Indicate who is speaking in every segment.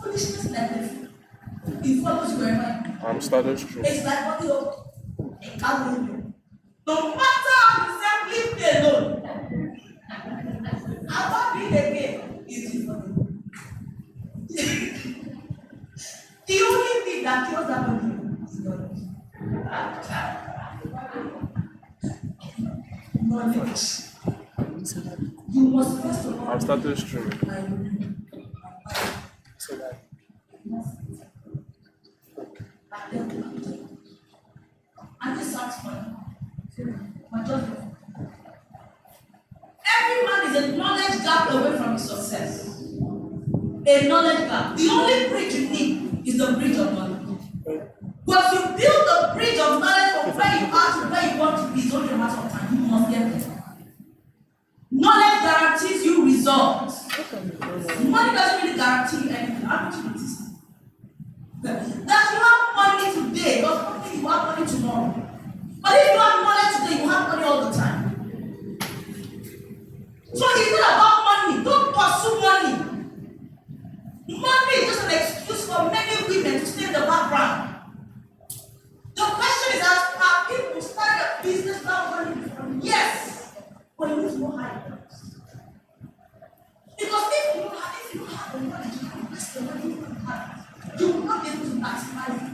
Speaker 1: Foolishness like this. It follows wherever you go.
Speaker 2: That's true.
Speaker 1: It's like what you can't do. No matter how you say, leave me alone. I'm not doing again. It's for you. The only thing that kills that body is knowledge. Knowledge. You must first of all.
Speaker 2: I've started streaming. So that.
Speaker 1: And this sounds funny. But just every man is a knowledge gap away from his success. A knowledge gap. The only bridge you need is the bridge of knowledge. But you build the bridge of knowledge from where you are to where you want to be, it's only a matter of time. You must get there. Knowledge guarantees you results. Money doesn't really guarantee you anything. Opportunities. That you have money today does not mean you have money tomorrow. But if you have knowledge today, you have money all the time. So it's not about money. Don't pursue money. Money is just an excuse for many women to stay in the background. The question is asked, have people started a business without money before? Yes. But you need to know how it works. Because if you don't have the money, you can invest the money you have. You will not be able to maximize it.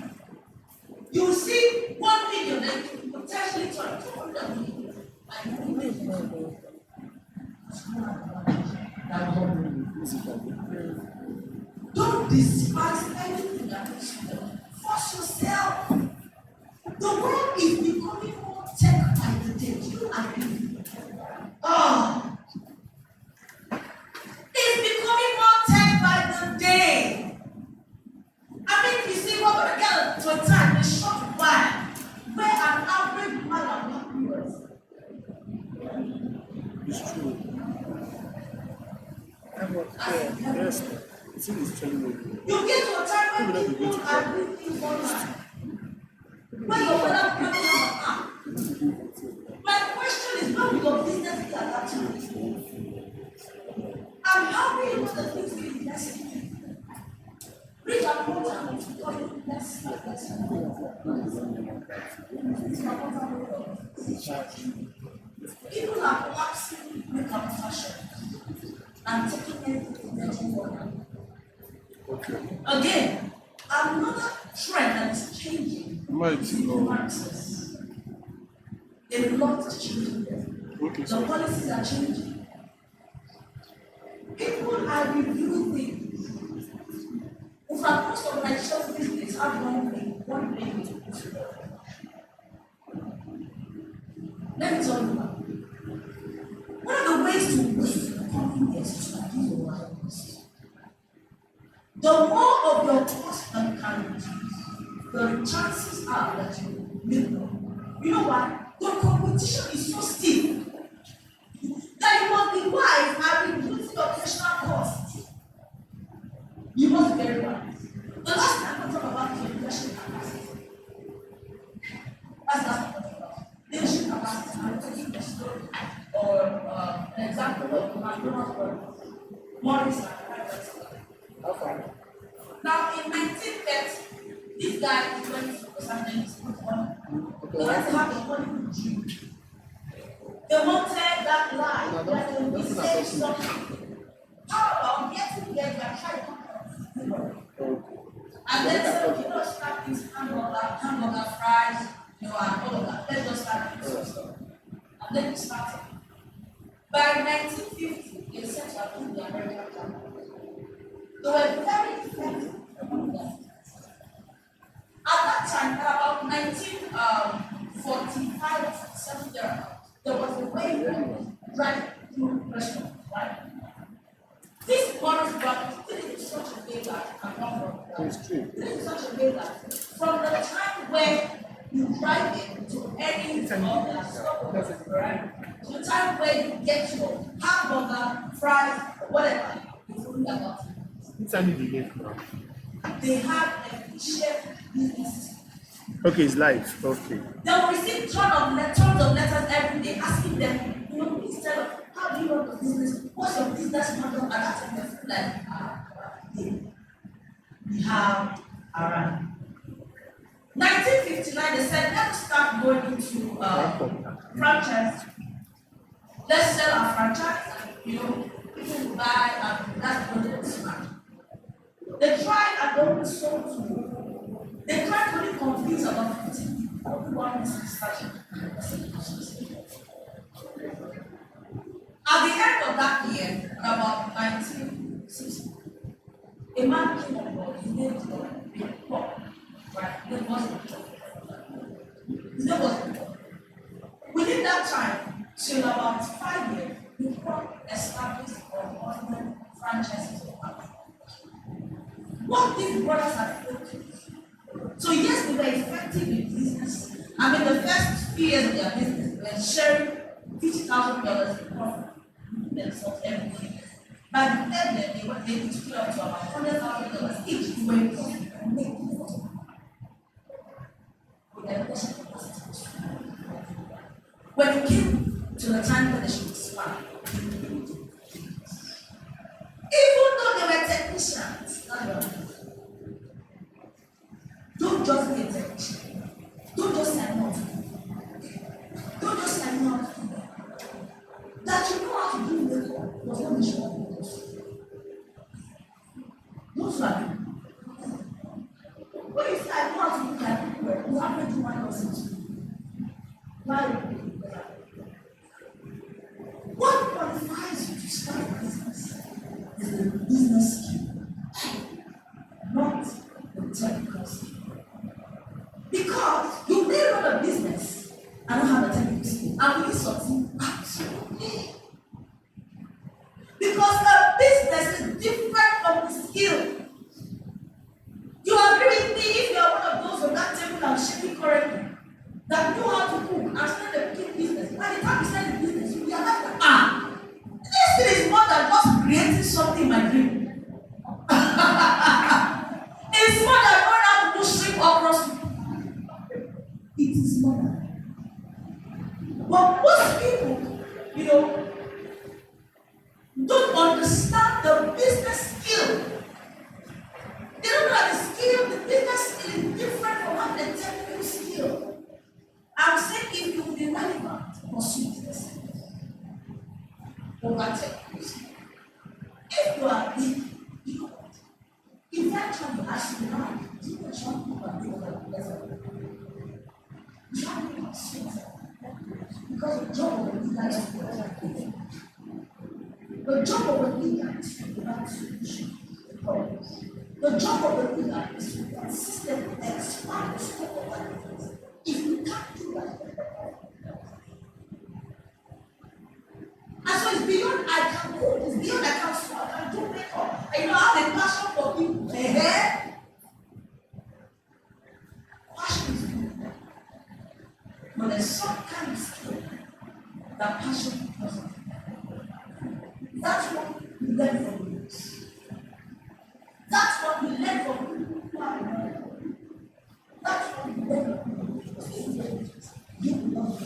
Speaker 1: You will see 1 million and you potentially turn 200 million. And you will make it. Don't despise anything that makes you better. Force yourself. The world is becoming more tech by the day. Do you agree? It's becoming more tech by the day. I mean, you see, we're going to get to a time in a short while where an average man of viewers.
Speaker 2: It's true. Yes. It's true.
Speaker 1: You get to a time when people are doing things online. When you're not going to app. My question is, when will your business be adapted to this? I'm helping you with the things we invest in. Reach out to them to call you less. People are collapsing makeup fashion and taking everything for them. Again, another trend that is changing is romances. A lot is changing there. The policies are changing. People are reviewing things. In fact, most organizations these days have one thing to do. Let me tell you now. One of the ways to win confidence is to do the right things. The more of your cost that you can reduce, the chances are that you will make more. You know why? The competition is so steep that you must be wise and reduce your operational costs. You must be very wise. The last time I talk about is leadership capacity. That's the last time I talk about leadership capacity. I'm taking the story or an example of McDonald's work. Morris and okay. Now in 1930, this guy is going to present his money. They went to have a Hollywood dream. They wanted that life that they will save something. How about getting there and try to come up? And then said, you know, start this hamburger, fries, you know, and all of that. Let's just start doing some stuff. And then we started. By 1950, they set up in the American capital. They were very effective among them. At that time, about 1945 or 47 there was a way to drive through restaurants, right? This Morris Brothers did it in such a way that you can come from. This is such a way that from the time where you drive it to any of their stores, right? To the time where you get your hamburger, fries, whatever, it's only about 2 minutes. They have efficient businesses.
Speaker 2: Okay, it's live. Okay.
Speaker 1: They will receive tons of letters every day asking them, you know, please tell us, how do you run the business? What's your business model? And that's what they feel like, we have Iran. 1959, they said, let's start going into franchise. Let's sell our franchise, and people will buy, and that's what they smart. They tried and they only sold to. They tried to only convince about 15 people. Everyone is distraction. At the end of that year, about 1960, a man came on board. His name was Paul. Right? His name was Paul. Within that time, till about 5 years, the Paul established a franchises of Africa. What these brothers had focused. So yes, they were effective in business. I mean, the first few years of their business, they were sharing $50,000 in profit themselves every year. By the third year, they were able to put up to about $100,000 each to win profit and make money. When it came to the time that they should expand, even though they were technicians, don't just be a technician. Don't just say no. Don't just say no. That you know how to do makeup was not mission of yours. Those are you. When you say I know how to do that, you have to do one person too. Why? What qualifies you to start a business is the business skill, not the technical skill. Because you may run a business and don't have a technical skill, and will you succeed? Absolutely. Because a business is different from the skill. You agree with me if you are one of those on that table and shaking correctly that know how to cook and start a cooking business. By the time you start the business, you realize that this thing is more than just creating something in my dream. It's more than going out to do shrimp or cross. It is more than that. But most people, don't understand the business skill. They don't know that the skill, the business skill is different from having a technical skill. I'm saying if you will be relevant, pursue business over technical skill. If you are big, eventually, as you learn, you will show people that they are better. You have to pursue it. Because the job of a leader is to protect people. The job of a leader is to provide solutions to problems. The job of a leader is to consistently expand the scope of activities. If you can't do that, and so it's beyond I can cook, it's beyond I can sew, I can do makeup. I have a passion for people. Passion is good. But there's some kind of skill that passion doesn't. That's what we learn from books. That's what we learn from people who are learning. That's what we learn from people. You love to.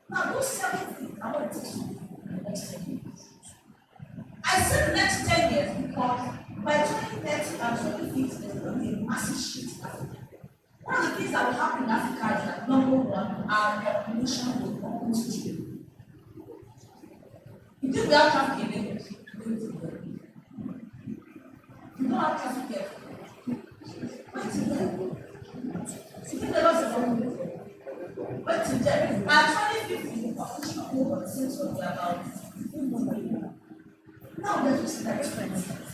Speaker 1: Now, those 7 things I want to teach you in the next 10 years. I said the next 10 years because by 2030 and 2050, there's going to be a massive shift in Africa. One of the things that will happen in Africa is that number one, our population will almost triple. You think we have traffic in Lagos? You don't have traffic here. Wait till then. You think Lagos is wrong? Wait till then. By 2050, the population of Lagos seems to be about 15 million. Now they're just like 20.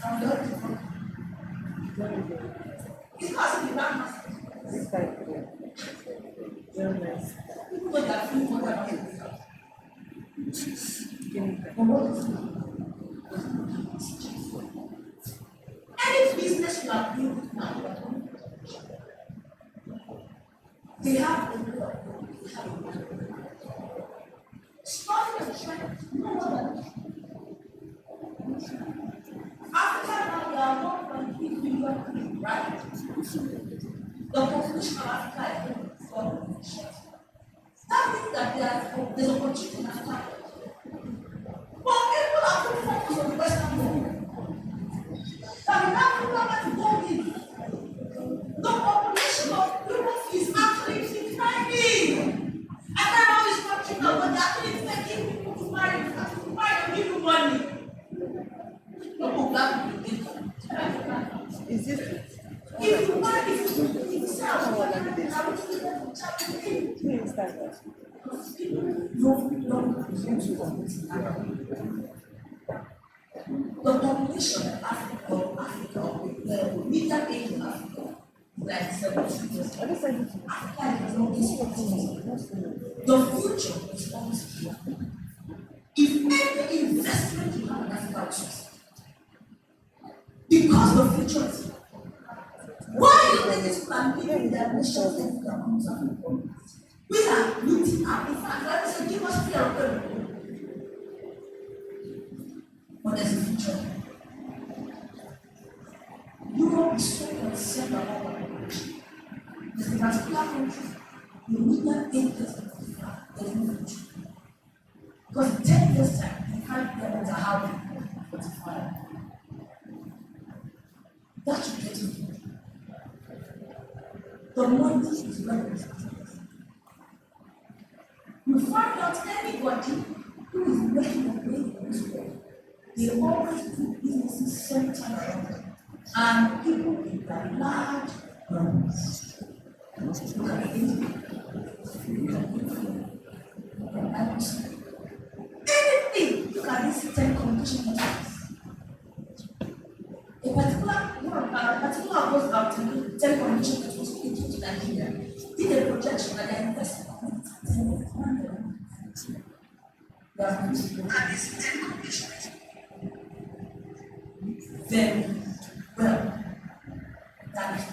Speaker 1: And they're different. It's because of the land mass. People know that food more than anything. Any business you are building now, they have a lot of starting a trend, no more than Africa now, they are 1.3 billion people, right? The population of Africa is 4 billion. That means that there's opportunity in Africa. But people are too focused on the Western world. That in Africa, when you go If you want, if you say I want to Untitled Chapter 8, because people don't present to them. The population of Africa, the middle age of Africa, like 70 years. Africa is always 40. The future is always here. If any investment you have in Africa, choose. Because the future is here. Why do you think it's planning their nations in Africa? We are looting up. In fact, God said, give us fear of them. What is the future? Europe is so concerned about what there's a particular country, you need not 8 years there's no future. Because 10 years time, you can't get what happening for the fire. That should get you. The money is very you find out anybody who is making a way in this world, they always do businesses centered around them. And people in the large numbers. Anything you can listen to competition a particular of those about telecommunication that was put into Nigeria did a projection that they invested very well. That is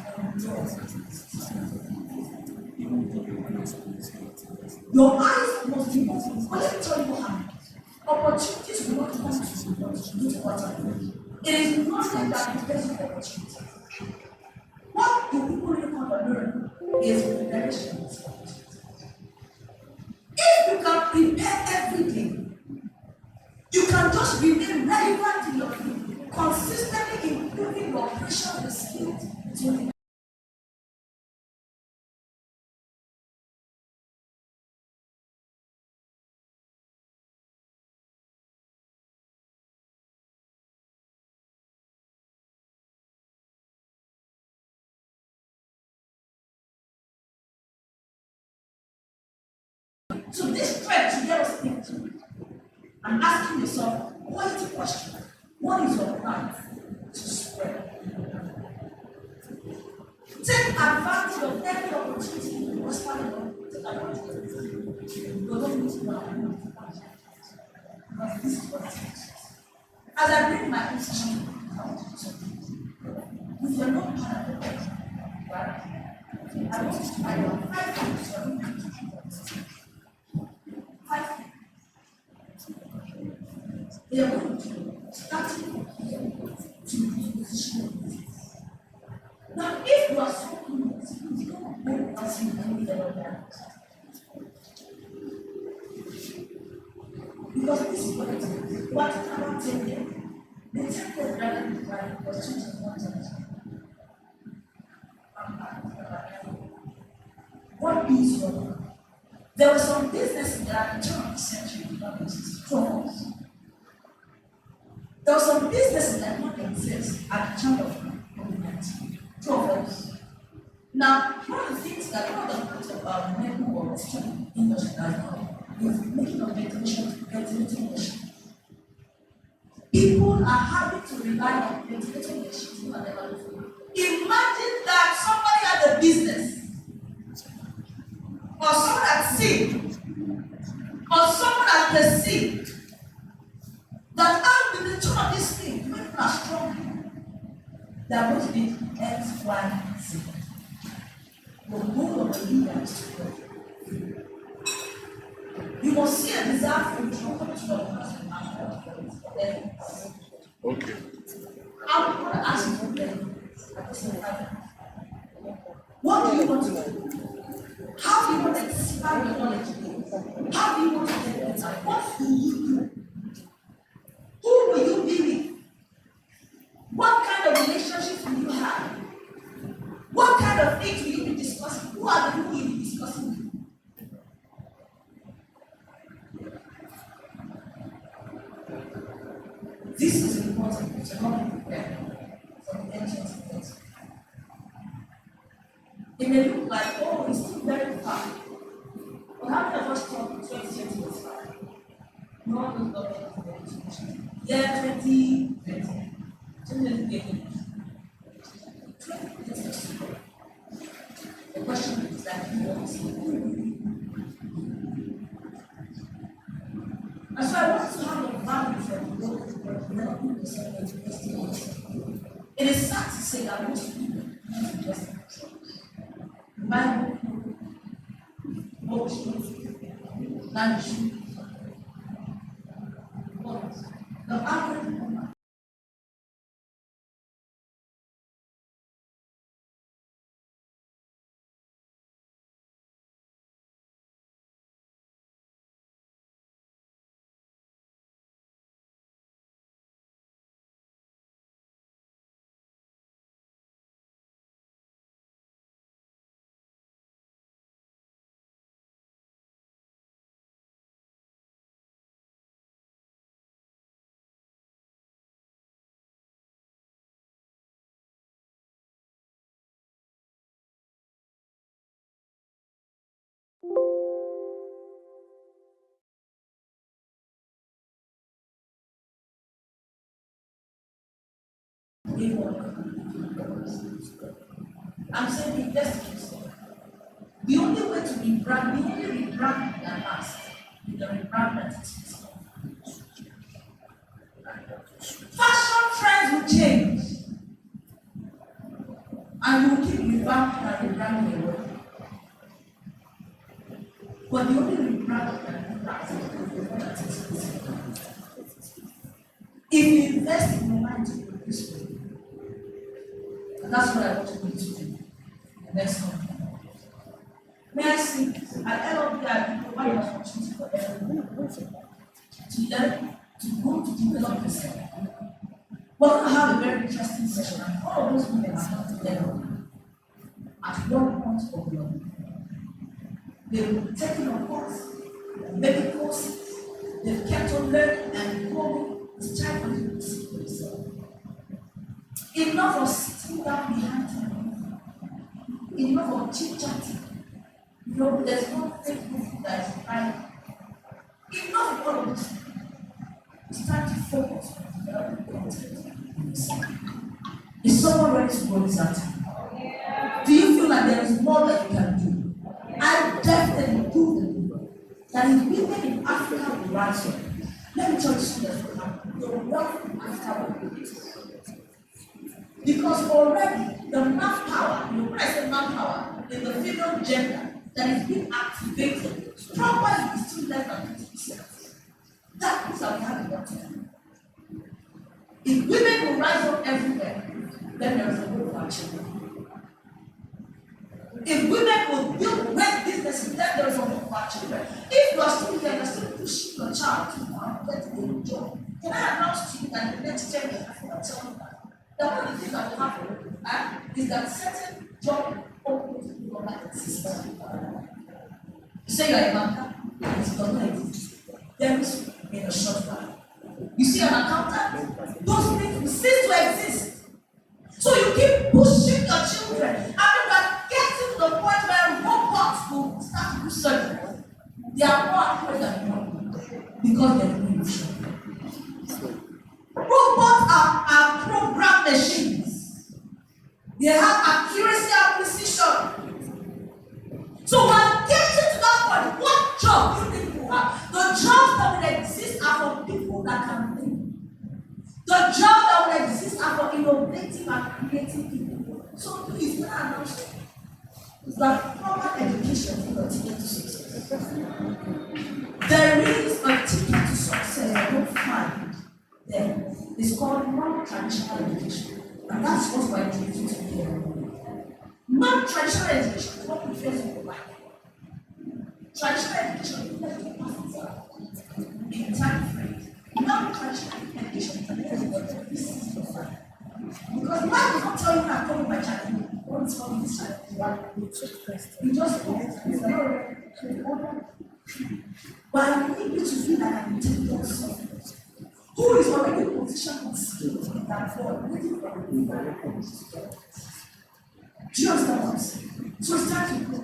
Speaker 1: your eyes must be open. Let me tell you what happens. Opportunities will not come to you to what it is nothing that is best for opportunity. What do people really come to learn is preparation. If you can prepare everything, you can just remain relevant in your field, consistently improving your operational skills to so this thread to get us into and asking yourself quality question. What is your plan to spread? Take advantage of every opportunity you prosper in. Take advantage of it. You don't need to know because this is what it is. As I bring my position, I want to do something. If you're not part of it, right? I want you to write down 5 things you're going to do. 5 things. They are going to starting from here to position. Now, if you are so clueless, you don't know what's in any other that. Because this is what it is. What about 10 years? The 10 years rather than the was changing one time. What is your work? There were some businesses that at the turn of the century did not exist. Troubles. There were some businesses that did not exist at the turn of COVID-19. Troubles. Now, one of the things that one of the things about medical or teaching industry that is making of ventilating machines. People are having to rely on ventilating machines who are never before. Imagine that somebody had a business, or someone at sea, or someone at the sea, that out with the turn of this thing, people are strong. They are going to be X, Y, Z. The goal of the leader is to grow. You must see a desire for trouble to your person and
Speaker 2: Okay.
Speaker 1: I want to ask you then at the same time. What do you want to do? How do you want to expand your knowledge? How do you want to get better? What do you do? Who will you be with? What kind of relationships will you have? What kind of things will you be discussing? Who are the people you will be discussing with? This is important to not be prepared for the entrance of it. It may look like, oh, it's still very far. But how many of us thought 2020 was far? No, no, no, no. Yeah, 2020. 2020. The question is that who wants it? And so I want to have a value from the Lord developing yourself and investing in yourself. It is sad to say that most people don't invest in themselves. The Bible, motion, management, the average woman. I'm saying invest in yourself. The only way to rebrand, the only rebrand that lasts is the rebrand that is yourself. Fashion trends will change, and you will keep revamping and rebranding your work. But the only rebrand that lasts is the one that is yourself. If you invest in your mind to go this way, and that's what I want to do today, the next one. May I see, at LLB, I provide an opportunity for everyone to learn, to grow, to develop yourself. We're going to have a very interesting session, and all of those women are not together at one point or the other. They will be taking a course, many courses, they've kept on learning and growing. It's time for you to see for yourself. Enough of sitting down behind time, enough of chit-chatting. You know, there's no Facebook that is private. Enough of all of this. It's time to focus on developing content in yourself. Is someone ready to go this afternoon? Do you feel like there is more that you can do? I definitely prove that if women in Africa will rise up, let me tell you something that's going to happen. They will work after women. Because already the manpower, when I say manpower, in the female gender that is being activated, properly is still less than 50%. That means that we have a lot to do. If women will rise up everywhere, then there is a hope for our children. If women will build great businesses, then there is a hope for our children. If you are still here, you are still pushing your child to get a job, can I announce to you that the next 10 years, I will tell you that the only thing that will happen is that certain job openings will not exist. You say you are a banker, it does not exist. There is in a short while. You see an accountant, those things will cease to exist. So you keep pushing your children, and you are getting to the point where robots will start to do surgery. They are more accurate than you because they are evolution. Robots are programmed machines. They have accuracy and precision. So when getting to that point, what job do you think you have? The jobs that will exist are for people that can think. The jobs that will exist are for innovative and creative people. So please, when I announce it, is that proper education is a ticket to success. There is a ticket to success I don't find there. It's called non-traditional education. And that's what we're introducing to here. Non-traditional education is what we face in the life. Traditional education is what we pass in time frame. Non-traditional education is what we see in life. Because life is not telling you I'm coming by channel. What is coming this channel? You just go. But I need you to feel like an intelligent soul who is already positioned with skills that for waiting for the. Do you understand what I'm saying? So it's time to grow.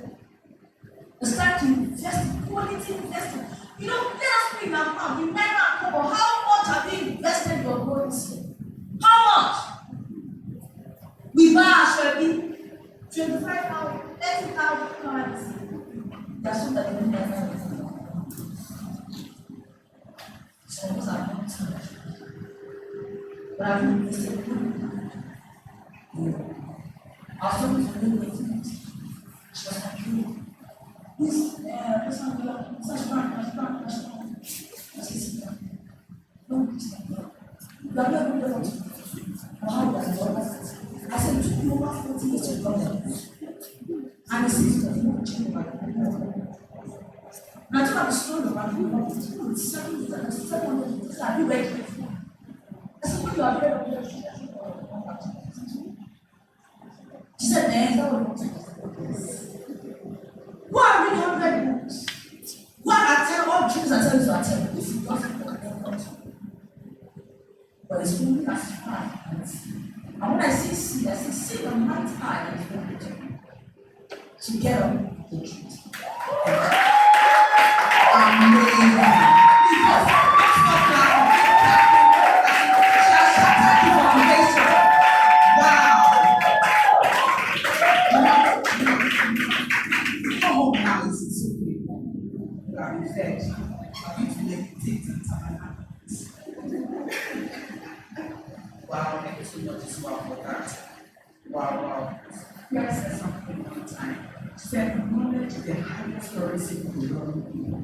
Speaker 1: It's time to invest, quality investment. Let us bring our mouth. You never cover how much have you invested in your growth this year? How much? We buy our Shelby 25,000, 30,000 dollars. That's what I mean. So those are not too much. But I've invested I was talking to a lady she was like, this person such brand. I said, no, you are not going to how does it work? I said, it took me over 40 years to come there. And the city does not change by the people. And I told her the story about you, it's 7 years, and 700 years. Are you ready? I said, when you are ready, she said, man, that was why are we 100 books? Why are 10 all dreams I tell you to attend? If you don't know, but it's only as far as. And when I say see, I say see the might high and to get up the truth. Amazing. Because that's not clapping. She has shattered the foundation. Wow. Come home now, it's okay. You are fed. You need to meditate and time. Wow, thank you so much as well for that. Wow. Pierre said something one time. She said, knowledge is the highest currency for the wrong people.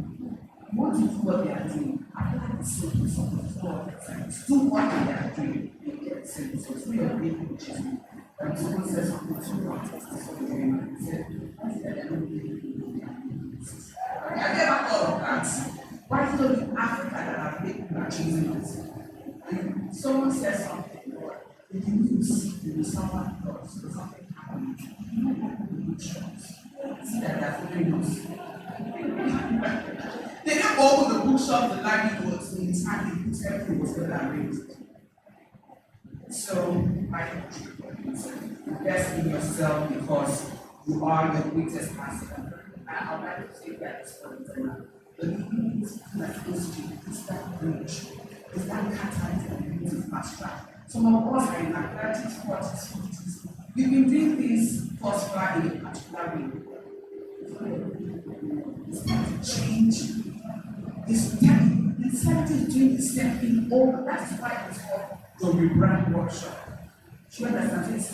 Speaker 1: You want to do what they are doing, apply the same principles to all the times. Do what they are doing, you get the same results. We are being which is someone said something to me, he said, I don't I never thought of that. Why is it only Africa that have people are choosing it? And someone says something, or if you lose, you will someone else, or something happening. You might not be trust. See that they're following us. They don't open the bookshop, the library was in time, they put everything was well arranged. So, my invest in yourself because you are your greatest asset. I would like to say that for the but you is that history, it's that bridge, it's that catalyst that you need to fast track. Some of us are in our 30s, 40s, 50s. We've been doing things first far in a particular way. It's time to change. It's time to doing the same thing over. That's why it's called the rebrand workshop. Do you understand? It's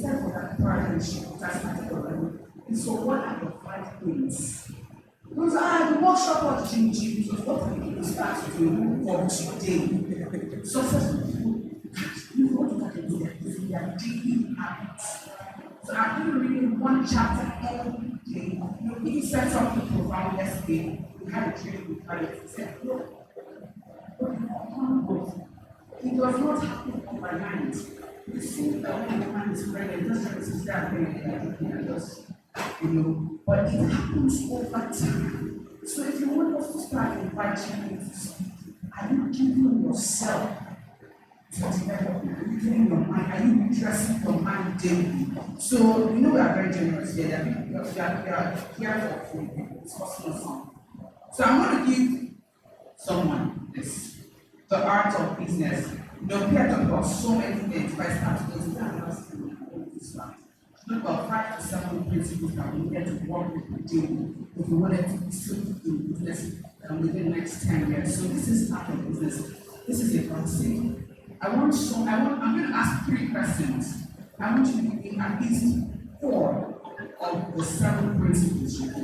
Speaker 1: time for that paradigm shift that started already. And so, what are the 5 things? Because the workshop was changing. So, what are people start to do for today? Successful people, you want to do that because they are daily habits. So, I'm going to read one chapter every day. We said something profound yesterday. We had a training with Alex. He said, look, it does not happen overnight. You see that when the man is pregnant, just trying to start pregnant, but it happens over time. So if you want us to start inviting you to speak, are you giving yourself to develop? Are you giving your mind? Are you addressing your mind daily? So we are very generous here. We are here for free. It's personal song. So I'm going to give someone this, the art of business. Pierre talked about so many things, but I started to do this one. Talk about 5 to 7 principles that we need to work with daily if we wanted to be still in business within the next 10 years. So this is art of business. This is a concept. I'm going to ask 3 questions. I want you to give me at least 4 of the 7 principles you do.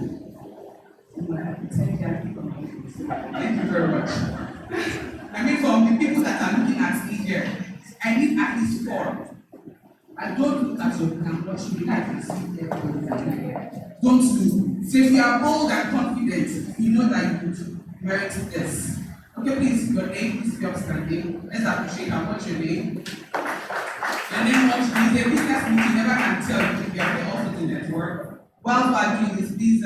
Speaker 1: Thank you very much. I mean, from the people that are looking at me here, I need at least 4. I don't look at your book watch me like you see everybody. Don't do. So if you are bold and confident, you know that you would merit this. Okay, please, your name, please be upstanding. Let's appreciate how much your name. Your name, what you need. A business meeting, you never can tell if you are also the network. While we are doing this, please,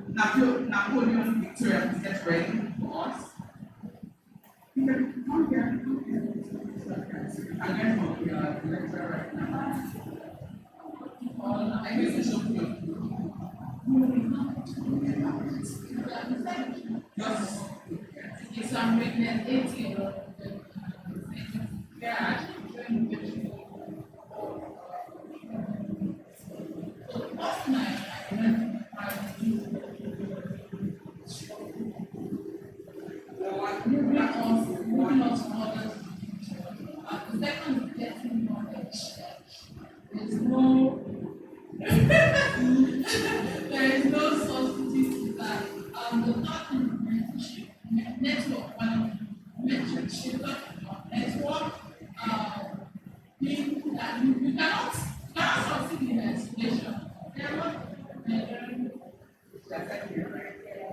Speaker 1: Napoleon Victoria, please get ready for us. You can come here. Again, from the lecturer right now. I guess you should be. first thing I learned how to do moving on to others. The second is getting knowledge. There's no there is no substitute to that. The third thing is mentorship, network, mentorship, network, being that you cannot succeed in isolation.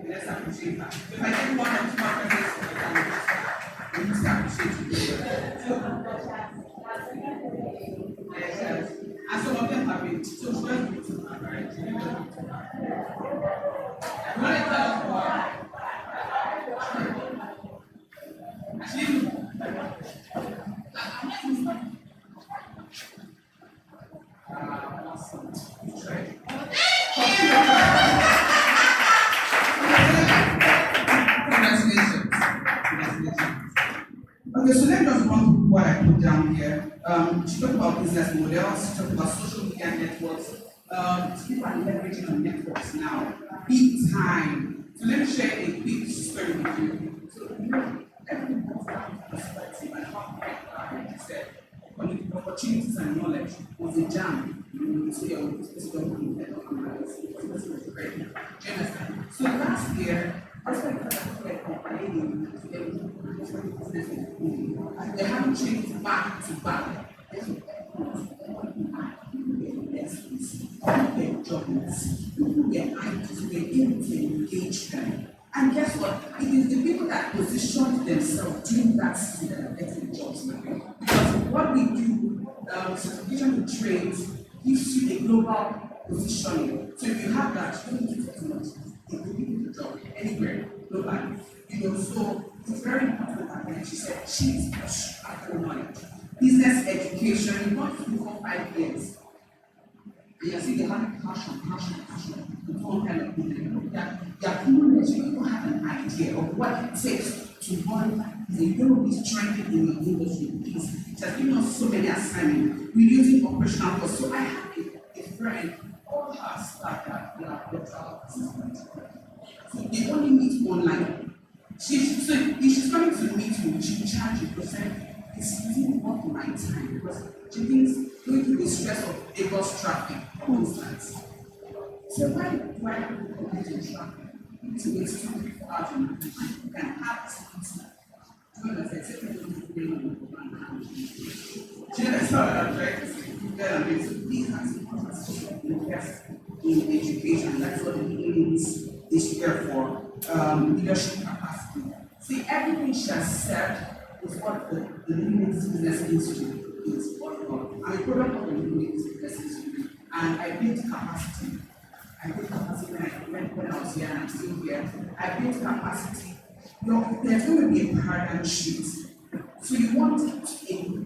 Speaker 3: Let's appreciate that. If I take one or two references for the time, we need to appreciate it. Yes. And some of them have been so first we took that, right? You want to tell us why? Actually, awesome. Right. Congratulations. Okay, so let me just run through what I put down here. She talked about business models, she talked about social media networks. People are leveraging on networks now, big time. So let me share a quick story with you. So everything comes down to perspective and how I said opportunities and knowledge was a jam. So your so last year, I spent they haven't changed back to back. Their jobs, their ideas, we're able to engage them. And guess what? It is the people that positioned themselves during that season that are getting jobs now. Because what we do, certification in trades gives you a global positioning. So if you have that, you don't need to do much. It will give you the job anywhere, globally. So it's very important that she said she's after knowledge. Business education, you want to do for 5 years. And you see they have passion, with all kind of people. They're clueless, you don't have an idea of what it takes to run the economy strength in your industry. It has given us so many assignments, reducing operational costs. So I have a friend, all her staff that they are virtual assistants. So they only meet online. If she's coming to meet you, she will charge you percent. It's using up my time because she thinks going through the stress of Lagos traffic constant. So why do I have to compete in traffic? You need to wait 2-3 hours and you can have this. That's what I'm trying to say. So these are some invest in education. That's what the meeting is here for. Leadership capacity. See, everything she has said is what the Linux Business Institute is working on. I'm a product of the Linux Business Institute, and I built capacity. When I was here, and I'm still here. I built capacity. There's going to be a paradigm shift. So you want a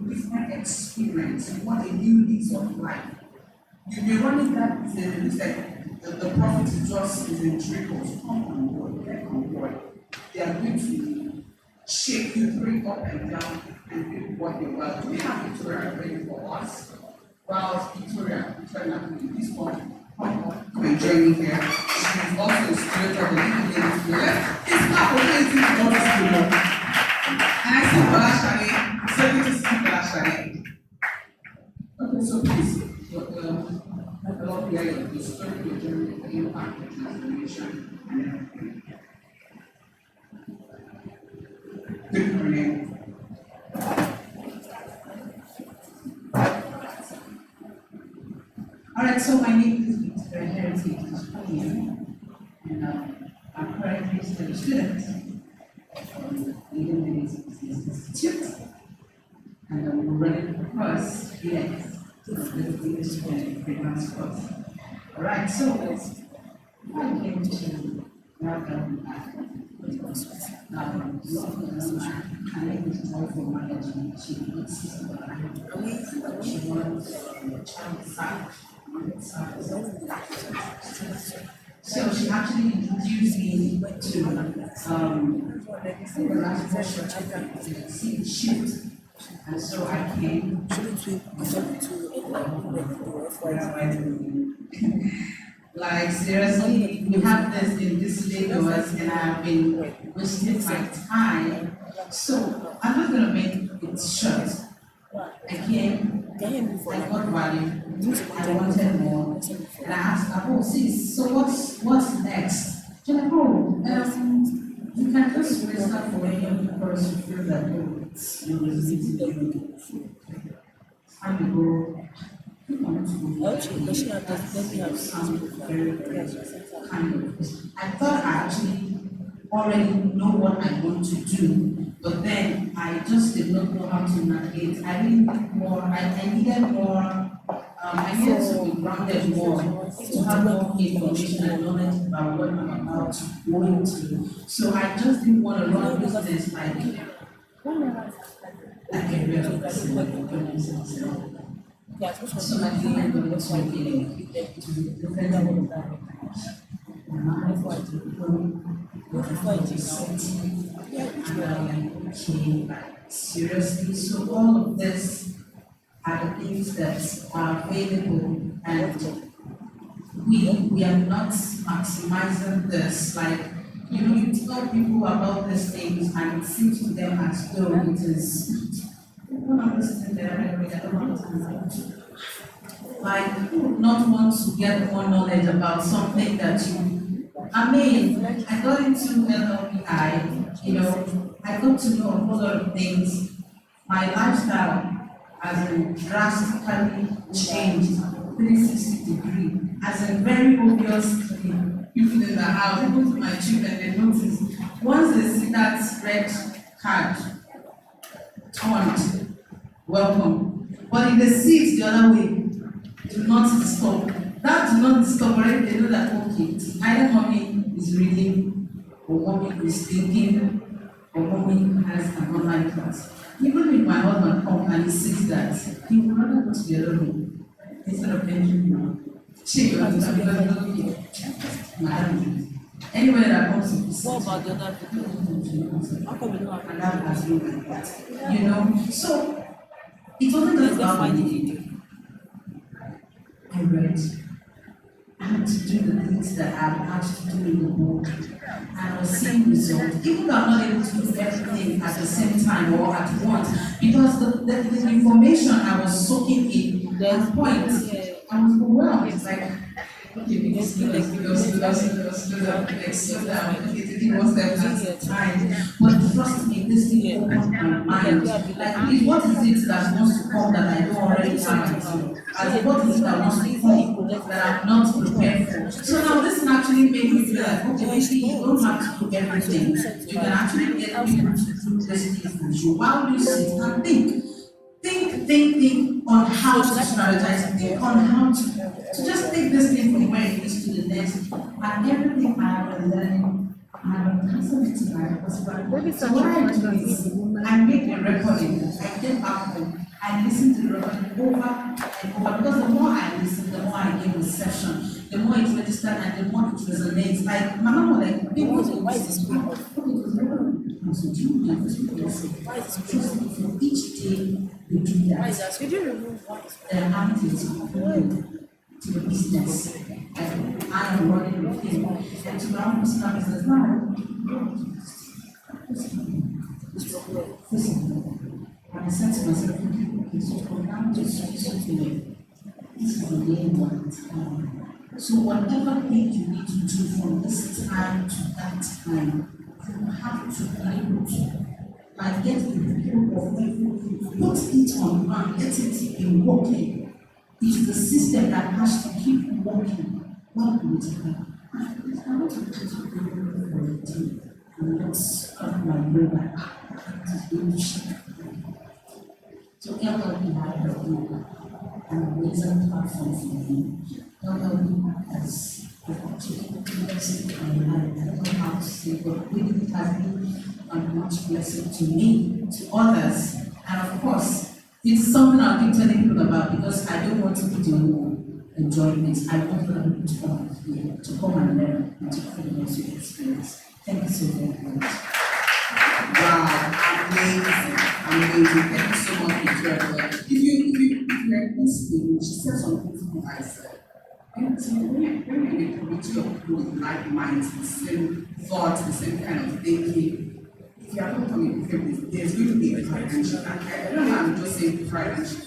Speaker 3: different experience, you want a new lease of life. You'll be running that business, and it's like the profit is just in trickles. Come on board, get on board. They are going to shake you, bring up and down, and do what they well. Do we have Victoria ready for us? Well, Victoria, this one, come and join me here. She's also a student of the Legal Ladies School. It's not okay to go to school. And I see Bala Shani, so good to see Bala Shani. Okay, so please, I love hearing the story of your journey, the impact, the transformation, and everything. Good morning. Alright, so my name is Victoria Heritage Historian, and I'm currently still a student from the Legal Ladies Business Institute, and I'm running a course here. This freelance course. Alright, so I came to welcome I think it's more for management. She wants child side. So she actually introduced me to the last version to see the shift. And so I came. Like seriously, we have this in this Lagos and I've been wasting my time. So I'm not gonna make it short. I came, I got value, I wanted more. And I asked her, oh sis, so what's next? She's like, oh, you can just register for any of the course you feel that it's you need to do. How you go? I thought I actually already know what I want to do, but then I just did not know how to navigate. I really need more, I needed more, I needed to be grounded more, to have more information and knowledge about what I'm about to go into. So I just didn't want to run business like a real person. So my feeling was working to different seriously, so all of this are the things that are available and we are not maximizing this. Like, you tell people about these things and it seems to them as though it is people understand that I don't understand. Like, who would not want to get more knowledge about something that I mean, I got into LLBI, I got to know a whole lot of things. My lifestyle has been drastically changed, 360-degree, as in very obviously, people in the house, even to my children, they notice, once they see that red card turned, welcome. But if they see it the other way, do not disturb. That do not disturb, already they know that, okay, either mommy is reading, or mommy is thinking, or mommy has an online class. Even if my husband comes and he sees that, he would rather go to the other room instead of entering the she will have anybody that comes to visit.
Speaker 4: What about the other people? How come you don't have
Speaker 3: And that has been like that. So it wasn't just about me. I read. I had to do the things that I'm asked to do in the book. And I was seeing results, even though I'm not able to do everything at the same time or at once, because the information I was soaking in, the point, I was overwhelmed. It's like, okay, because taking one step at a time. But trust me, this thing opens my mind. Like, please, what is it that wants to come that I don't already have? As what is it that wants to come that I'm not prepared for? So now this actually made me feel like, okay, maybe you don't have to do everything. You can actually get people to do these things with you while you sit and think. Think on how to strategize, think on how to just take this thing from where it is to the next. And everything I have been learning, I have been passing it to my husband. So what I do is, I make a recording, I get back home, I listen to the recording over and over, because the more I listen, the more I get reception, the more it's registered and the more it resonates. Like, my mom was like, people say, why is this going on? So do you know this person? Why is this going on? For each day we do that.
Speaker 4: Why is that? Did you remove what?
Speaker 3: The habit to the business. And I am running with him. And to my own personal business now, and I said to myself, okay, so from now to something, this is the game one. So whatever thing you need to do from this time to that time, you have to be able to get the people of everything, put it on ground, get it in working. It's the system that has to keep working. What will it happen? I want to put it for a team and not start my brain like, it is going to shake. So LLB has been an amazing platform for me. LLB has actually blessed my life. I don't know how to say, but really it has been a much blessing to me, to others, and of course, it's something I'll keep telling people about because I don't want to be the only one enjoying it. I want other people to come here, to come and learn, and to experience your experience. Thank you so very much.
Speaker 5: Wow, amazing. Thank you so much, Victoria. If you're listening, she said something to me I said.
Speaker 3: And so when you're in a community of people with like minds, the same thoughts, the same kind of thinking, if you are not coming with them, there's going to be a financial. And I don't know, I'm just saying financial.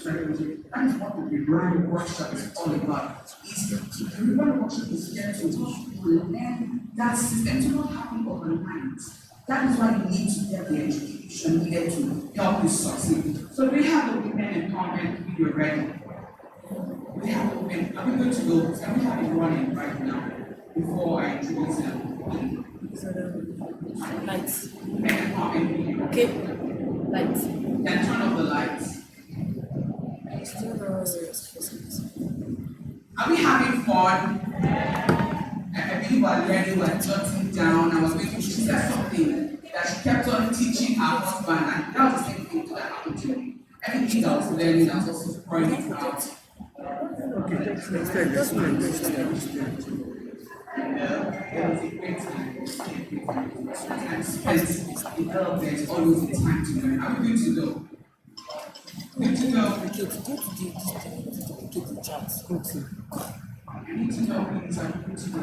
Speaker 3: That is what the Reborn Workshop is all about. The Reborn Workshop is here to learn that system to not happen overnight. That is why you need to get the education needed to help you succeed. So we have the women empowerment video ready. We have the women. Are we going to go? Can we have it running right now before I introduce them?
Speaker 4: Lights.
Speaker 3: Women empowerment video.
Speaker 4: Okay. Lights.
Speaker 3: Then turn off the lights.
Speaker 4: Still no serious.
Speaker 3: Are we having fun? I believe we're learning, we're jotting down, and we're going to she said something that she kept on teaching her husband, and that was the same thing that happened to me. Everything that I was learning, I was also pouring it out.
Speaker 2: Okay, let's take this one.
Speaker 3: It was a great time. Time spent in development, always a time to learn. Are we good to go? Good to go.
Speaker 4: Okay, to go to the chat.
Speaker 2: Okay.
Speaker 3: I need to know when it's good to go.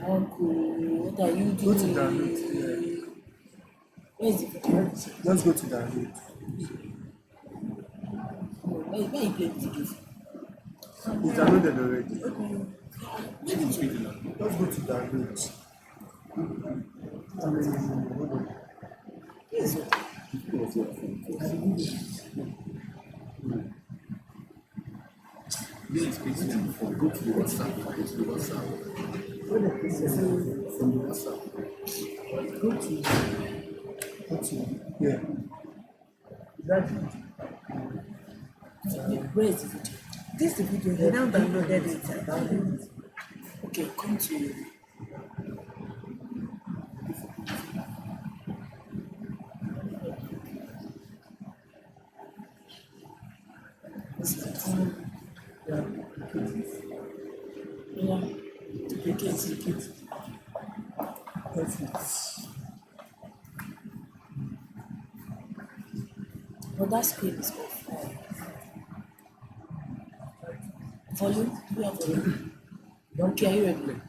Speaker 4: Uncle, what are you doing?
Speaker 2: Go to download. Yeah.
Speaker 4: Where is the video?
Speaker 2: Let's go to download.
Speaker 4: Where you play the video?
Speaker 2: It's downloaded already.
Speaker 4: Okay.
Speaker 2: Let's go to download. Hold on.
Speaker 4: Yes.
Speaker 5: Go to the WhatsApp. From the WhatsApp.
Speaker 2: Go to, yeah. That
Speaker 4: Where is the video?
Speaker 6: This is the video. They now downloaded it and downloaded it.
Speaker 4: Okay, come to yeah, duplicate.
Speaker 2: that's it.
Speaker 4: But that screen is off. Volume? Do you have volume? Okay, are you ready?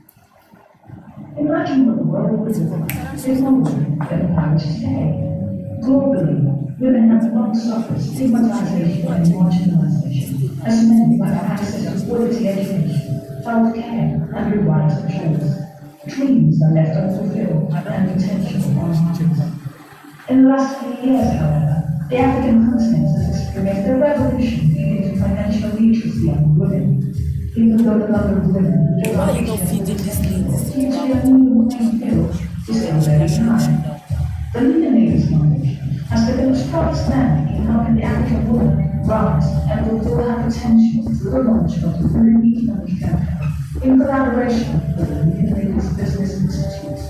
Speaker 7: Imagine what the world would look like if women were empowered today. Globally, women have long suffered stigmatization and marginalization, as men lack access to quality education, childcare, and the right of choice. Dreams are left unfulfilled and potential unharnessed. In the last few years, however, the African continent has experienced a revolution leading to financial literacy among women. Even though the number of women who
Speaker 4: Why are you not feeding these links?
Speaker 7: seems to be a new playing field is still very high. The Millionaires Foundation has taken a strong stand in helping the African woman rise and fulfill her potential through the launch of the Women Economic Campaign in collaboration with the Millionaires Business Institute.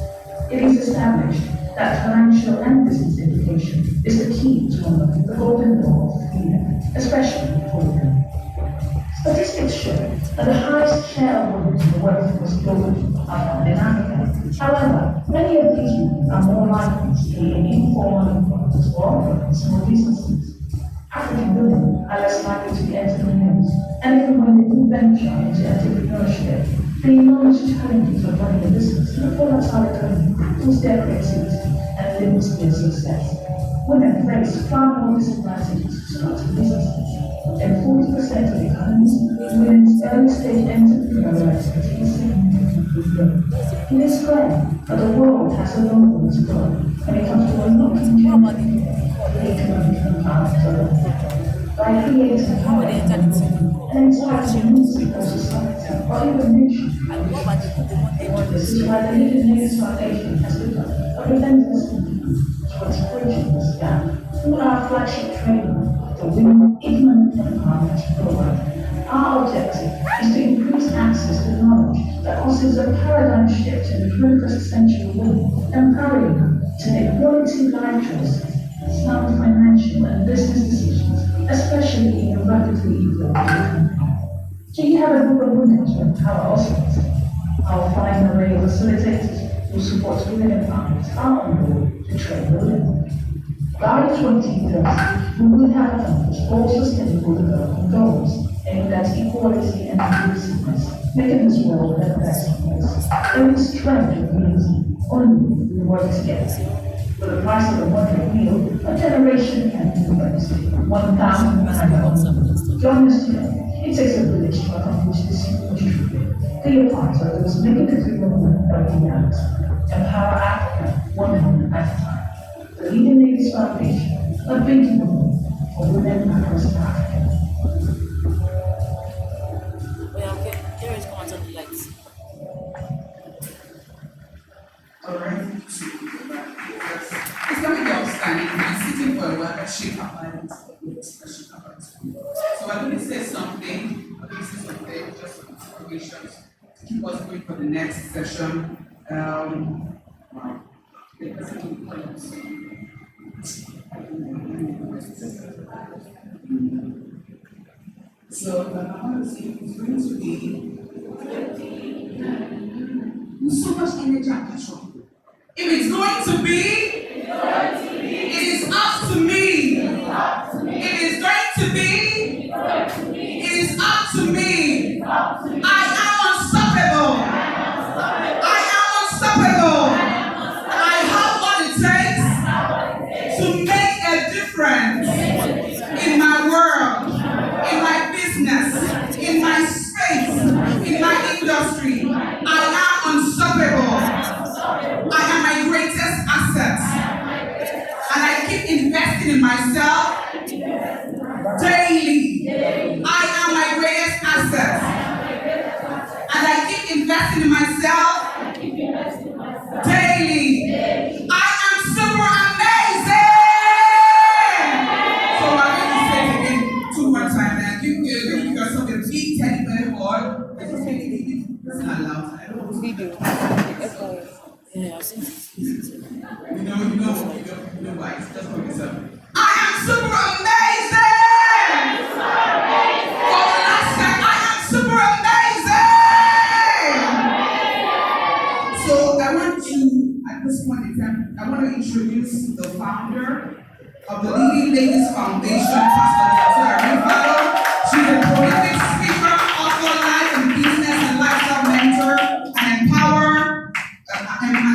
Speaker 7: It is established that financial and business education is the key to unlocking the golden door of freedom, especially for women. Statistics show that the highest share of women in the workforce globally are found in Africa. However, many of these women are more likely to be in informal employment or operate small businesses. African women are less likely to be entrepreneurs, and even when they do venture into entrepreneurship, the enormous challenges of running a business in a volatile economy boost their creativity and limits their success. Women face far more disadvantages to starting businesses. And 40% of economies, women's early-stage entrepreneurial expertise significantly grow. It is clear that the world has a long way to go when it comes to unlocking the economic empowerment of women. By creating an inspiring new civil society or even nation. This is why the Millionaires Foundation has begun a relentless commitment towards bridging this gap through our flagship training, the Women Economic Empowerment Program. Our objective is to increase access to knowledge that causes a paradigm shift in the 21st century women, empowering them to make quality life choices, sound financial and business decisions, especially in a rapidly evolving economy. Do you have a group of women to empower also? Our fine array of facilitators who support women empowerment are on board to train the women. By 2030, we will have accomplished all sustainable development goals aimed at equal equality and inclusiveness, making this world a better place. There is strength in unity, only we work together. For the price of a moderate meal, a generation can invest 1,000 Join us today. It takes a village to accomplish this huge dream. Be a part of those making the dream of the reality. Empower Africa, one woman at a time. The Leading Ladies Foundation, a big movement for women across Africa.
Speaker 4: Well, okay, here is come and turn the lights.
Speaker 3: All right. It's going to be outstanding. We're sitting for a while, but shake our hands. So I'm going to say something. I'm going to say something, just some information to keep us going for the next session. Wow. The person will call us. So I want to say it's going to be with so much energy and passion. If it's going to be, it is up to me. It is going to be, it is up to me. I am unstoppable. I am unstoppable. I have what it takes to make a difference in my world, in my business, in my space, in my industry. I am unstoppable. I am my greatest asset. And I keep investing in myself daily. I am my greatest asset. And I keep investing in myself daily. I am super amazing. So I'm going to say it again 2 more times. And give yourself a big teddy bear hug. It's not loud. I don't know.
Speaker 6: Video.
Speaker 4: Yeah, I've seen this.
Speaker 3: You know why? It's just for yourself. I am super amazing! For the last time, I am super amazing! So I want to, at this point in time, I want to introduce the founder of the Leading Ladies Foundation, Pastor Untitled. She's a prolific speaker, author, life and business and lifestyle mentor, and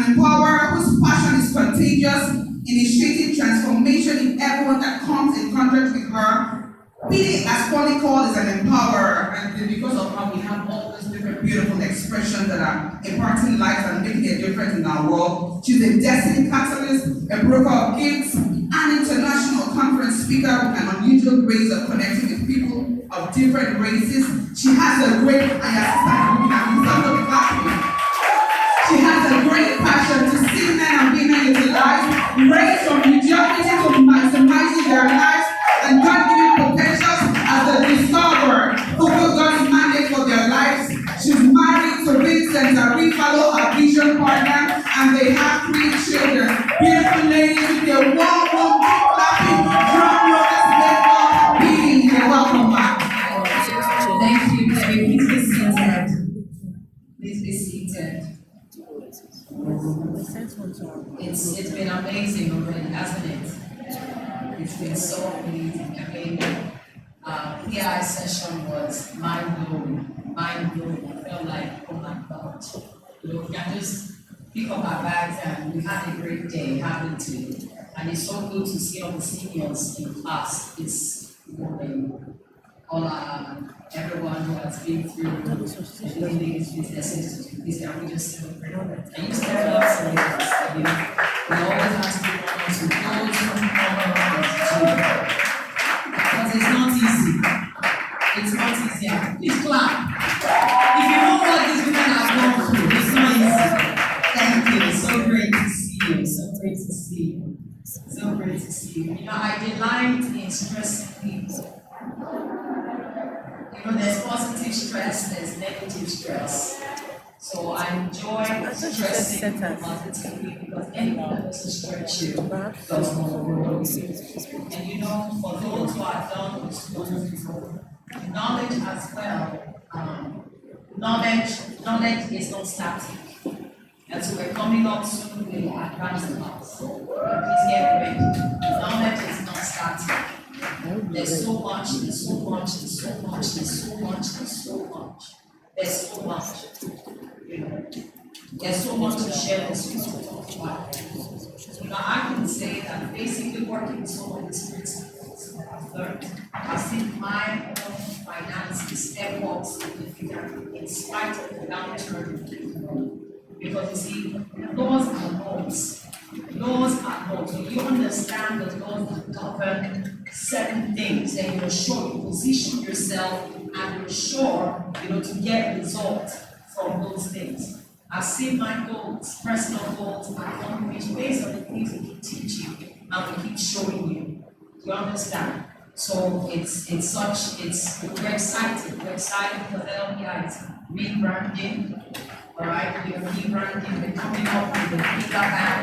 Speaker 3: empower whose passion is contagious, initiating transformation in everyone that comes in contact with her. Really, as Polly called, is an empowerer, and because of how we have all these different beautiful expressions that are imparting life and making a difference in our world. She's a destiny catalyst, a broker of gifts, an international conference speaker with an unusual ways of connecting with people of different races. She has a great, she has a great passion to see men and women utilize, raised from mediocrity to maximizing their lives and God-given potentials as a discoverer who will God's mandate for their lives. She's married to Vincent Arifalo, a vision partner, and they have 3 children. Beautiful ladies with their warm, clapping, drum roll, let's welcome back.
Speaker 8: Thank you, Debbie. Please be seated. Please be seated. It's been amazing already, hasn't it? It's been so amazing. I mean, PI session was mind-blowing. I felt like, oh my God. We can just pick up our bags and we had a great day, haven't we? And it's so good to see all the seniors in class this morning. All everyone who has been through the ladies' businesses to this, and we just celebrate. I used to love celebrities. We always have to be honest with those who know what to do. Because it's not easy. It's not easy. Please clap. If you know what these women have gone through, it's not easy. Thank you. It's so great to see you. So great to see you. So great to see you. You know, I delight in stressing people. You know, there's positive stress, there's negative stress. So I enjoy stressing positively because anything that doesn't stretch you does not grow you. And you know, for those who are done with school before, knowledge as well, knowledge is not static. And so we're coming up soon with advanced class. Please get ready. Knowledge is not static. There's so much much, there's so much, there's so much. There's so much. You know, there's so much to share, there's so much to talk about. You know, I can say that basically working with some of these principles that I've learned, I've seen my own finances step up significantly in spite of the downturn in the economy. Because you see, laws are laws. Laws are laws. When you understand the laws that govern certain things, then you're sure you position yourself and you're sure, to get results from those things. I've seen my goals, personal goals, accomplished based on the things we keep teaching and we keep showing you. You understand? So we're excited because LPI is rebranding. All right, we're rebranding, we're coming up with a bigger bang.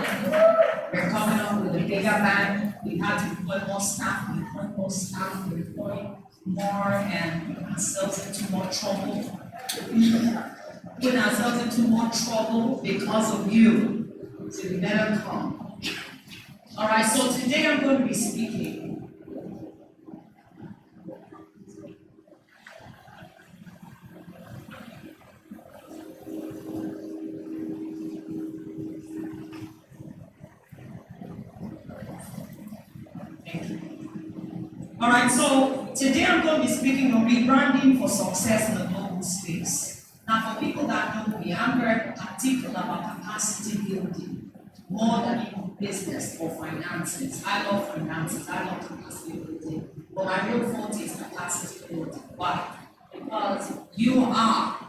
Speaker 8: We're coming up with a bigger bang. We had to employ more staff, we're employing more and putting ourselves into more trouble. Putting ourselves into more trouble because of you. So we better come. All right, so today I'm going to be speaking. All right, so today I'm going to be speaking on rebranding for success in the global space. Now, for people that know me, I'm very particular about capacity building more than even business or finances. I love finances, I love capacity building, but my real forte is capacity building. Why? Because you are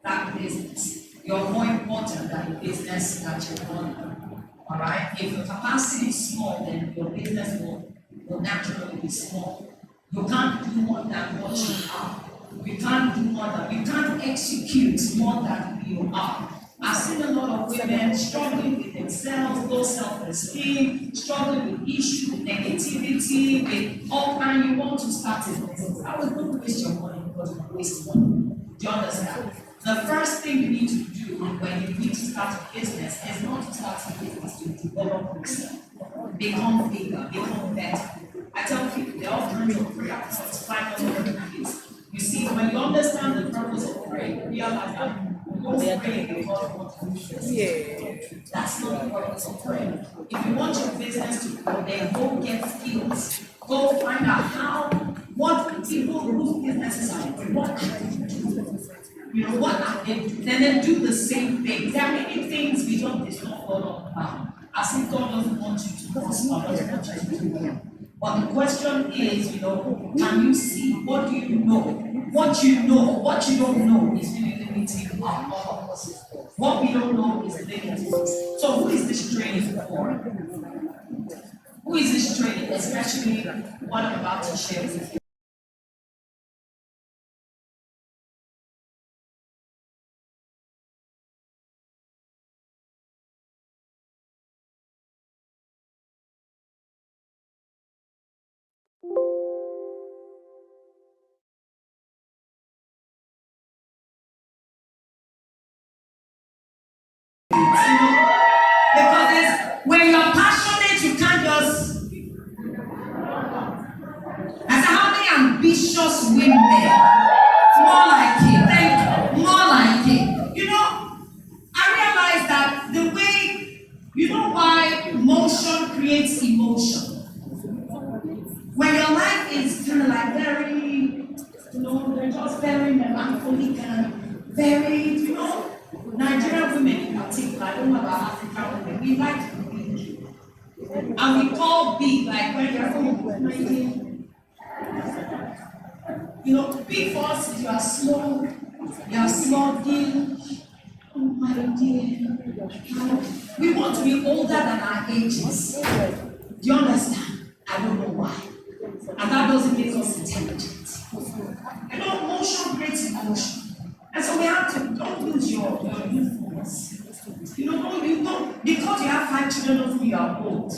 Speaker 8: that business. You're more important than the business that you're running. All right? If your capacity is small, then your business will naturally be small. You can't do more than what you are. You can't do more than, you can't execute more than you are. I've seen a lot of women struggling with themselves, low self-esteem, struggling with issues, with negativity, with all kinds. You want to start a business. I would not waste your money because you waste money. Do you understand? The first thing you need to do when you need to start a business is not to start a business, to develop yourself. Become bigger, become better. I tell people there are all kinds of prayer points, find out what it is. You see, when you understand the purpose of praying, you realize that you don't pray because you want to do business. That's not the purpose of praying. If you want your business to grow, then go get skills. Go find out what people whose businesses are doing, what are they doing? What are they doing? Then do the same thing. There are many things we don't discuss about. As if God doesn't want you to prosper, doesn't want you to do well. But the question is, can you see? What do you know? What you know, what you don't know is really limiting our purpose. What we don't know is limiting. So who is this training for? Who is this training? Especially what I'm about to share with you. Because when you're passionate, you can't just. I said, how many ambitious women? More like it. Thank you. More like it. I realized that the way, why motion creates emotion. When your life is kind of like very, they're just very melancholic and very, Nigerian women in particular, I don't know about African women, we like to be big. And we call big, like when you're home, big for us is you are slow, sluggish. Oh my dear. We want to be older than our ages. Do you understand? I don't know why. And that doesn't make us intelligent. Motion creates emotion. And so we have to, don't lose your youthfulness. Don't, because you have 5 children doesn't mean you are old.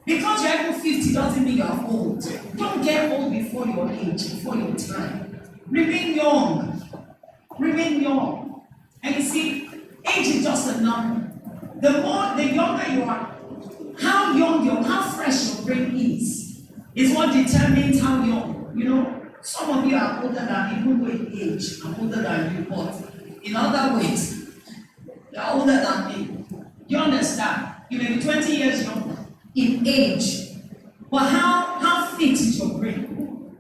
Speaker 8: Because you're even 50 doesn't mean you are old. Don't get old before your age, before your time. Remain young. Remain young. And you see, age is just a number. The younger you are, how fresh your brain is what determines how young, Some of you are older than, even though in age, I'm older than you, but in other ways, you are older than me. You understand? You may be 20 years younger in age, but how fit is your brain?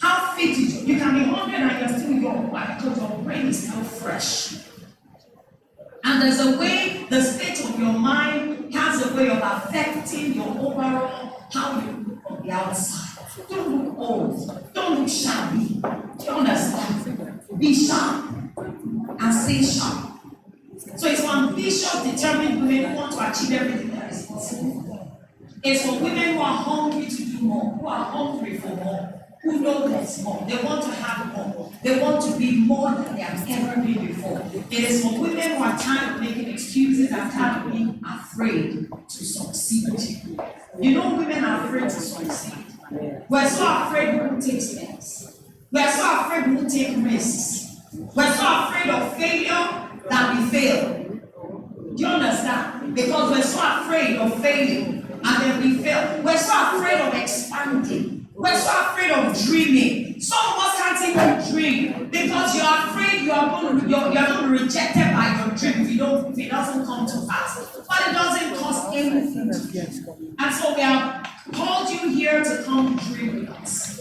Speaker 8: How fit is you can be 100 and you're still young. Why? Because your brain is still fresh. And there's a way, the state of your mind has a way of affecting your overall, how you look on the outside. Don't look old. Don't look shabby. Do you understand? Be sharp and stay sharp. So it's for ambitious, determined women who want to achieve everything that is possible. It's for women who are hungry to do more, who are hungry for more, who know there's more. They want to have more. They want to be more than they have ever been before. It is for women who are tired of making excuses and tired of being afraid to succeed. You know, women are afraid to succeed. We're so afraid we won't take steps. We're so afraid we won't take risks. We're so afraid of failure that we fail. Do you understand? Because we're so afraid of failing and then we fail. We're so afraid of expanding. We're so afraid of dreaming. Some of us can't even dream because you're afraid you're going to be rejected by your dream if it doesn't come to pass. But it doesn't cost anything to do. And so we have called you here to come dream with us.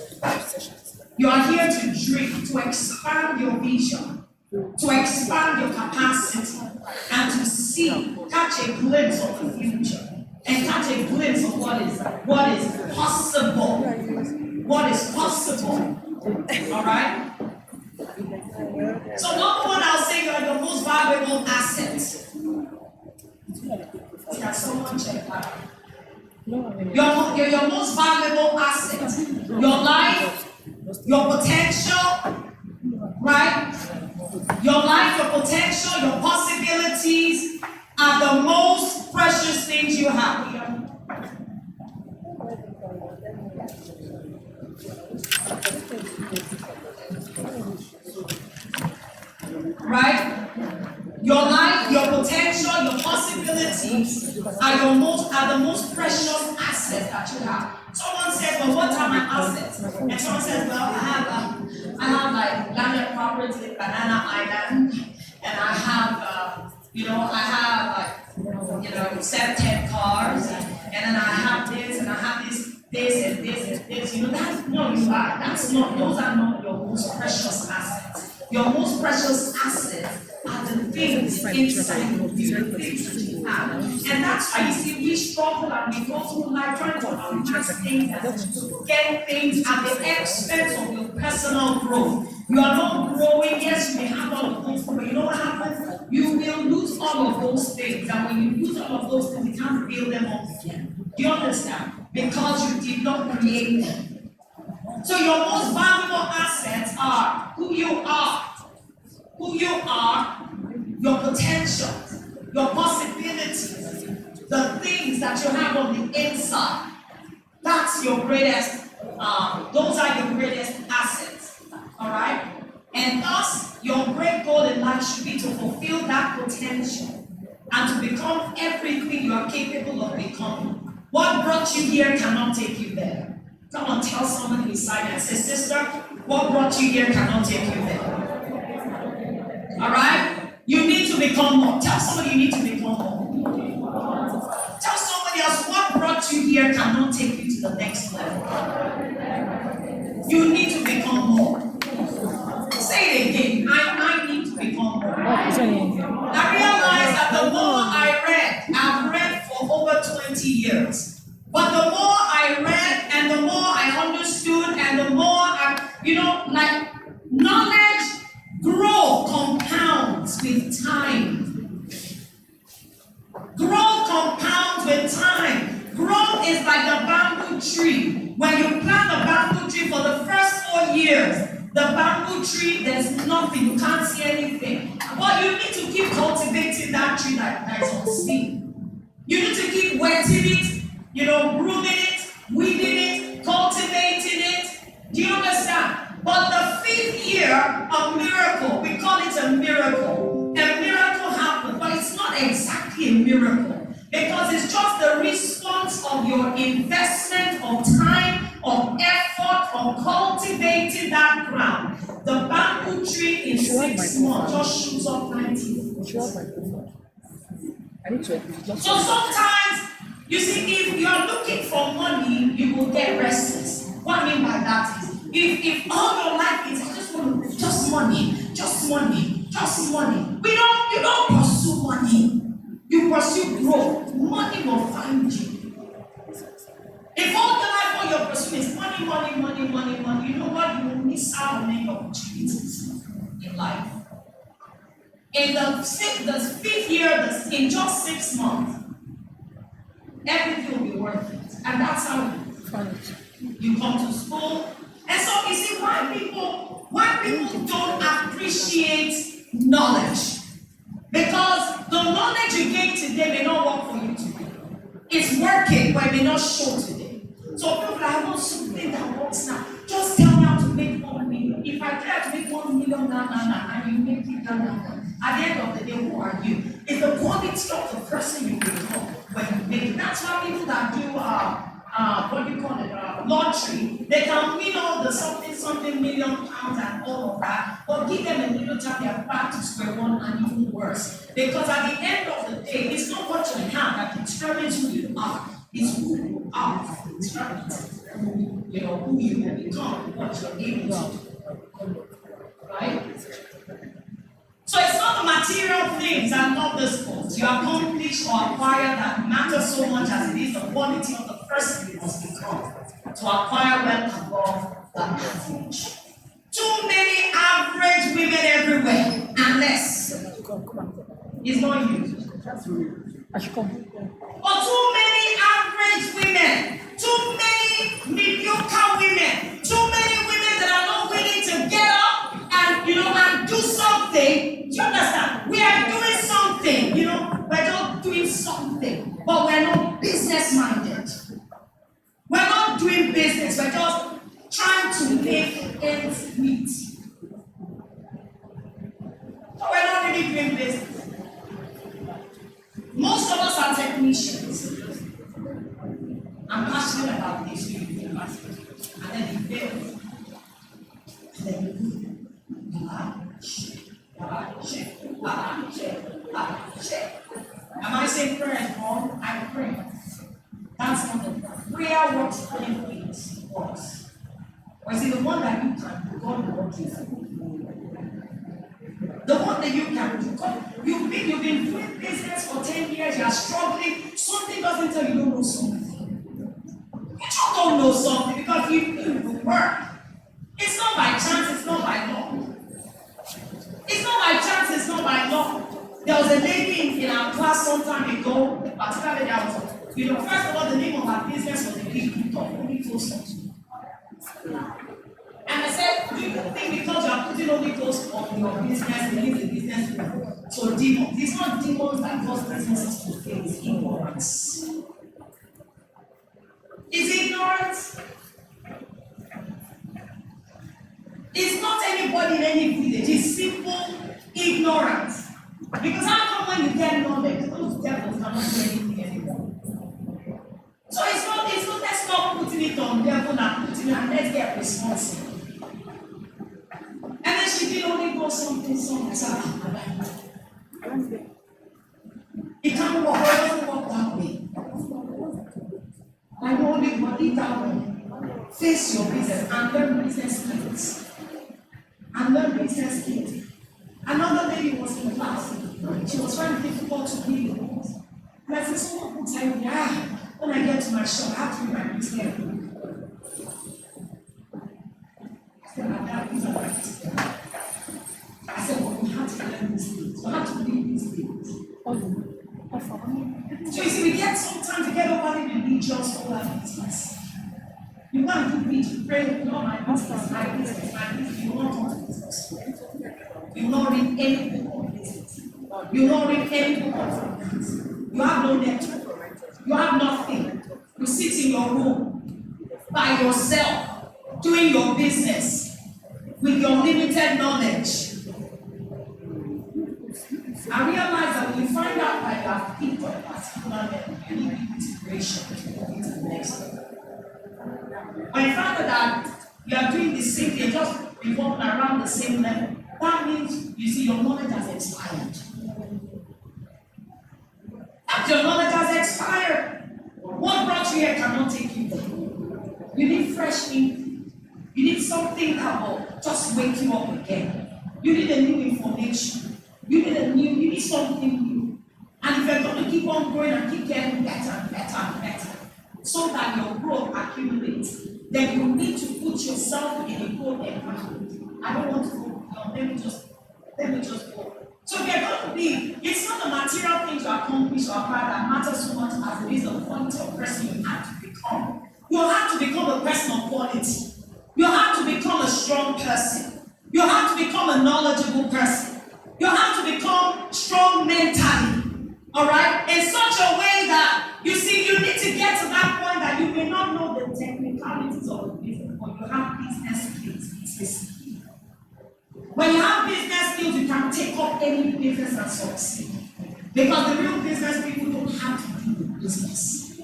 Speaker 8: You are here to dream, to expand your vision, to expand your capacity, and to see, catch a glimpse of the future, and catch a glimpse of what is possible. What is possible. All right? So number one, I'll say you're the most valuable asset. Can someone check that? You're your most valuable asset. Your life, your potential, right? Your life, your potential, your possibilities are the most precious things you have. Right? Your life, your potential, your possibilities are the most precious assets that you have. Someone said, "Well, what are my assets?" And someone says, "Well, I have like landed property in Banana Island, and I have, like 7 cars, and then I have this, and I have this and this and this. Those are not your most precious assets. Your most precious assets are the things inside of you, the things that you have. And that's why you see we struggle and we go through life trying to amass things and get things at the expense of your personal growth. You are not growing. Yes, you may have all of those, but you know what happens? You will lose all of those things. And when you lose all of those things, you can't build them up again. Do you understand? Because you did not create them. So your most valuable assets are who you are, your potential, your possibilities, the things that you have on the inside. That's your greatest, those are your greatest assets. All right? And thus, your great goal in life should be to fulfill that potential and to become everything you are capable of becoming. What brought you here cannot take you there. Come on, tell somebody beside you and say, "Sister, what brought you here cannot take you there." All right? You need to become more. Tell somebody you need to become more. Tell somebody else what brought you here cannot take you to the next level. You need to become more. Say it again. I need to become more. I realized that the more I read, I've read for over 20 years. But the more I read and the more I understood and the more knowledge growth compounds with time. Growth compounds with time. Growth is like the bamboo tree. When you plant the bamboo tree for the first 4 years, the bamboo tree, there's nothing, you can't see anything. But you need to keep cultivating that tree that is on seed. You need to keep wetting it, grooming it, weeding it, cultivating it. Do you understand? But the 5th year, a miracle, we call it a miracle. A miracle happened, but it's not exactly a miracle because it's just the response of your investment of time, of effort, of cultivating
Speaker 4: should have my
Speaker 1: 6 months
Speaker 4: profile.
Speaker 1: just shoots up 90.
Speaker 4: You should have my profile. I need to just
Speaker 1: So sometimes, you see, if you are looking for money, you will get restless. What I mean by that is, if all your life is just money, just money, just money, you don't pursue money. You pursue growth. Money will find you. If all your life, all you're pursuing is money, money, money, money, money, you know what? You will miss out on many opportunities in life. In the fifth year, in just 6 months, everything will be worth it. And that's how you come to school. And so you see why people don't appreciate knowledge. Because the knowledge you gain today may not work for you today. It's working, but it may not show today. So people that I want something that works now, just tell me how to make 1 million. If I try to make 1 million now, and you make it now, at the end of the day, who are you? It's the quality of the person you become when you make it. That's why people that do what do you call it, lottery, they can win all the something million pounds and all of that, but give them a little time, they are back to square one and even worse. Because at the end of the day, it's not what you have that determines who you are. It's who you are that determines who you will become, what you're able to do. Right? So it's not the material things and not the sports you accomplish or acquire that matter so much as it is the quality of the person you must become to acquire wealth above that average. Too many average women everywhere, unless it's not you.
Speaker 4: I should come.
Speaker 1: But too many average women, too many mediocre women, too many women that are not willing to get up and do something. Do you understand? We are doing something, we're just doing something, but we're not business minded. We're not doing business, we're just trying to make ends meet. So we're not really doing business. Most of us are technicians. I'm passionate about this, and then you fail. And then you Am I saying prayer is wrong? I pray. That's not the prayer works playing things for us. Or is it the one that you can do? God will work you through. The one that you can do. God, you've been doing business for 10 years, you're struggling, something doesn't tell you don't know something. You just don't know something because you work. It's not by chance, it's not by law. It's not by chance, it's not by law. There was a lady in our class some time ago, particularly that was, first of all, the name of her business was a big talk, only close to. And I said, do you think because you are putting only close on your business, you leave the business so demons? It's not demons that cause businesses to fail, it's ignorance. It's ignorance. It's not anybody in any village, it's simple ignorance. Because how come when you get knowledge, those devils cannot do anything anymore? So it's not, let's not putting it on devil and putting it, and let's get responsible. And then she did only go something. It can't work, it doesn't work that way. I know only body that way. Face your business and learn business skills. Another lady was in class. She was very difficult to deal with. And I said, someone would tell me, when I get to my shop, I have to be my business. I said, well, we have to learn these things. We have to read these things. So you see, we get some time to get overly religious for our business. You want to do preach, pray, my business. You won't come to business. You will not read any book on business. You will not read any book on finance. You have no network. You have nothing. You sit in your room by yourself, doing your business with your limited knowledge. I realize that when you find out that you have people at a particular level, you need integration to move into the next level. When you find out that you are doing the same thing, just revolving around the same level, that means, you see, your knowledge has expired. After your knowledge has expired, what brought you here cannot take you there. You need fresh ink. You need something that will just wake you up again. You need a new information. You need something new. And if you're going to keep on growing and keep getting better and better and better, so that your growth accumulates, then you need to put yourself in a good environment. I don't want to go beyond. Let me just go. So if you're going to be, it's not the material things you accomplish or acquire that matters so much as it is the quality of person you have to become. You have to become a person of quality. You have to become a strong person. You have to become a knowledgeable person. You have to become strong mentally. All right? In such a way that, you see, you need to get to that point that you may not know the technicalities of the business, but you have business skills. It's a skill. When you have business skills, you can take up any business and succeed. Because the real business people don't have to do the business.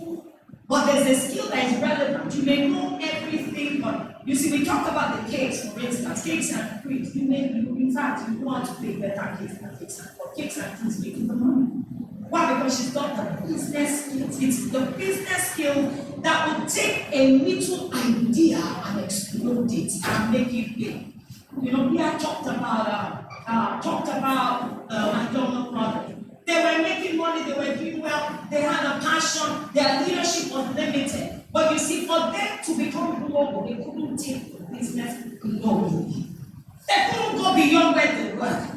Speaker 1: But there's a skill that is relevant. You may know everything, but you see, we talked about the cakes, for instance, cakes and creams. In fact, you want to bake better cakes than cakes and for cakes and creams making the money. Why? Because she's got the business skills. It's the business skill that will take a little idea and explode it and make it big. You know, we had talked about McDonald's product. They were making money, they were doing well, they had a passion, their leadership was limited. But you see, for them to become global, they couldn't take the business globally. They couldn't go beyond where they were.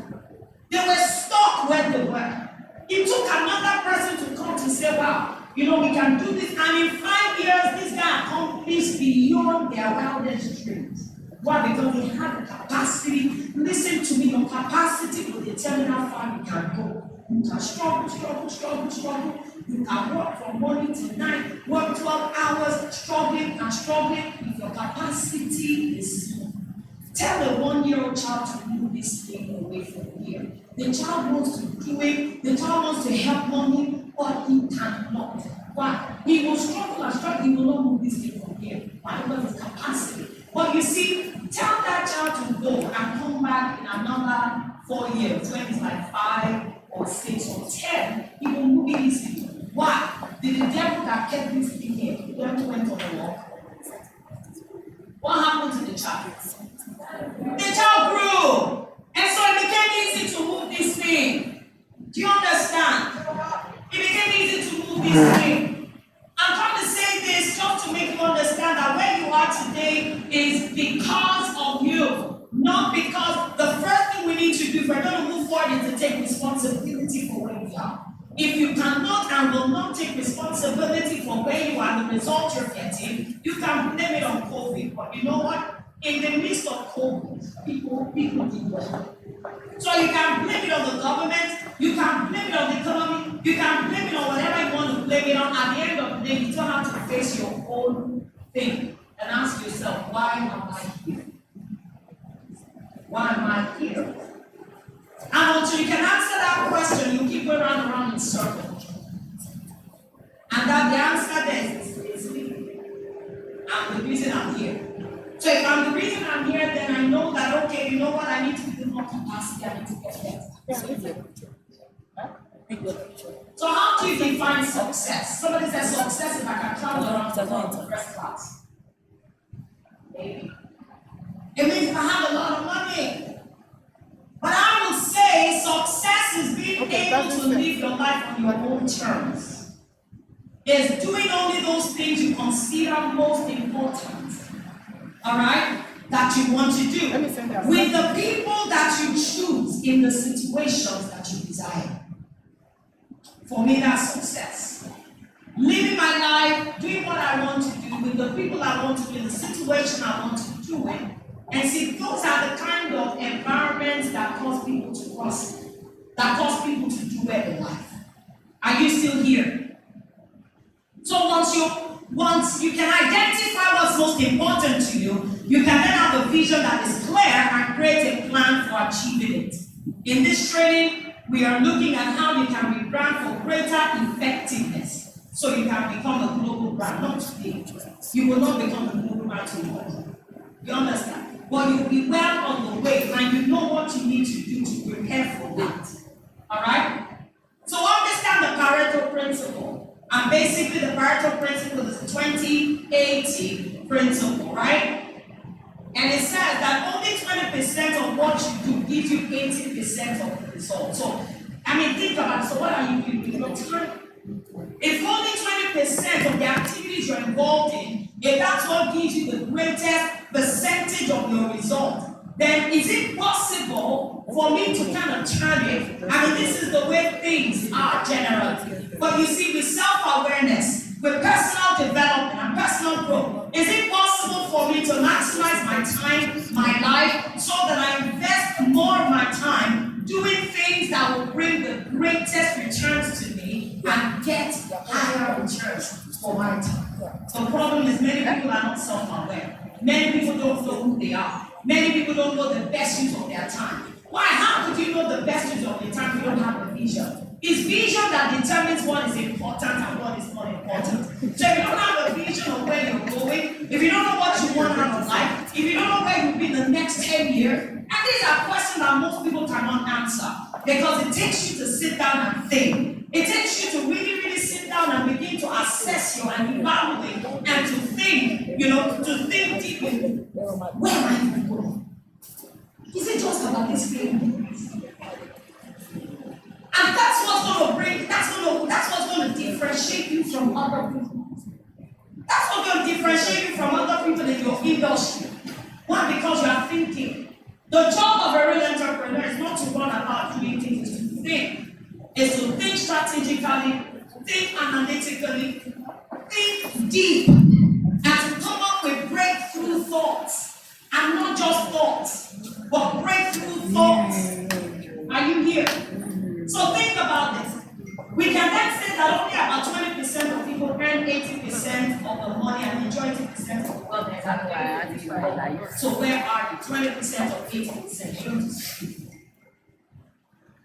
Speaker 1: They were stuck where they were. It took another person to come to say, wow, you know, we can do this. And in 5 years, this guy accomplished beyond their wildest dreams. Why? Because they had the capacity. Listen to me, your capacity will determine how far you can go. You can struggle. You can work from morning to night, work 12 hours, struggling. If your capacity is small. Tell a 1-year-old child to move this thing away from here. The child wants to do it, the child wants to help mommy, but he cannot. Why? He will struggle, he will not move this thing from here. Why? Because his capacity. But you see, tell that child to go and come back in another 4 years, when it's like 5 or 6 or 10, he will move it easily. Why? Did the devil that kept this thing here, the devil went on the walk? What happened to the child? The child grew, and so it became easy to move this thing. Do you understand? It became easy to move this thing. I'm trying to say this just to make you understand that where you are today is because of you, not because the first thing we need to do if we're going to move forward is to take responsibility for where we are. If you cannot and will not take responsibility for where you are, the result you're getting, you can blame it on COVID. But you know what? In the midst of COVID, people did well. So you can blame it on the government, you can blame it on the economy, you can blame it on whatever you want to blame it on. At the end of the day, you still have to face your own thing and ask yourself, why am I here? Why am I here? And until you can answer that question, you keep going around in circles. And that the answer there is me. I'm the reason I'm here. So if I'm the reason I'm here, then I know that, okay, you know what, I need to build more capacity, I need to get better. So how do you define success? Somebody says success if I can travel around the world in first class. Maybe. It means if I have a lot of money. But I would say success is being able to live your life on your own terms. It's doing only those things you consider most important. All right, that you want to do with the people that you choose in the situations that you desire. For me, that's success. Living my life, doing what I want to do with the people I want to do in the situation I want to do it. And see, those are the kind of environments that cause people to prosper, that cause people to do well in life. Are you still here? So once you can identify what's most important to you, you can then have a vision that is clear and create a plan for achieving it. In this training, we are looking at how you can rebrand for greater effectiveness, so you can become a global brand. Not today. You will not become a global brand tomorrow. You understand? But you'll be well on the way, and you know what what you need to do to prepare for that. Alright? So understand the Pareto principle. And basically the Pareto principle is the 20-80 principle, right? And it says that only 20% of what you do gives you 80% of the result. So, I mean, think about it. So what are you doing with your time? If only 20% of the activities you're involved in, if that's what gives you the greatest percentage of your result, then is it possible for me to kind of turn it? I mean, this is the way things are generally. But you see, with self-awareness, with personal development and personal growth, is it possible for me to maximize my time, my life, so that I invest more of my time doing things that will bring the greatest returns to me and get higher returns for my time? The problem is many people are not self-aware. Many people don't know who they are. Many people don't know the best use of their time. Why? How could you know the best use of your time if you don't have a vision? It's vision that determines what is important and what is not important. So if you don't have a vision of where you're going, if you don't know what you want out of life, if you don't know where you'll be in the next 10 years, and these are questions that most people cannot answer because it takes you to sit down and think. It takes you to really, really sit down and begin to assess you and evaluate and to think, to think deeply. Where am I going? Is it just about this thing? And that's what's going to differentiate you from other people. That's what's going to differentiate you from other people in your industry. Why? Because you are thinking. The job of a real entrepreneur is not to run about doing things, it's to think. It's to think strategically, think analytically, think deep, and to come up with breakthrough thoughts. And not just thoughts, but breakthrough thoughts. Are you here? So think about this. We can then say that only about 20% of people earn 80% of the money and enjoy 80% of the wealth they have. So where are you? 20% of 80%.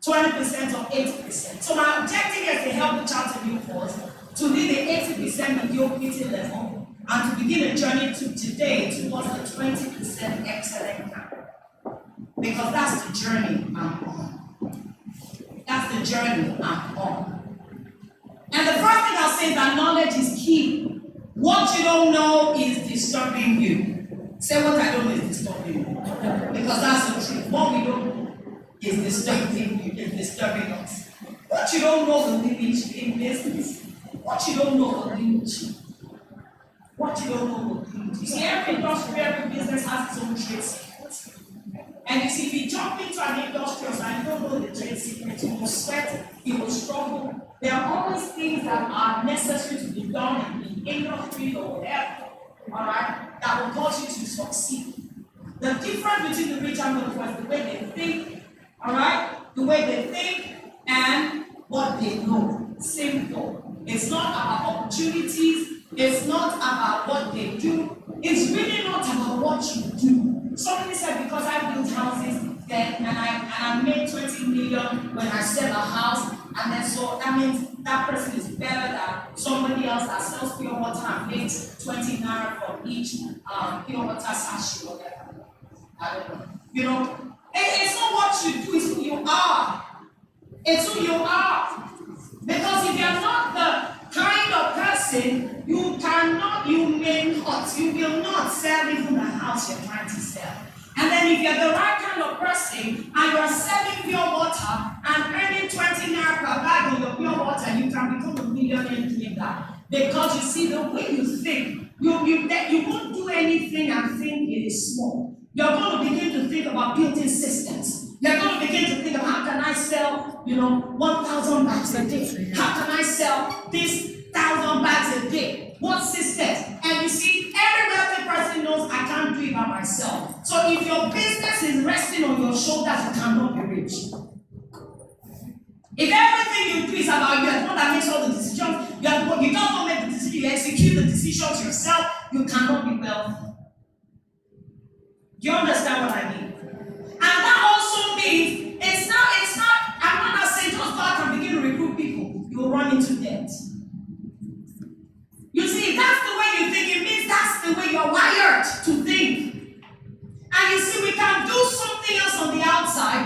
Speaker 1: 20% of 80%. So my objective is to help the chart new course to lead the 80% mediocrity level and to begin a journey to today towards the 20% excellent camp. Because that's the journey I'm on. That's the journey I'm on. And the first thing I'll say is that knowledge is key. What you don't know is disturbing you. Say what I don't know is disturbing you. Because that's the truth. What we don't know is disturbing you, is disturbing us. What you don't know will limit you in business. What you don't know will limit you. What you don't know will limit you. See, every industry, every business has its own trade secrets. And you see, if you jump into an industry and you don't know the trade secrets, you will sweat, you will struggle. There are always things that are necessary to be done in the industry or whatever, all right, that will cause you to succeed. The difference between the rich and the poor is the way they think, all right, the way they think and what they know. Simple. It's not about opportunities. It's not about what they do. It's really not about what you do. Somebody said, because I built houses then and I made 20 million when I sell a house, and then so that means that person is better than somebody else that sells pure water and makes 20 naira from each pure water sachet or whatever. I don't know. It's not what you do, it's who you are. It's who you are. Because if you're not the kind of person, you will not sell even the house you're trying to sell. And then if you're the right kind of person and you're selling pure water and earning 20 naira per bag on your pure water, you can become a millionaire doing that. Because you see, the way you think, you won't do anything and think it is small. You're going to begin to think about building systems. You're going to begin to think of how can I sell, 1,000 bags a day? How can I sell this 1,000 bags a day? What systems? And you see, every wealthy person knows I can't do it by myself. So if your business is resting on your shoulders, you cannot be rich. If everything you do is about you, and one that makes all the decisions, you don't make the decision, you execute the decisions yourself, you cannot be wealthy. Do you understand what I mean? And that also means I'm not saying just go out and begin to recruit people. You will run into debt. You see, that's the way you think. It means that's the way you're wired to think. And you see, we can do something else on the outside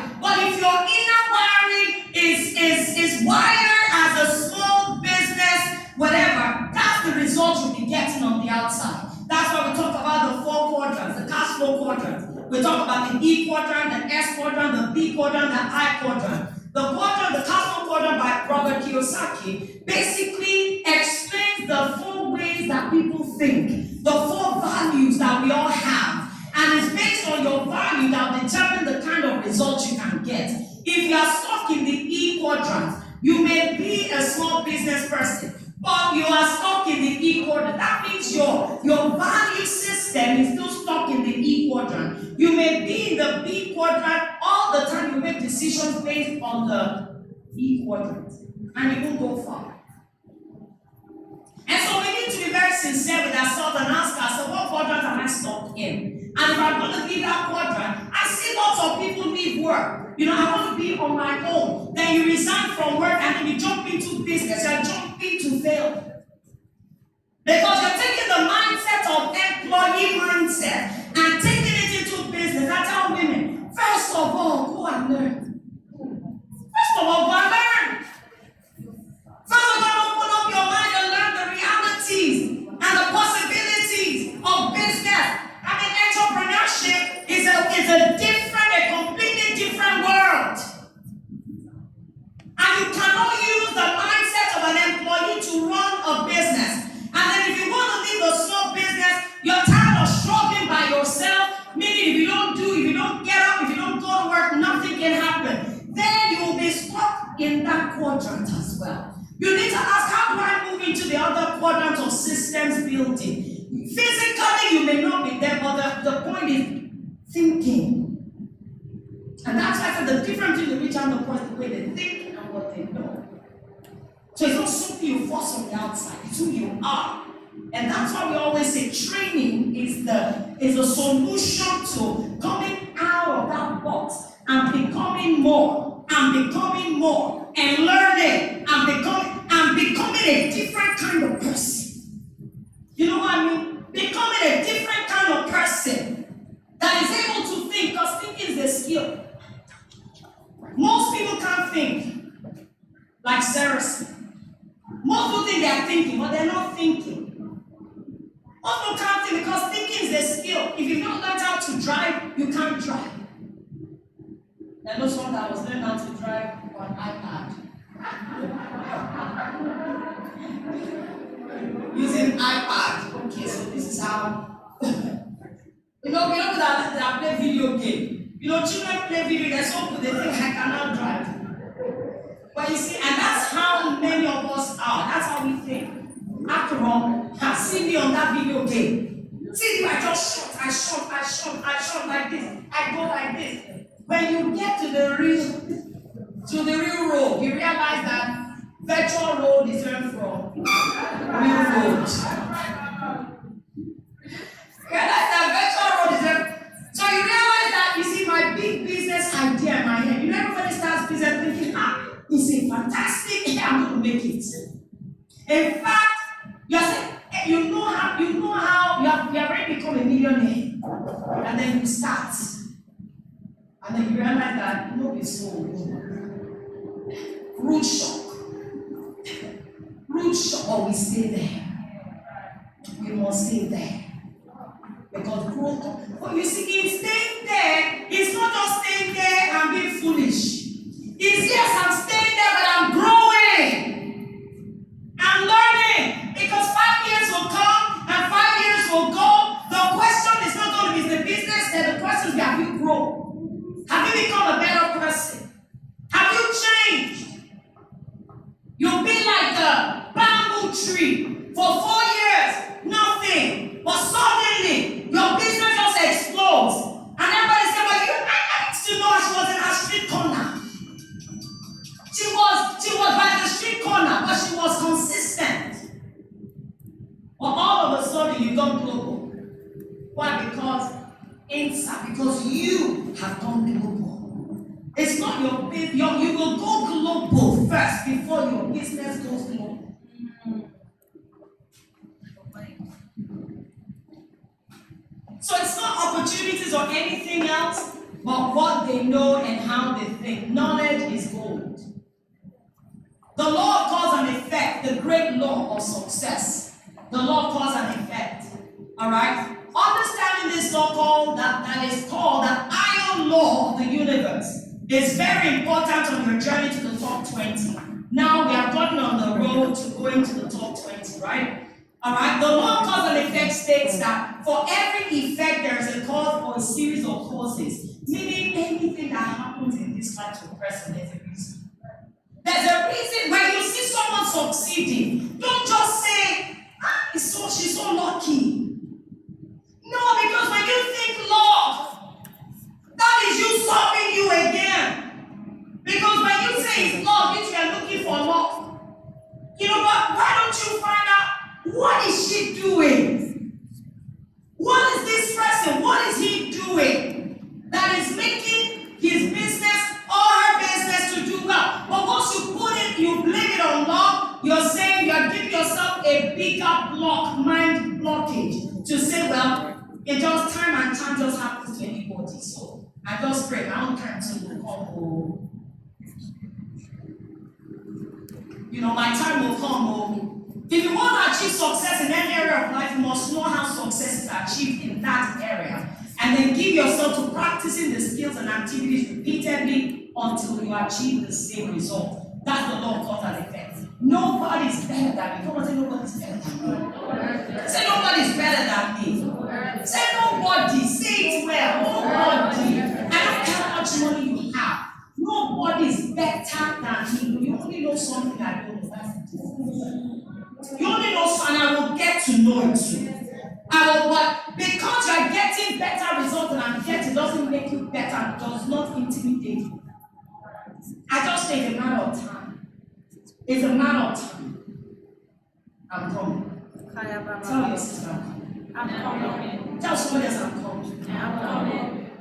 Speaker 1: talk about the E quadrant, the S quadrant, the B quadrant, the I quadrant. The Cosmo quadrant by Robert Kiyosaki basically explains the four ways that people think, the four values that we all have. And it's based on your value that will determine the kind of results you can get. If you are stuck in the E quadrant, you may be a small business person, but you are stuck in the E quadrant. That means your value system is still stuck in the E quadrant. You may be in the B quadrant all the time. You make decisions based on the E quadrant, and you won't go far. And so we need to be very sincere with ourselves and ask ourselves, what quadrant am I stuck in? And if I'm going to leave that quadrant, I see lots of people leave work. I want to be on my own. Then you resign from work and then you jump into business. You're jumping to fail. Because you're taking the mindset of employee mindset and taking it into business. I tell women, first of all, go and learn. First of all, go and learn. First of all, open up your mind and learn the realities and the possibilities of business. Entrepreneurship is a completely different world. And you cannot use the mindset of an employee to run a business. And then if you want to leave a small business, you're tired of struggling by yourself, meaning if you don't get up, if you don't go to work, nothing can happen. Then you will be stuck in that quadrant as well. You need to ask, how do I move into the other quadrant of systems building? Physically, you may not be there, but the point is thinking. And that's why I said the difference between the rich and the poor is the way they think and what they know. So it's not something you force on the outside, it's who you are. And that's why we always say training is a solution to coming out of that box and becoming more and learning and becoming a different kind of person. You know what I mean? Becoming a different kind of person that is able to think, because thinking is a skill. Most people can't think like Saracen. Most people think they are thinking, but they're not thinking. Most people can't think because thinking is a skill. If you've not learned how to drive, you can't drive. I know someone that was learning how to drive on iPad. Using iPad. Okay, so this is how. People that play video game. Children play video games, so they think I cannot drive. But you see, and that's how many of us are. That's how we think. After all, see me on that video game. See me, I just shot like this. I go like this. When you get to the real road, you realize that virtual road is different from real road. Realize that virtual road is different. So you realize that, you see, my big business idea in my head. Everybody starts business thinking, it's a fantastic, I'm going to make it. In fact, you're saying, you know how you have already become a millionaire, and then you start. And then you realize that it's so root shock, but we stay there. We must stay there. Because growth, but you see, in staying there, it's not just staying there and being foolish. It's yes, I'm staying there, but I'm growing. I'm learning. Because 5 years will come and 5 years will go. The question is not going to be the business, and the question is, have you grown? Have you become a better person? Have you changed? You'll be like a bamboo tree for 4 years, nothing. But suddenly, your business just explodes. And everybody said, well, I used to know she was in a street corner. She was by the street corner, but she was consistent. But all of a sudden, you got global. Why? Because you have gone global. It's not your business. You will go global first before your business goes global. So it's not opportunities or anything else, but what they know and how they think. Knowledge is gold. The law of cause and effect, the great law of success. The law of cause and effect. Alright? Understanding this law that is called the iron law of the universe is very important on your journey to the top 20. Now we have gotten on the road to going to the top 20, right? All right. The law of cause and effect states that for every effect there is a cause or a series of causes, meaning anything that happens in this life to a person, there's a reason. There's a reason. When you see someone succeeding, don't just say, she's so lucky. No, because when you think luck, that is you solving you again. Because when you say it's luck, if you are looking for luck, you know what? Why don't you find out what is she doing? What is this person? What is he doing that is making his business or her business to do well? But once you put it, you blame it on luck, you're saying you're giving yourself a bigger mind blockage to say, well, it just time and time just happens to anybody. So I just pray my own time to come home. You know, my time will come home. If you want to achieve success in any area of life, you must know how success is achieved in that area. And then give yourself to practicing the skills and activities repeatedly until you achieve the same result. That's the law of cause and effect. Nobody's better than me. Come on, say nobody's better than me. Say nobody's better than me. Say nobody. Say it well. Nobody. I don't care how much money you have. Nobody's better than me. You only know something I don't know. You only know something, and I will get to know it too. But because you are getting better results than I'm getting, doesn't make you better, does not intimidate you. I just say it's a matter of time. It's a matter of time. I'm coming. Tell your sister I'm coming. Tell somebody else I'm coming. I'm coming.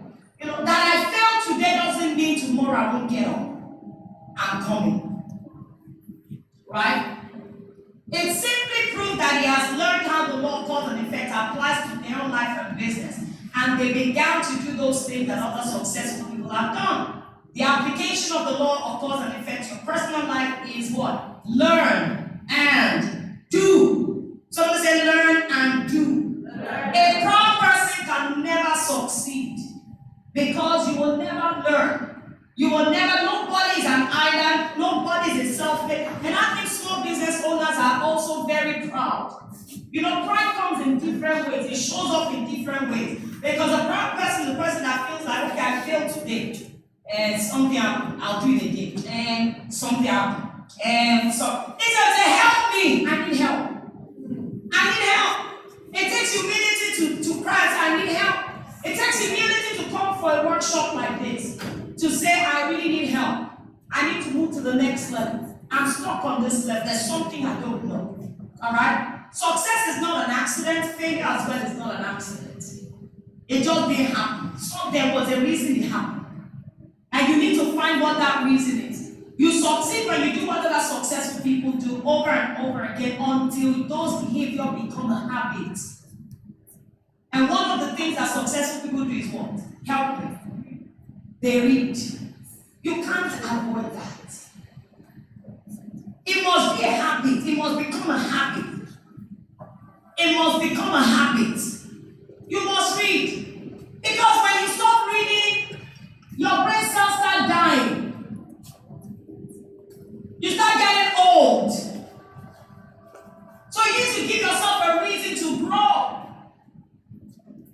Speaker 1: You know, that I failed today doesn't mean tomorrow I won't get up. I'm coming. Right? It simply proves that he has learned how the law of cause and effect applies to their own life and business. And they began to do those things that other successful people have done. The application of the law of cause and effect to your personal life is what? Learn and do. Somebody say learn and do. A proud person can never succeed because you will never learn. You will never, nobody is an island, nobody is a self-made. And I think small business owners are also very proud. You know, pride comes in different ways. It shows up in different ways. Because a proud person is the person that feels like, okay, I failed today. And something happened, I'll do it again. And something happened. And so, it says, help me. I need help. I need help. It takes humility to cry, I need help. It takes humility to come for a workshop like this. To say, I really need help. I need to move to the next level. I'm stuck on this level. There's something I don't know. All right? Success is not an accident. Failure as well is not an accident. It just didn't happen. So there was a reason it happened. And you need to find what that reason is. You succeed when you do what other successful people do over and over again until those behaviors become a habit. And one of the things that successful people do is what? Helping. They read. You can't avoid that. It must be a habit. It must become a habit. It must become a habit. You must read. Because when you stop reading, your brain cells start dying. You start getting old. So you need to give yourself a reason to grow.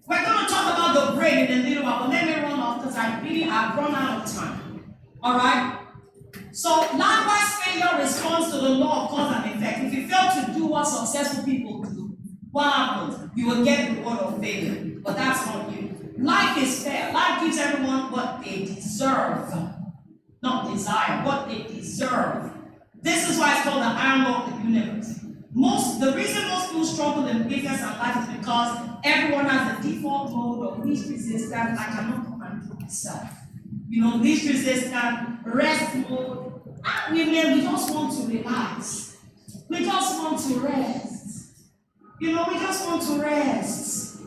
Speaker 1: We're going to talk about the brain in a little while, but let me run off because I really have run out of time. All right? So, likewise, failure responds to the law of cause and effect. If you fail to do what successful people do, what happens? You will get the reward of failure. But that's not you. Life is fair. Life gives everyone what they deserve. Not desire, what they deserve. This is why it's called the iron law of the universe. The reason most people struggle in business and life is because everyone has a default mode of least resistance. I cannot come and do myself. You know, least resistance, rest mode. We just want to relax. We just want to rest. You know, we just want to rest.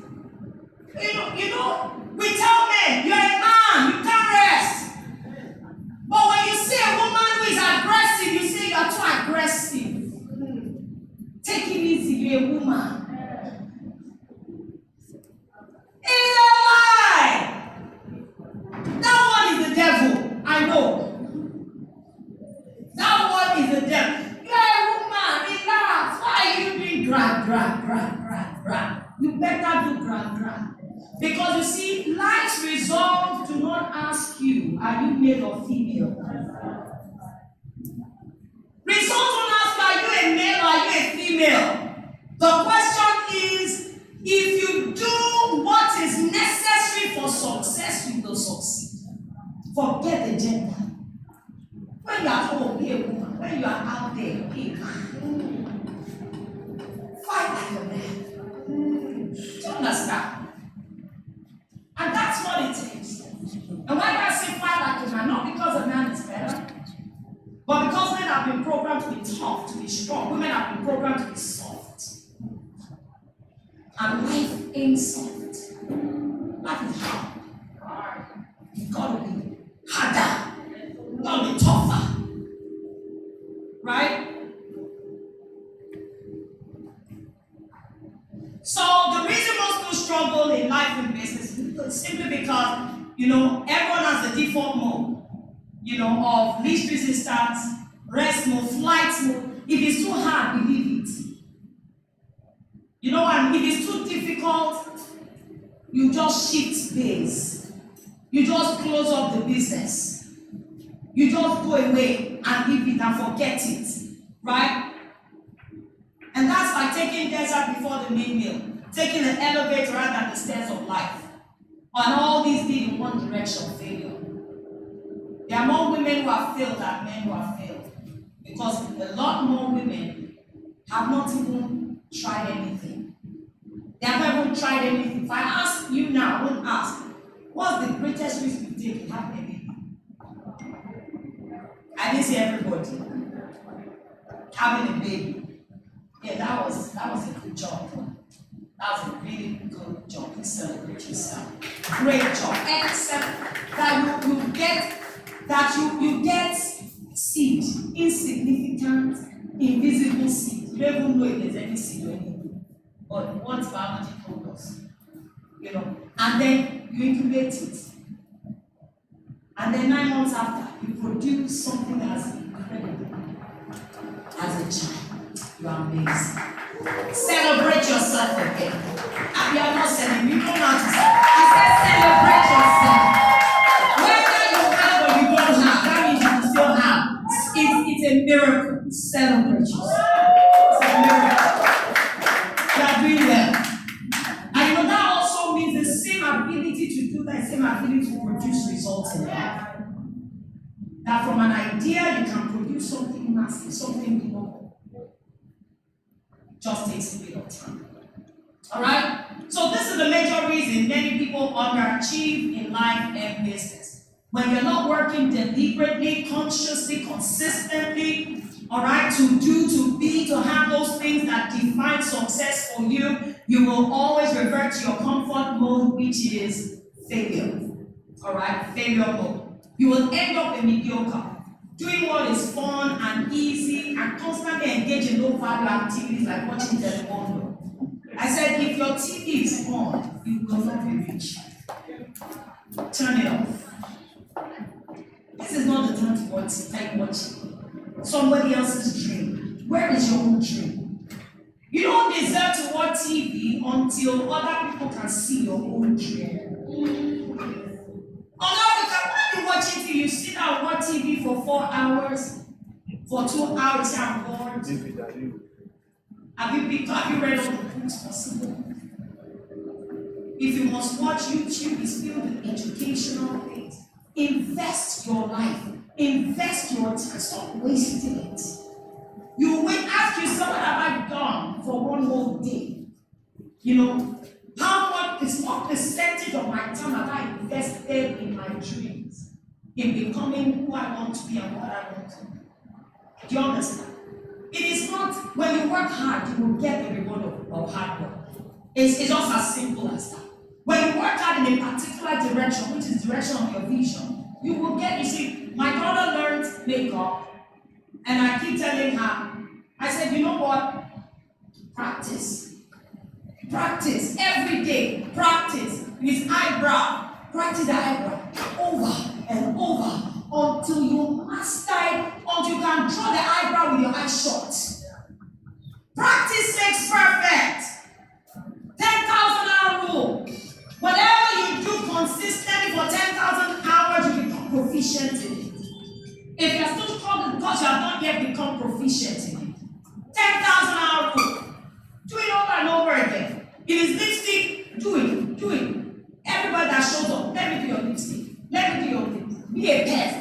Speaker 1: You know, we tell men, you're a man, you can't rest. But when you see a woman who is aggressive, you say you're too aggressive. Take it easy, you're a woman. them, you're a woman, relax. Why are you doing grab? You better do grab. Because you see, life's results do not ask you, are you male or female? Results don't ask you, are you a male or are you a female? The question is, if you do what is necessary for success, you will succeed. Forget the gender. When you are at home, be a woman. When you are out there, be a man. Fight like a man. Do you understand? And that's what it is. And why do I say fight like a man? Not because a man is better, but because men have been programmed to be tough, to be strong. Women have been programmed to be soft. And life ain't soft. Life is hard. You've got to be harder. You've got to be tougher. Right? So the reason most people struggle in life and business is simply because, everyone has the default mode, of least resistance, rest mode, flight mode. If it's too hard, we leave it. And if it's too difficult, you just shift base. You just close up the business. You just go away and leave it and forget it, right? And that's by taking desert before the main meal, taking the elevator rather than the stairs of life. And all these lead in one direction, failure. There are more women who have failed than men who have failed. Because a lot more women have not even tried anything. They have not even tried anything. If I ask you now, I won't ask, what's the greatest risk you take in having a baby? I didn't see everybody having a baby. Yeah, that was a good job. That was a really good job. Please celebrate yourself. Great job. Except that you get seed, insignificant, invisible seed. You don't even know if there's any seed or anything. But what biology told us, and then you incubate it. And then 9 months after, you produce something as incredible as a child. You are amazing. Celebrate yourself again. And you are not celebrating. You don't know how to celebrate. I said celebrate yourself. Whether you have or you don't have, that means you still have. It's a miracle. Celebrate yourself. It's a miracle. You are doing well. And that also means the same ability to do that, same ability to produce results in life. That from an idea you can produce something massive, something global. Just takes a bit of time. Alright? So this is the major reason many people underachieve in life and business. When you're not working deliberately, consciously, consistently, alright, to do, to be, to have those things that define success for you, you will always revert to your comfort mode, which is failure. Alright? Failure mode. You will end up a mediocre. Doing what is fun and easy and constantly engage in low value activities like watching television. I said, if your TV is on, you will not be rich. Turn it off. This is not the time to watch somebody else's dream. Where is your own dream? You don't deserve to watch TV until other people can see your own dream. When you watch TV, you sit down and watch TV for 4 hours, for 2 hours, I'm bored. Have you read all the books possible? If you must watch YouTube, it's filled with educational things. Invest your life, invest your time, stop wasting it. You will ask yourself, what have I done for one whole day? What percentage of my time have I invested in my dreams, in becoming who I want to be and what I want to be? Do you understand? It is not, when you work hard, you will get the reward of hard work. It's just as simple as that. When you work hard in a particular direction, which is the direction of your vision, you will get, you see, my daughter learned makeup, and I keep telling her, I said, you know what? Practice. Practice every day. Practice with eyebrow. Practice the eyebrow over and over until you master it, until you can draw the eyebrow with your If you're still struggling because you have not yet become proficient in it, 10,000-hour code. Do it over and over again. If it's lipstick, do it. Everybody that shows up, let me do your lipstick. Let me do your lips. Be a pest.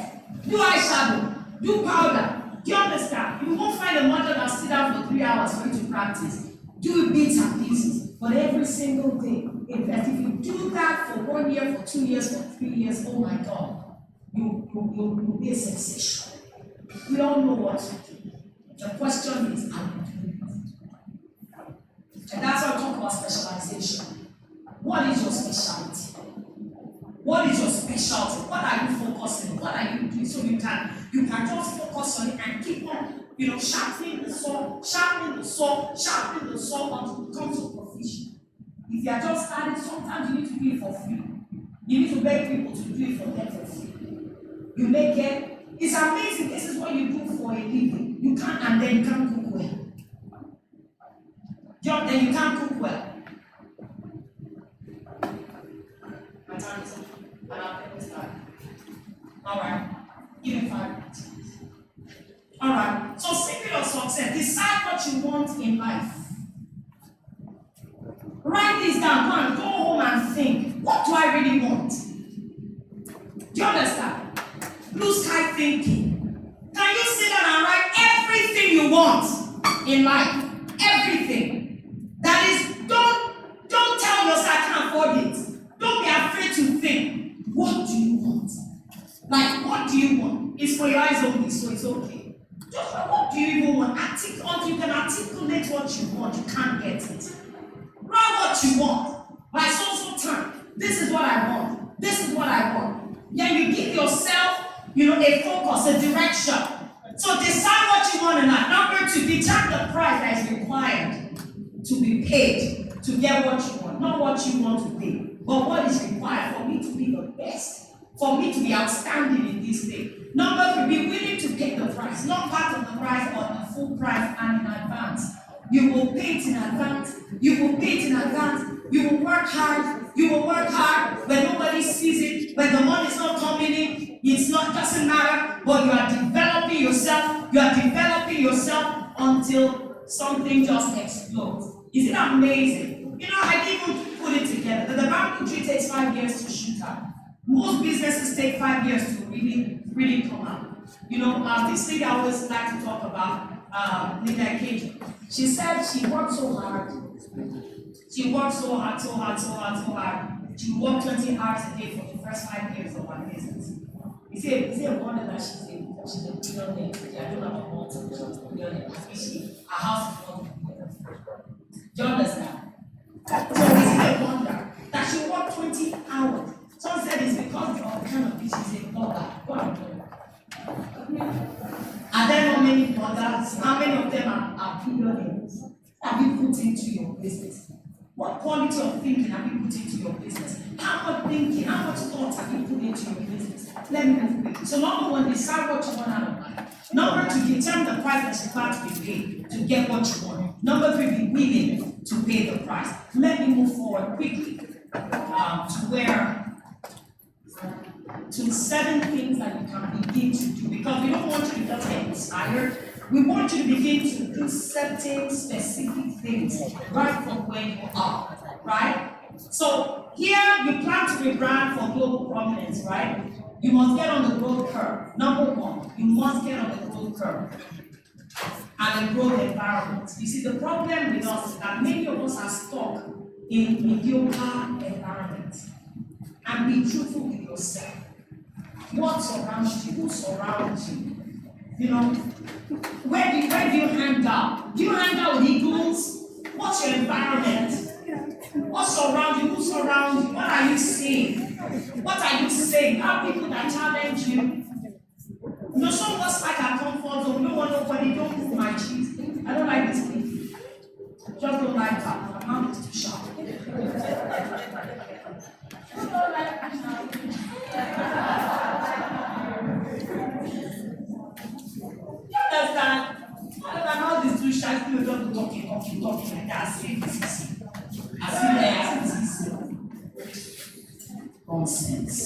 Speaker 1: Do eyeshadow. Do powder. Do you understand? You won't find a mother that sit down for 3 hours for you to practice. Do it bits and pieces. But every single day, invest. If you do that for 1 year, for 2 years, for 3 years, oh my God, you'll be a sensation. We all know what to do. The question is, are you doing it? And that's why I talk about specialization. What is your specialty? What is your specialty? What are you focusing on? What are you doing? So you can just focus on it and keep on, sharpening the saw until it becomes your profession. If you are just starting, sometimes you need to do it for free. You need to beg people to do it for them for free. You may get, it's amazing, this is what you do for a living. You can't, and then you can't cook well. Then you can't cook well. My time is up. And I'll get this done. Alright. Give me 5 minutes. Alright. So secret of success. Decide what you want in life. Write this down. Go home and think. What do I really want? Do you understand? Blue sky thinking. Can you sit down and write everything you want in life? Everything. That is, don't tell yourself I can't afford it. Don't be afraid to think. What do you want? Like, what do you want? It's for your eyes only, so it's okay. Just what do you even want? Until you can articulate what you want, you can't get it. Write what you want. By so time. This is what I want. This is what I want. Then you give yourself, a focus, a direction. So decide what you want in life. Number 2, determine the price that is required to be paid to get what you want. Not what you want to pay, but what is required for me to be the best, for me to be outstanding in this thing. Number 3, be willing to pay the price, not part of the price or the full price and in advance. You will pay it in advance. You will pay it in advance. You will work hard. You will work hard when nobody sees it, when the money is not coming in. Doesn't matter, but you are developing yourself. You are developing yourself until something just explodes. Isn't that amazing? I didn't even put it together. The bamboo tree takes 5 years to shoot out. Most businesses take 5 years to really come out. This lady I always like to talk about, Linda Cage. She said she worked so hard. She worked so hard. She worked 20 hours a day for the first 5 years of her business. Is it a wonder that she's a billionaire? I don't have a multi-billionaire. Her house is not a billionaire. Do you understand? So is it a wonder that she worked 20 hours? Some said it's because of the kind of bitch she's a blogger. Go and do it. Are there not many bloggers? How many of them are billionaires? Have you put into your business? What quality of thinking have you put into your business? How much thinking, how much thought have you put into your business? Let me move quickly. So number 1, decide what you want out of life. Number 2, determine the price that's required to be paid to get what you want. Number 3, be willing to pay the price. Let me move forward quickly to 7 things that you can begin to do, because we don't want you to just get inspired. We want you to begin to do certain specific things right from where you are, right? So here you plan to rebrand for global prominence, right? You must get on the growth curve. Number 1, you must get on the growth curve and the growth environment. You see, the problem with us is that many of us are stuck in mediocre environments. And be truthful with yourself. What surrounds you? Who surrounds you? Where do you hang out? Do you hang out with eagles? What's your environment? What surrounds you? Who surrounds you? What are you seeing? What are you saying? How people that challenge you? Some of us like our comfort zone. We don't want nobody. Don't move my cheese. I don't like this thing. Just don't like that. My mouth is too sharp. You understand? My mouth is too sharp. People just talking like that. As if this is nonsense.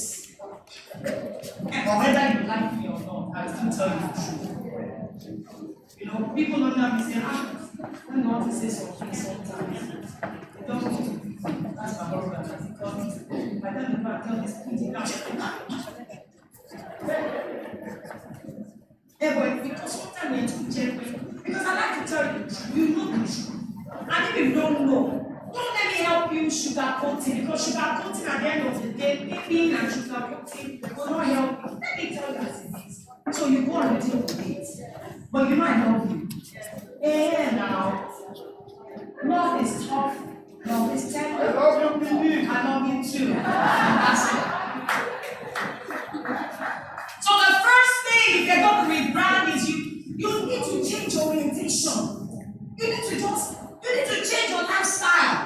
Speaker 1: Or whether you like me or not, I still tell you the truth. You know, people don't have me say, when you want to say something sometimes, they don't want to. That's my husband. As he calls me, by the time I tell this, put it down. But because sometimes we have to check, because I like to tell you, you know the truth. And if you don't know, don't let me help you sugarcoating, because sugarcoating at the end of the day, picking and sugarcoating will not help you. Let me tell you as it is. So you go and deal with it. But you might help you. And now, love is tough, love is tender. I love you, baby. I love you too. That's it. So the first thing, if you're going to rebrand, is you need to change your orientation. You need to change your lifestyle.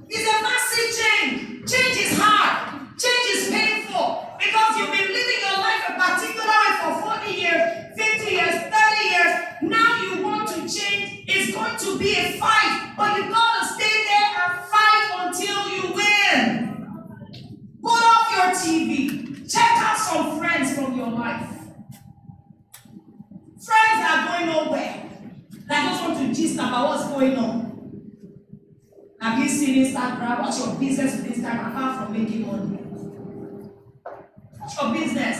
Speaker 1: It's a massive change. Change is hard. Change is painful. Because you've been living your life a particular way for 40 years, 50 years, 30 years. Now you want to change. It's going to be a fight. But you've got to stay there and fight until you win. Put off your TV. Check out some friends from your life. Friends that are going nowhere. That just want to gist about what's going on. Have you seen Instagram? What's your business with Instagram apart from making money? What's your business?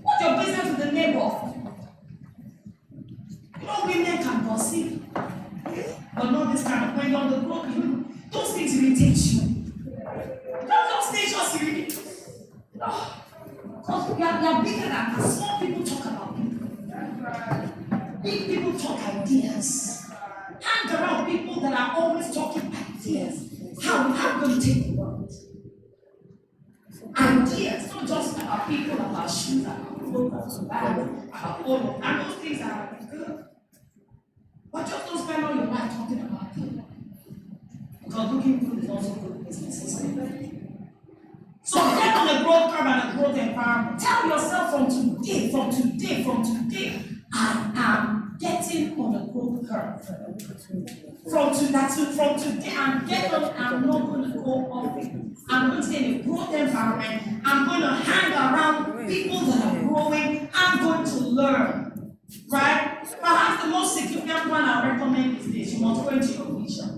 Speaker 1: What's your business with the neighbor? You know, women can gossip, but not this kind of when you're on the road. Those things irritate you. Those things just irritate you. Because you're bigger than that. Small people talk about people. Big people talk ideas. Hang around people that are always talking ideas. How do you take the world? Ideas, not just about people, about shoes, about clothes, about all, and those things are good. But just don't spend all your life talking about them. Because looking good is also good business. So get on a growth curve and a growth environment. Tell yourself from today, I am getting on a growth curve. From today, I'm not going to go off it. I'm going to stay in a growth environment. I'm going to hang around people that are growing. I'm going to learn. Right? Perhaps the most significant one I recommend is this. You must go into your vision.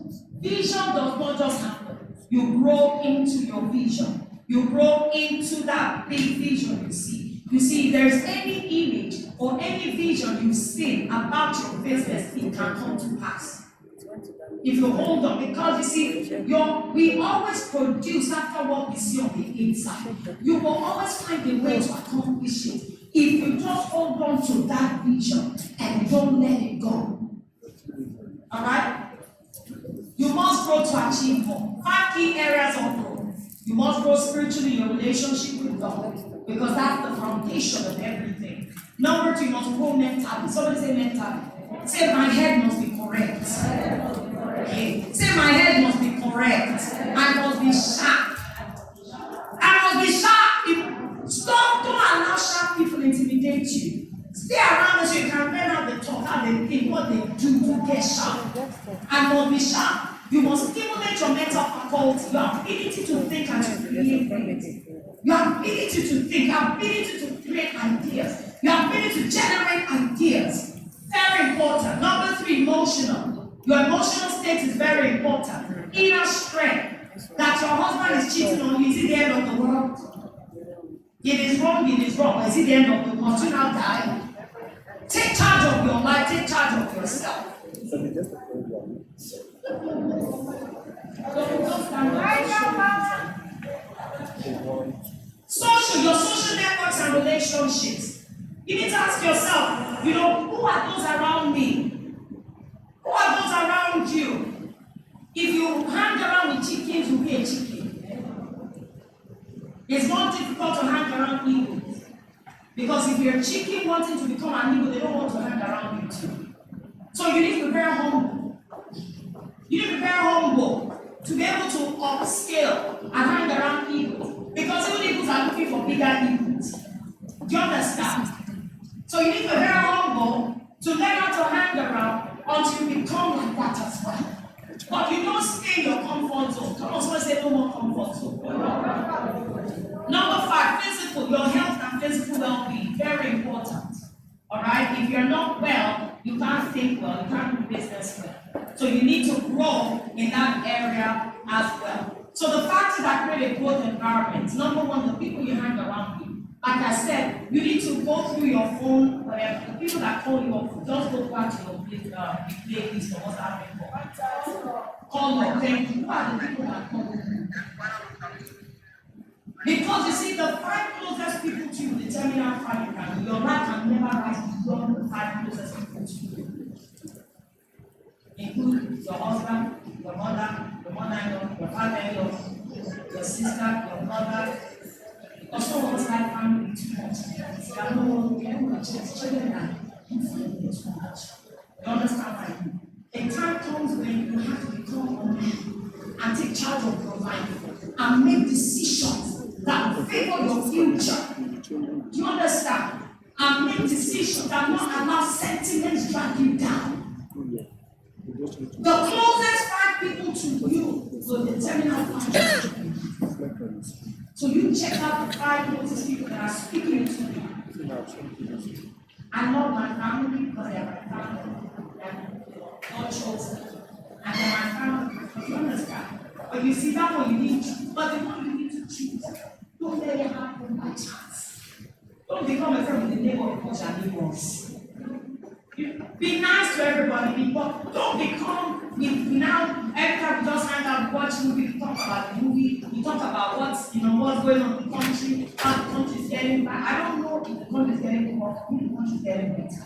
Speaker 1: Vision does not just happen. You grow into your vision. You grow into that big vision you see. You see, if there's any image or any vision you've seen about your business, it can come to pass. If you hold on, because you see, we always produce after what we see on the inside. You will always find a way to accomplish it if you just hold on to that vision and don't let it go. Alright? You must grow to achieve more. 5 key areas of growth. You must grow spiritually in your relationship with God, because that's the foundation of everything. Number 2, you must grow mentally. Somebody say mentally. Say, my head must be correct. Okay. Say, my head must be correct. I must be sharp. I must be sharp. Stop. Don't allow sharp people intimidate you. Stay around them so you can learn how they talk, how they think, what they do to get sharp. I must be sharp. You must stimulate your mental faculty, your ability to think and to create things. Your ability to think, your ability to create ideas, your ability to generate ideas. Very important. Number 3, emotional. Your emotional state is very important. Inner strength. That your husband is cheating on you, is it the end of the world? It is wrong, but is it the end of the world? You now die. Take charge of your life, take charge of yourself. Your social networks and relationships. You need to ask yourself, who are those around me? Who are those around you? If you hang around with chickens, you'll be a chicken. It's more difficult to hang around eagles. Because if you're a chicken wanting to become an eagle, they don't want to hang around you too. So you need to be very humble. You need to be very humble to be able to upscale and hang around eagles. Because even eagles are looking for bigger eagles. Do you understand? So you need to be very humble to learn how to hang around until you become like that as well. But you don't stay in your comfort zone. Come on, someone say no more comfort zone. Number 5, physical. Your health and physical well-being. Very important. All right? If you're not well, you can't think well, you can't do business well. So you need to grow in that area as well. So the factors that create a growth environment, number one, the people you hang around with. Like I said, you need to go through your phone, whatever. The people that call you up, just go back to your playlist or what's happening for. Call your friend. Who are the people that call you? Because you see, the 5 closest people to you determine how far you can go. Your life can never rise beyond the 5 closest people to you. Include your husband, your mother-in-law, your father-in-law, your sister, your brother. Because someone's like family too much. You are no children are too much. You understand why? A time comes when you have to become a man and take charge of your life and make decisions that will favor your future. Do you understand? And make decisions that will not allow sentiments drag you down. The closest 5 people to you will determine how far you can. So you check out the 5 closest people that are speaking to you. I love my family because they are my family. They are God chosen. And they are my family. But you understand? But you see that one you need to, but the one you need to choose. Don't let it happen by chance. Don't become a friend with the neighbor because you are neighbors. Be nice to everybody, but don't become now every time we just hang out, watch movie, we talk about the movie, we talk about what's going on in the country, how the country is getting back. I don't know if the country is getting worse, I think the country is getting better.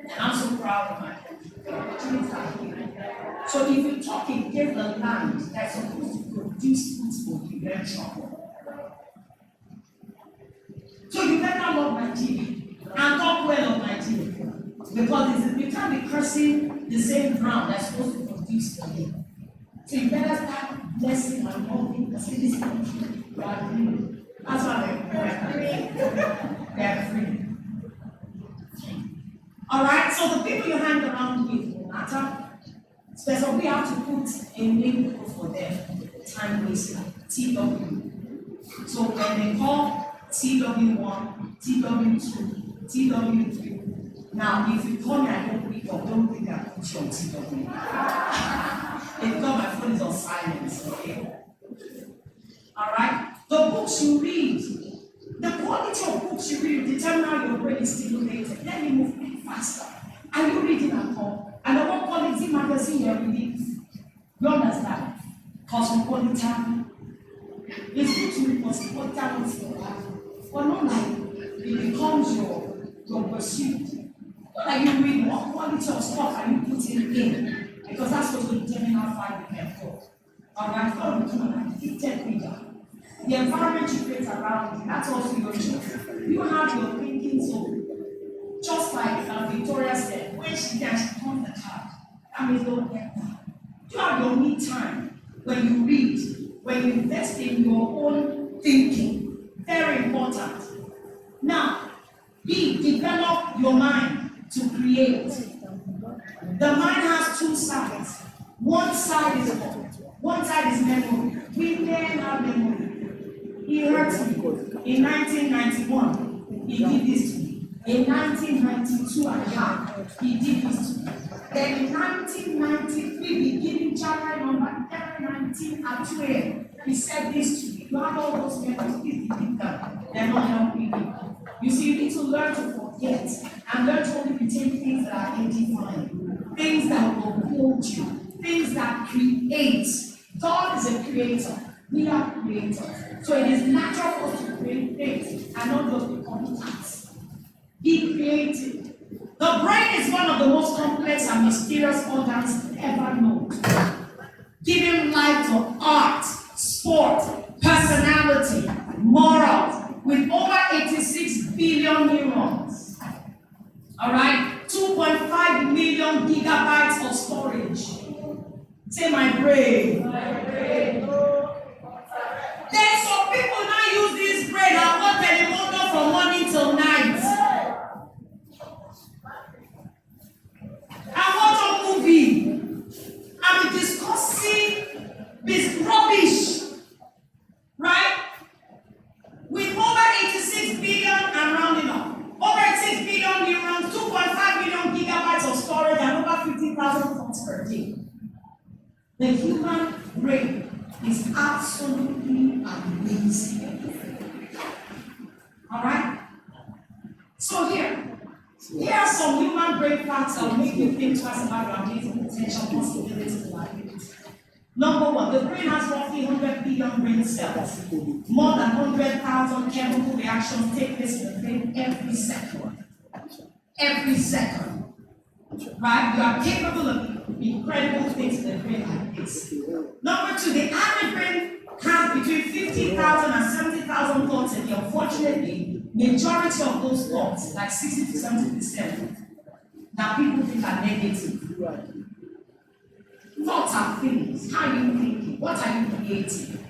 Speaker 1: And I'm so proud of my country. The opportunities are here. So if you talk against the land that's supposed to produce food for you, you're in trouble. So you better love Nigeria and talk well of Nigeria. Because you can't be cursing the same ground that's supposed to produce for you. So you better start blessing and loving the this country. You are free. That's why they're free. Alright, so the people you hang around with will matter. So we have to put a name for them. Time waster. TW. So when they call TW1, TW2, TW3. Now, if you call me, I don't pick up, don't think I put you on TW. Because my phone is on silence, okay? Alright? The books you read, the quality of books you read determine how your brain is stimulated. Let me move faster. Are you reading at home? And the one quality magazine you're reading, you understand? Cosmopolitan. It's good to read Cosmopolitan once in a while. But not like it becomes your pursuit. Not like you read what quality of stuff are you putting in, because that's what will determine how far you can go. Alright, you got to become an addicted reader. The environment you create around you, that's also your choice. You have your thinking zone. Just like Victoria said, when she turns the card, that means don't get that. You have your me time when you read, when you invest in your own thinking. Very important. Now, develop your mind to create. The mind has 2 sides. One side is memory. We men have memory. He hurt me in 1991. He did this to me. In 1992 and a half, he did this to me. Then in 1993, beginning January 19 at 2 a.m., he said this to me. You have all those memories, please delete them. They're not helping you. You see, you need to learn to forget and learn to only retain things that are edifying, things that will hold you, things that create. God is a creator. We are creators. So it is natural for us to create things and not just become tasks. He created. The brain is one of the most complex and mysterious organs ever known, giving life to art, sport, personality, morals, with over 86 billion neurons. All right, 2.5 million gigabytes of storage. Say my brain. My brain. Then some people now use this brain and watch telemondo from morning till night. And watch a movie. And be discussing this rubbish. Right? With over 86 billion and rounding up. Over The human brain is absolutely amazing. All right? So here are some human brain facts that will make you think twice about your amazing potential, possibilities, and abilities. Number one, the brain has roughly 100 billion brain cells. More than 100,000 chemical reactions take place in the brain every second. Every second. Right? You are capable of incredible things in the brain like this. Number two, the average brain has between 50,000 and 70,000 thoughts a day. Unfortunately, majority of those thoughts, like 60 to 70%, that people think are negative. Thoughts are feelings. How are you thinking? What are you creating?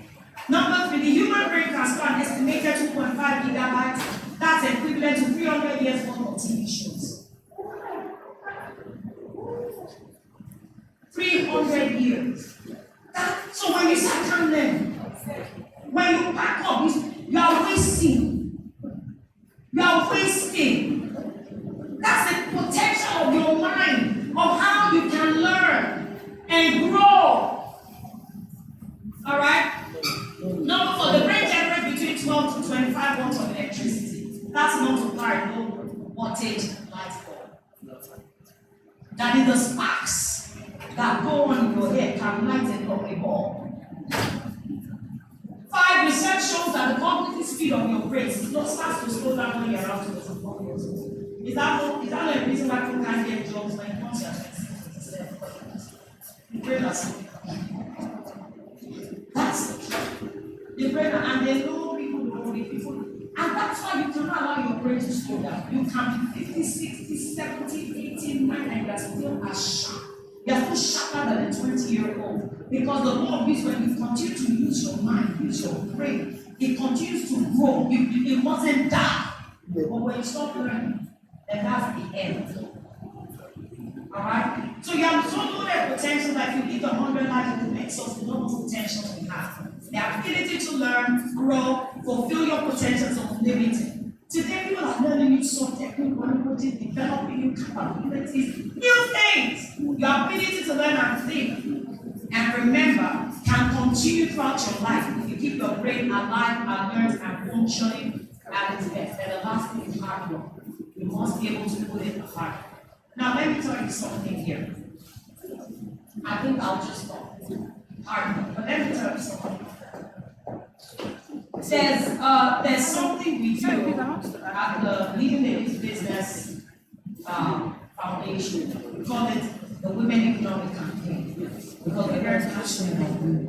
Speaker 1: Number three, the human brain can store an estimated 2.5 gigabytes. That's equivalent to 300 years worth of TV shows. 300 years. So when you say I can't learn, when you pack up, you are wasting. You are wasting. That's the potential of your mind, of how you can learn and grow. Alright? Number four, the brain generates between 12 to 25 watts of electricity. That's multiplied low wattage light bulb. That is the sparks that go on in your head can light up a bulb. 5, research shows that the cognitive speed of your brain starts to slow down when you're around 24 years old. Is that a reason why people can't get jobs when it comes to 26, 27? The brain has that's the brain, and they know people don't know people. And that's why you cannot allow your brain to slow down. You can be 50, 60, 70, 80, 90, and you're still as sharp. You're still sharper than a 20-year-old. Because the more of this, when you continue to use your mind, use your brain, it continues to grow. It mustn't die. But when you stop learning, then that's the end. Alright? So you have so much potential that if you live 100 lives, you can exhaust the enormous potential you have. The ability to learn, grow, fulfill your potential is unlimited. Today, people are learning new subjects, new languages, developing new capabilities, new things. Your ability to learn and think and remember can continue throughout your life if you keep your brain alive, alert, and functioning at its best. And the last thing is hard work. You must be able to put in the hard work. Now, let me tell you something here. I think I'll just stop. Hard work. But let me tell you something. There's something we do at the Leading Ladies Business Foundation. We call it the Women Economic Campaign. Because we're very passionate about women.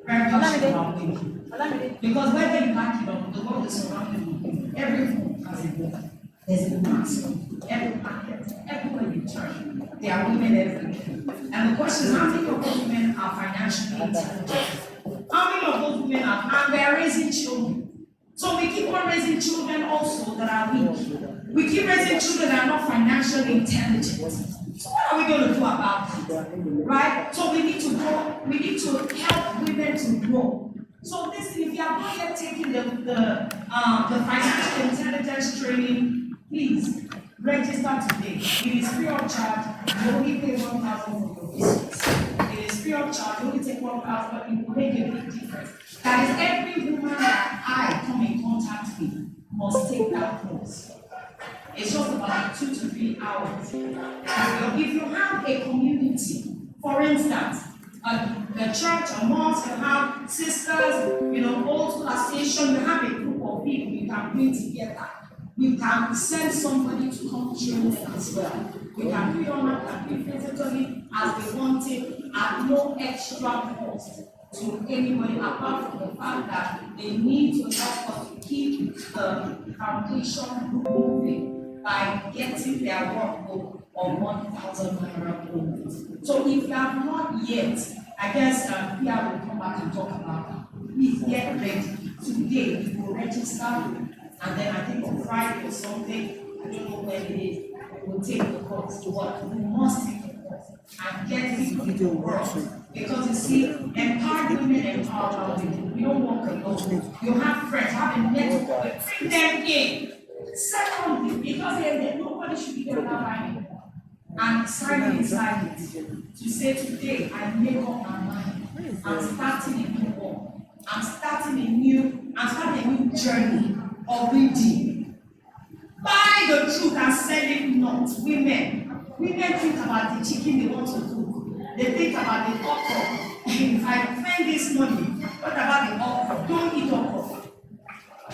Speaker 1: Very passionate about women. Because whether you like it or not, the world is surrounded with women. Everyone has a woman. There's a mass. Every market, everywhere you turn, there are women everywhere. And the question is, how many of those women are financially intelligent? How many of those women are, and they're raising children? So we keep on raising children also that are weak. We keep raising children that are not financially intelligent. So what are we going to do about that? Right? So we need to grow, we need to help women to grow. So listen, if you are not yet taking the financial intelligence training, please register today. It is free of charge. You only pay 1,000 for your business. It is free of charge. You only take 1,000, but it will make a big difference. That is, every woman that I come in contact with must take that course. It's just about 2 to 3 hours. If you have a community, for instance, a church, a mosque, you have sisters, old school association, you have a group of people you can bring together. We can send somebody to come train them as well. We can do it online, can do it physically as they want it at no extra cost to anybody, apart from the fact that they need to help us to keep the foundation moving by getting their workbook of 1,000 naira. So if you have not yet, I guess Pia will come back and talk about that. Please get ready. Today we will register. And then I think on Friday or something, I don't know when it is, we'll take the course to what we must take the course and get it into the world. Because you see, empowered women empower women. You don't walk alone. You have friends, have a network, bring them in. Secondly, because nobody should be there without anymore.
Speaker 8: and sign inside it to say today I make up my mind. I'm starting a new war. I'm starting a new journey of reading. Buy the truth and sell it not. Women think about the chicken they want to cook. They think about the okra. If I spend this money, what about the okra? Don't eat okra.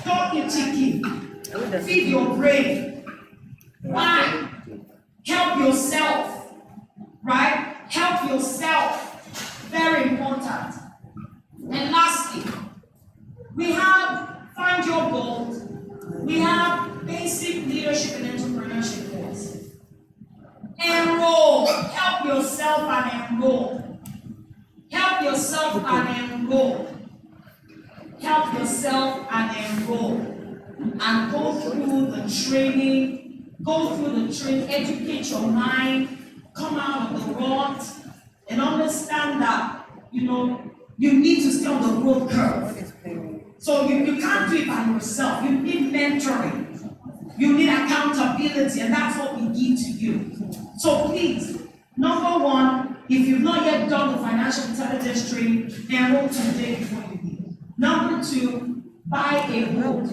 Speaker 8: Don't eat chicken. Feed your brain. Why? Help yourself. Right? Help yourself. Very important. And lastly, we have Find Your Gold. We have basic leadership and entrepreneurship course. Enroll. Help yourself and enroll. Help yourself and enroll. Help yourself and enroll. And go through the training. Educate your mind. Come out of the rut. And understand that, you need to stay on the growth curve. So you can't do it by yourself. You need mentoring. You need accountability, and that's what we give to you. So please, number one, if you've not yet done the financial intelligence training, enroll today before you leave. Number two, buy a book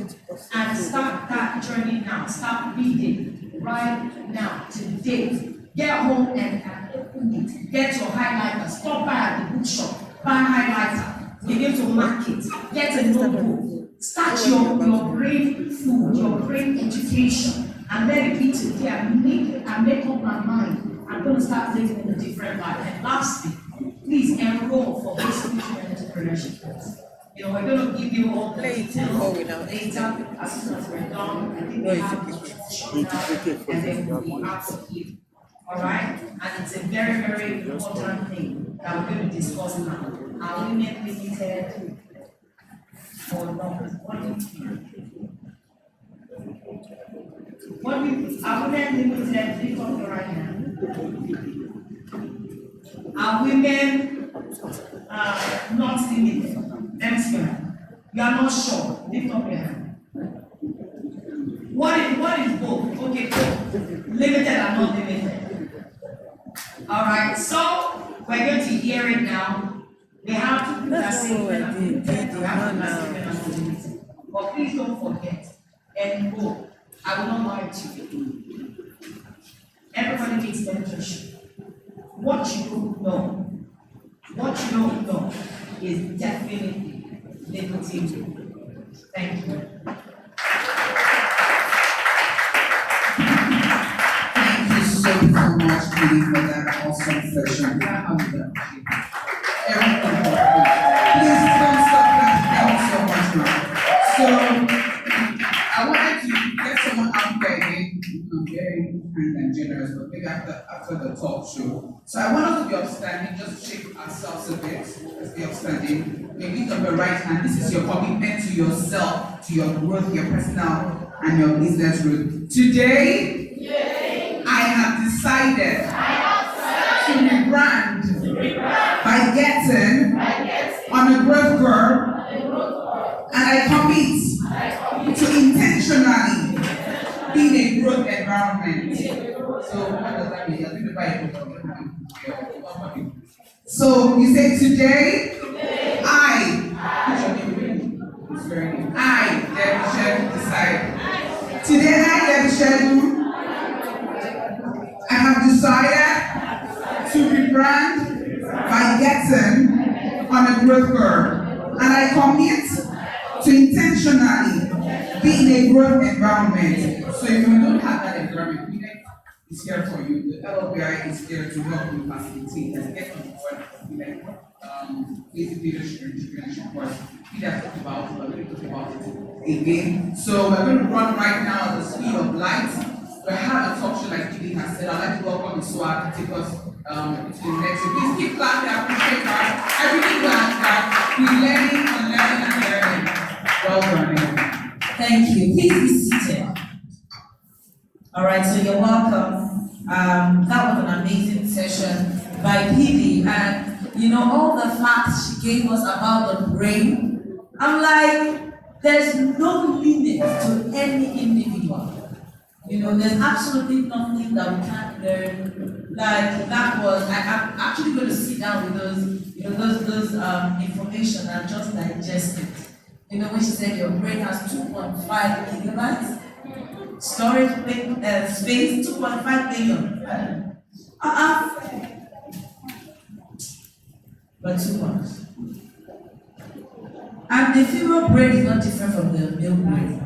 Speaker 8: and start that journey now. Start reading right now, today. Get home and open it. Get your highlighter. Stop by at the bookshop. Buy highlighter. Begin to mark it. Get a notebook. Start your brain food, your brain education. And let it be today. I make up my mind. I'm going to start living a different life. And lastly, please enroll for basic entrepreneurship course. We're going to give you all the details later as soon as we're done. I think we have the and then we'll be out of here. All right? And it's a very, very important thing that we're going to discuss now. Are women limited or not? Are women limited? Lift up your right hand. Are women not limited? Next one. You are not sure. Lift up your hand. What is both? Okay, both. Limited and not limited. All right, so we're going to hear it now. We have to put that statement and limited. We have to put that statement and limited. But please don't forget, enroll. I will not lie to you. Everybody needs mentorship. What you don't know is definitely limiting you. Thank you.
Speaker 3: Thank you so much, Judy, for that awesome session. Please don't stop that. Thank you so much, ma'am. So, I wanted to get someone out there again. I'm very kind and generous, but maybe after the talk show. So I want us to be upstanding, just shake ourselves a bit. Let's be upstanding. Maybe lift up your right hand. This is your commitment to yourself, to your growth, your personal and your business growth. Today, I have decided to rebrand by getting on a growth curve, and I commit to intentionally being a growth environment. So what does that mean? So you say today, Debbie Shedu, decide. Today, Debbie Shedu, I have decided to rebrand by getting on a growth curve, and I commit to intentionally be in a growth environment. So if you don't have that environment, Minet is here for you. The LBI is here to help you facilitate and get on board with basic leadership and entrepreneurship course. Peter talked about it, we're going to talk about it again. So we're going to run right now at the speed of light. We have a talk show like Judy has said. I'd like to welcome the SWAT to take us to the next. So please keep clapping, I appreciate that. I really glad that we're learning and learning and learning. Well done.
Speaker 8: Thank you. Please be seated. All right, so you're welcome. That was an amazing session by PD, and all the facts she gave us about the brain. I'm like, there's no limit to any individual.
Speaker 1: You know, there's absolutely nothing that we can't learn. Like that was, I'm actually going to sit down with those, you know, those information and just digest it. You know, when she said your brain has 2.5 gigabytes, storage space 2.5 billion. But too much. And the female brain is not different from the male brain.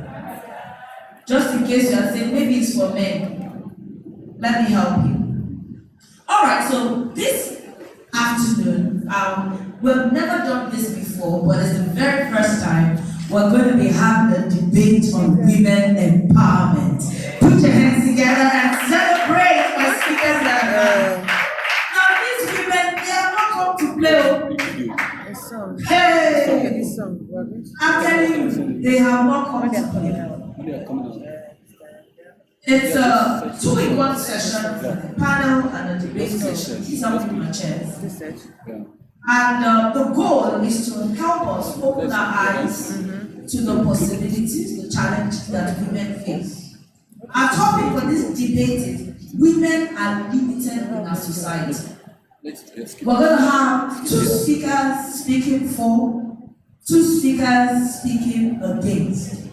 Speaker 1: Just in case you are saying maybe it's for men, let me help you. All right, so this afternoon, we've never done this before, but it's the very first time we're going to be having a debate on women empowerment. Put your hands together and celebrate my speakers that now these women, they are not come to play.
Speaker 6: A song.
Speaker 1: Hey!
Speaker 6: This song. We're going to
Speaker 1: I'm telling you, they have not come to play. It's a 2-in-1 session, a panel and a debate session. These are my chairs.
Speaker 6: research.
Speaker 1: And the goal is to help us open our eyes to the possibilities, the challenges that women face. Our topic for this debate is women are limited in our society. We're going to have 2 speakers speaking for, 2 speakers speaking against.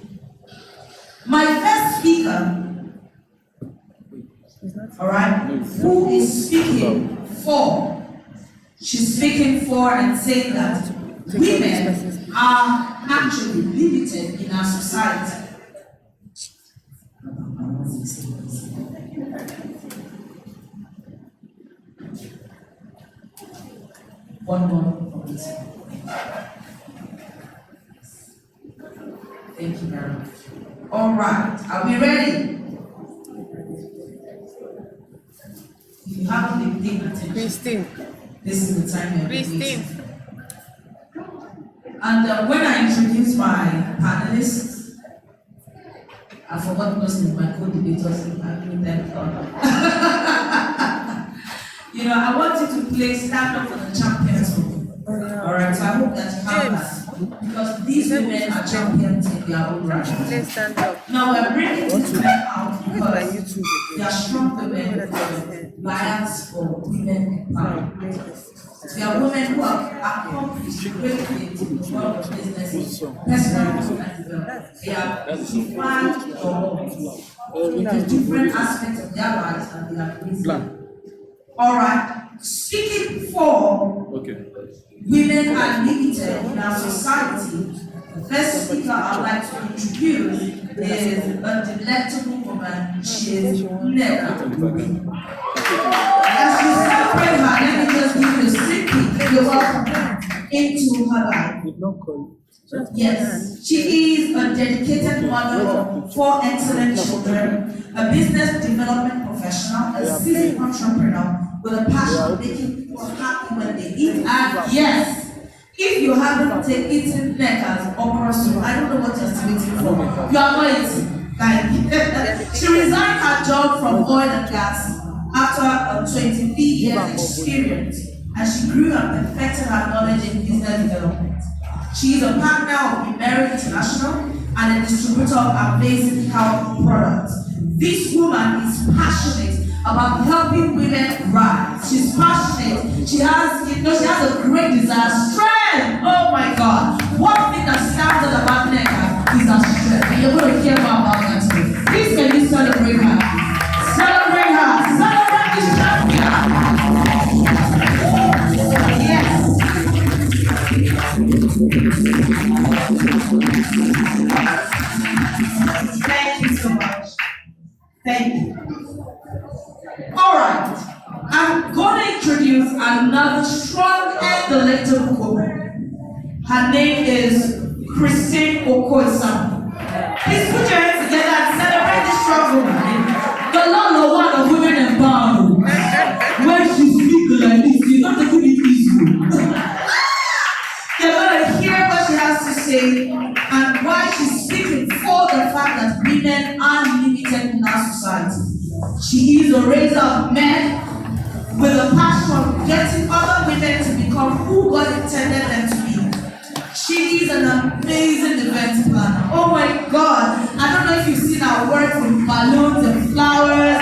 Speaker 1: My first speaker, all right, who is speaking for? She's speaking for and saying that women are actually limited in our society. One more, please. Thank you very much. All right, are we ready? If you haven't been paying attention,
Speaker 6: Christine.
Speaker 1: this is the time you're
Speaker 6: Christine.
Speaker 1: waiting. And when I introduce my panelists, I forgot most of my co-debaters in thank God. You know, I want you to play Stand Up for the Champions for me. Alright, so I hope that you have that. Because these women are champions in their own right.
Speaker 6: Let's stand up.
Speaker 1: Now we're bringing these women out
Speaker 6: By
Speaker 1: because
Speaker 6: YouTube.
Speaker 1: they are strong women, lions for women empowerment. They are women who have accomplished great things in the world of business, personal and development. They have defined the world in different aspects of their lives and they have risen. All right, speaking for women are limited in our society. The first speaker I'd like to introduce is a delectable woman. She is Neka. As you celebrate her, let me just give you a sneak peek. You're welcome into her life. Yes, she is a dedicated mother of 4 excellent children, a business development professional, a seasoned entrepreneur with a passion of making people happy when they eat. And yes, if you haven't eaten Neka's okra soup, I don't know what you're still waiting for. You are not eating. Like, she resigned her job from oil and gas after a 23 years experience, and she grew and perfected her knowledge in business development. She is a partner of Emery International and a distributor of amazing health products. This woman is passionate about helping women rise. She's passionate. She has a great desire, strength. Oh my God! One thing that stands out about Neka is her strength. And you're going to hear more about that today. Please, can you celebrate her? Celebrate her. Celebrate this champion. Yes. Thank you so much. Thank you. All right. I'm going to introduce another strong and delectable woman. Her name is Christine Okoye-Samuel. Please put your hands together and celebrate this strong woman. The Lord one of women empowerment. When she speaks like this, you don't take it easy. You're going to hear what she has to say and why she's speaking for the fact that women are limited in our society. She is a raiser of men with a passion of getting other women to become who God intended them to be. She is an amazing event planner. Oh my God. I don't know if you've seen our work from balloons and flowers.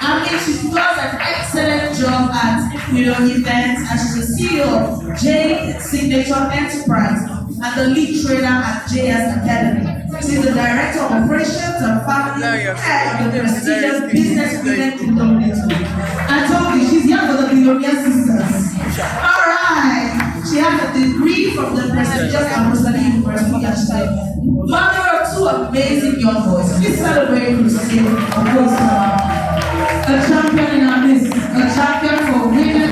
Speaker 1: I mean, she does an excellent job at events, and she's the CEO of J Signature Enterprise and the lead trainer at JS Academy. She's the director of operations and family head of the prestigious Business Women Kingdom Network. I told you she's here for the Billionaire Sisters. All right, she has a degree from the prestigious Amsterdam University and she's mother of two amazing young boys. Please celebrate Christine, of course, a champion in our midst, a champion for women.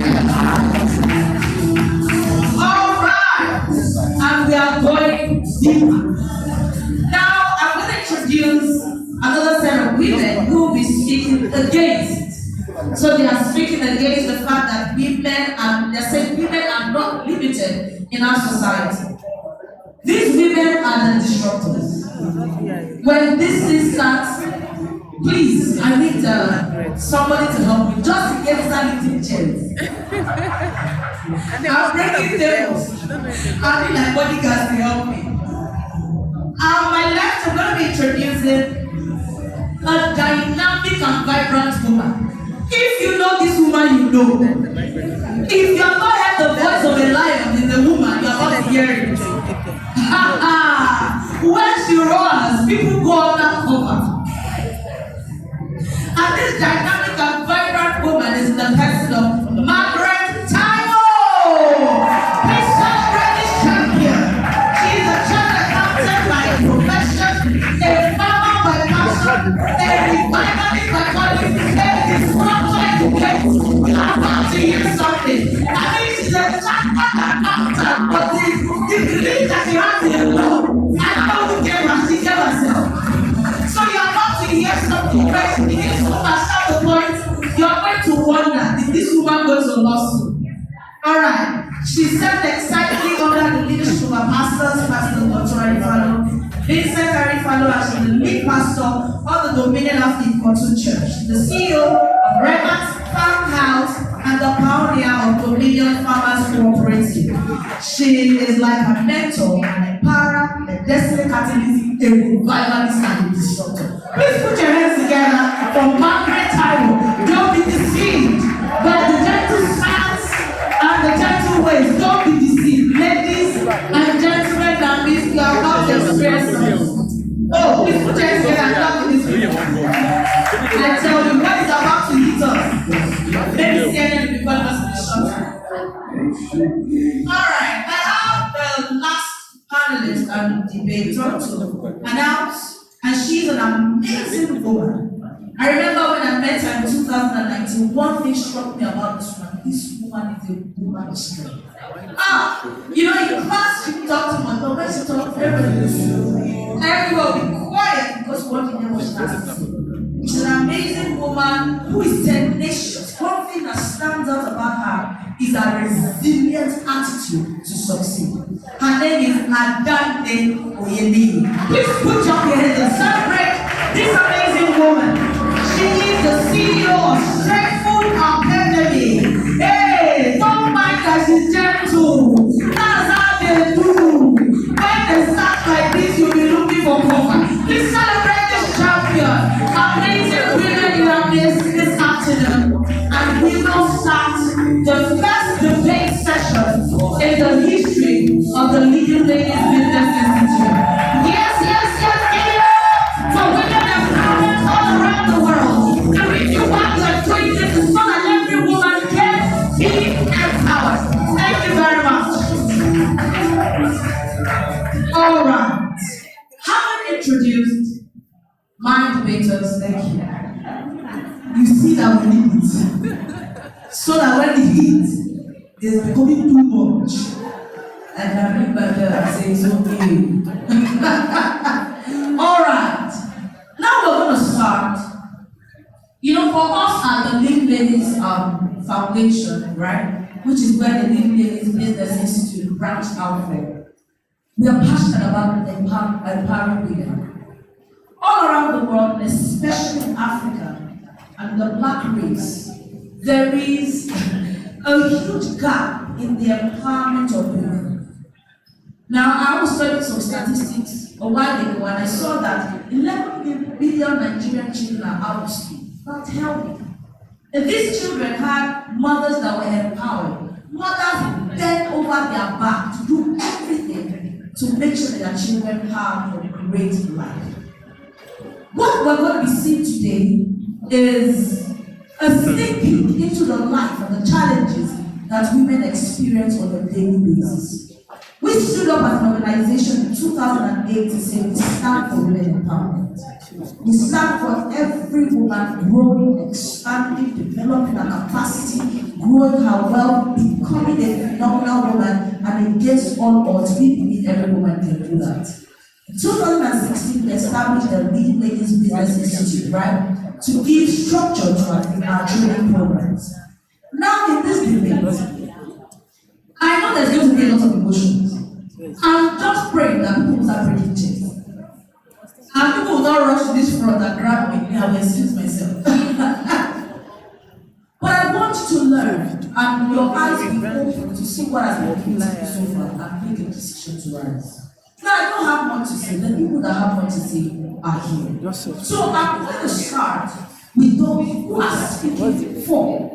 Speaker 1: All right, and we are going deeper. Now, I'm going to introduce another set of women who will be speaking against. So they are speaking against the fact that they're saying women are not limited in our society. These women are the disruptors. When this thing starts, please, I need somebody to help me. Just in case I'm lifting chairs. I'm breaking tables. I need my bodyguards to help me. On my left, I'm going to be introducing a dynamic and vibrant woman. If you know this woman, you know. If you have not heard the voice of a lion in the woman, you are not hearing it. When she roars, people go under cover. And this dynamic and vibrant woman is the person of Margaret Taiwo. Please celebrate this champion. She is a chartered accountant by profession, a farmer by passion, a revivalist by calling, a disruptor educator. I'm about to hear something. I mean, she's a chartered accountant, but the belief that she has in love, I don't know who gave her, she gave herself. So you're about to hear something crazy. This woman start the point, you're going to wonder, did this woman go to law school? Alright. She served excitedly under the leadership of her pastors, Pastor Dr. Arifalo, Vincent Arifalo, as the lead pastor of the Dominion of Ikotu Church, the CEO of Remat Farmhouse, and the pioneer of Dominion Farmers Cooperative. She is like a mentor, an empowerer, a destiny catalyst, a revivalist, and a disruptor. Please put your hands together for Margaret Taiwo. Don't be deceived by the gentle stance and the gentle ways. Don't be deceived. Ladies and gentlemen, that means you are about to experience something. Oh, please put your hands together and clap for this video. I tell you, what is about to hit us? Maybe CNN before the shot. Alright, I have the last panelist and debater to announce, and she's an amazing woman. I remember when I met her in 2019, one thing struck me about this woman. This woman is a woman of strength. In class she talked to my but when she talked, everyone will be quiet because what you know was happening. She's an amazing woman who is tenacious. One thing that stands out about her is her resilient attitude to succeed. Her name is Adante Oyemi. Please put your hands and celebrate this amazing woman. She is the CEO of Strengthful Academy. Hey, don't mind that she's gentle. That's how they do. When they start like this, you'll be looking for cover. Please celebrate this champion. Amazing women in our midst this afternoon. And we will start the first debate session in the history of the Leading Ladies Business Institute. Yes, give it up for women empowerment all around the world. The reason why we are doing this is so that every woman can be empowered. Thank you very much. All right. Having introduced my debaters, thank you. You see that we need it. So that when the heat is becoming too much, I can read back there and say it's okay. Alright. Now we're going to start. For us at the Leading Ladies Foundation, right? Which is where the Leading Ladies Business Institute branched out from. We are passionate about empowering women. All around the world, especially in Africa and the Black race, there is a huge gap in the empowerment of women. Now, I was studying some statistics a while ago and I saw that 11 billion Nigerian children are out of school, not healthy. And these children had mothers that were empowered. Mothers bent over their back to do everything to make sure that their children have a great life. What we're going to be seeing today is a sneak peek into the life and the challenges that women experience on a daily basis. We stood up as an organization in 2008 to say we stand for women empowerment. We stand for every woman growing, expanding, developing her capacity, growing her wealth, becoming a phenomenal woman, and against all odds, we believe every woman can do that. In 2016, we established the Leading Ladies Business Institute, right, to give structure to our training programs. Now, in this debate, I know there's going to be a lot of emotions. I'm just praying that people will start breaking chains. And people will not rush to this front and grab me. I will excuse myself. But I want you to learn, and your eyes will be open to see what has been put so far and make a decision to rise. Now, I don't have much to say. The people that have much to say are here. So I'm going to start with those who are speaking for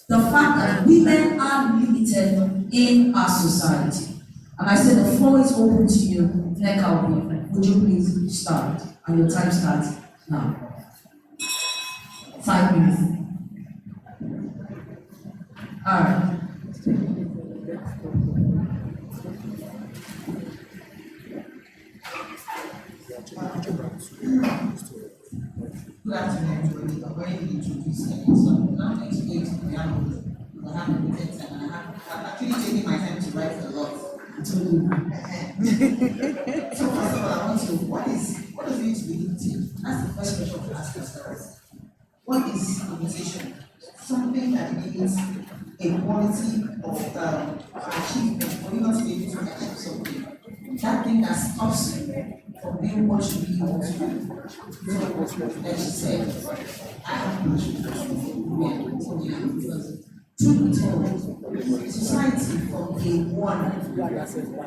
Speaker 1: the fact that women are limited in our society. And I said the floor is open to you. Neka, would you please start? And your time starts now. 5 minutes. All right.
Speaker 3: Good afternoon, everybody. I'm going to introduce myself. I'm not going to go into the reality. I have limited time and I'm actually taking my time to write a lot. So first of all, I want to, what does it mean to be limited? That's the first question to ask ourselves. What is limitation? Something that needs a quality of achievement for you not to be able to achieve something. That thing that stops you from being what you really want to do. So, like she said, I have passion for women because truth be told, society from day one,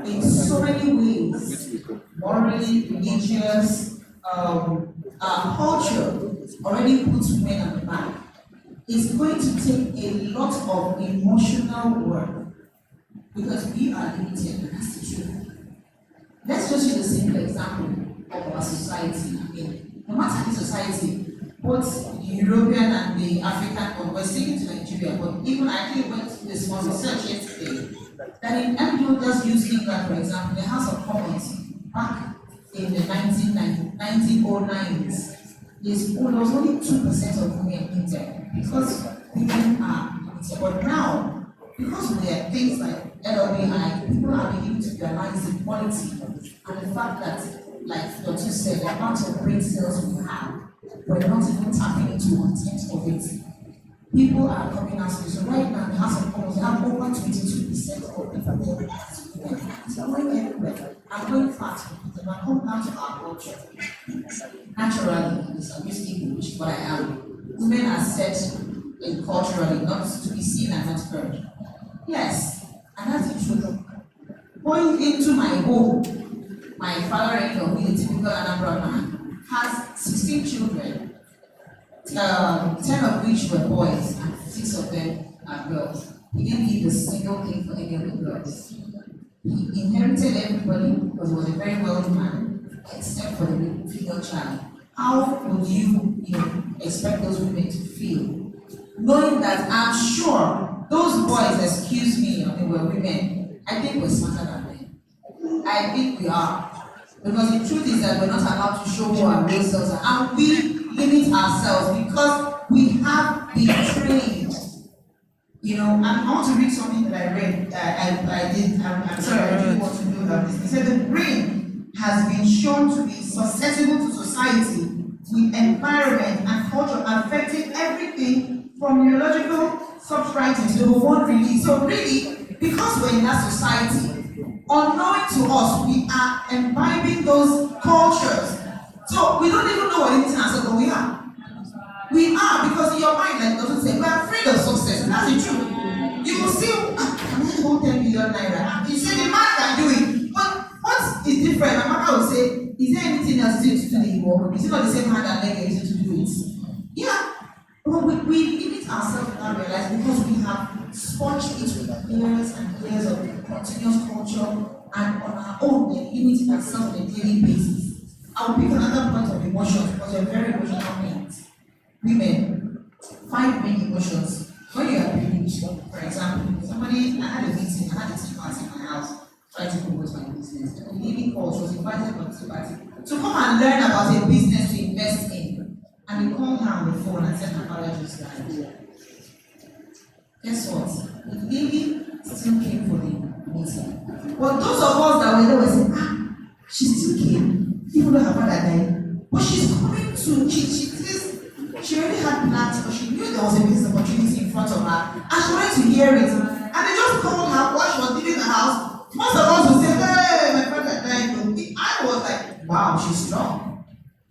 Speaker 3: in so many ways, morally, religious, our culture already puts women on the back. It's going to take a lot of emotional work because we are limited, and that's the truth. Let's just use a simple example of our society. I mean, no matter the society, both the European and the African one, we're sticking to Nigeria, but even I actually went to this one research yesterday that in MPO, just use England for example, the House of Commons back in the 1909s, there was only 2% of women in there because women are limited. But now, because there are things like LOBI, people are beginning to realize the quality and the fact that, like Dr. said, the amount of brain cells we have, we're not even tapping into 1/10 of it. People are coming out to this. So right now, in the House of Commons, we have over 22% of people there. So I'm going everywhere. I'm going fast because when I come down to our culture, naturally, I'm used to English, but I am. Women are set in culturally not to be seen and not heard. Yes, and that's the truth. Going into my home, my father-in-law, who is a typical Anambra man, has 16 children, 10 of which were boys, and 6 of them are girls. He didn't leave a single thing for any of the girls. He inherited everybody because he was a very wealthy man, except for the female child. How would you expect those women to feel? Knowing that I'm sure those boys, excuse me, they were women, I think we're smarter than men. I think we are. Because the truth is that we're not allowed to show who our real selves are. And we limit ourselves because we have been trained. And I want to read something that I read. I'm sorry, I didn't want to do that. It said the brain has been shown to be susceptible to society, with environment and culture affecting everything from neurological substratum to the hormone release. So really, because we're in that society, unknowing to us, we are imbibing those cultures. So we don't even know what it is, but we are. We are, because in your mind, like doesn't say, we are afraid of success. That's the truth. You will see, can I hold 10 million naira? You say the man can do it, but
Speaker 1: else is to do the work? Is it not the same hand and leg you're using to do it? Yeah. But we limit ourselves without realizing because we have sponged it with years and years of continuous culture and on our own we're limiting ourselves on a daily basis. I'll pick another point of emotions because you're very emotional beings. Women, 5 main emotions. When you are privileged, for example, somebody, I had a meeting, I had a tea party in my house, trying to promote my business. And the lady called, she was invited for the tea party to come and learn about a business to invest in. And they called her on the phone and said her father just died. Guess what? The lady still came for the meeting. But those of us that were there were saying, she still came, even though her father died. But she's coming to, she already had plans, but she knew there was a business opportunity in front of her, and she wanted to hear it. And they just called her while she was leaving the house. Most of us would say, hey, my father died. I was like, wow, she's strong.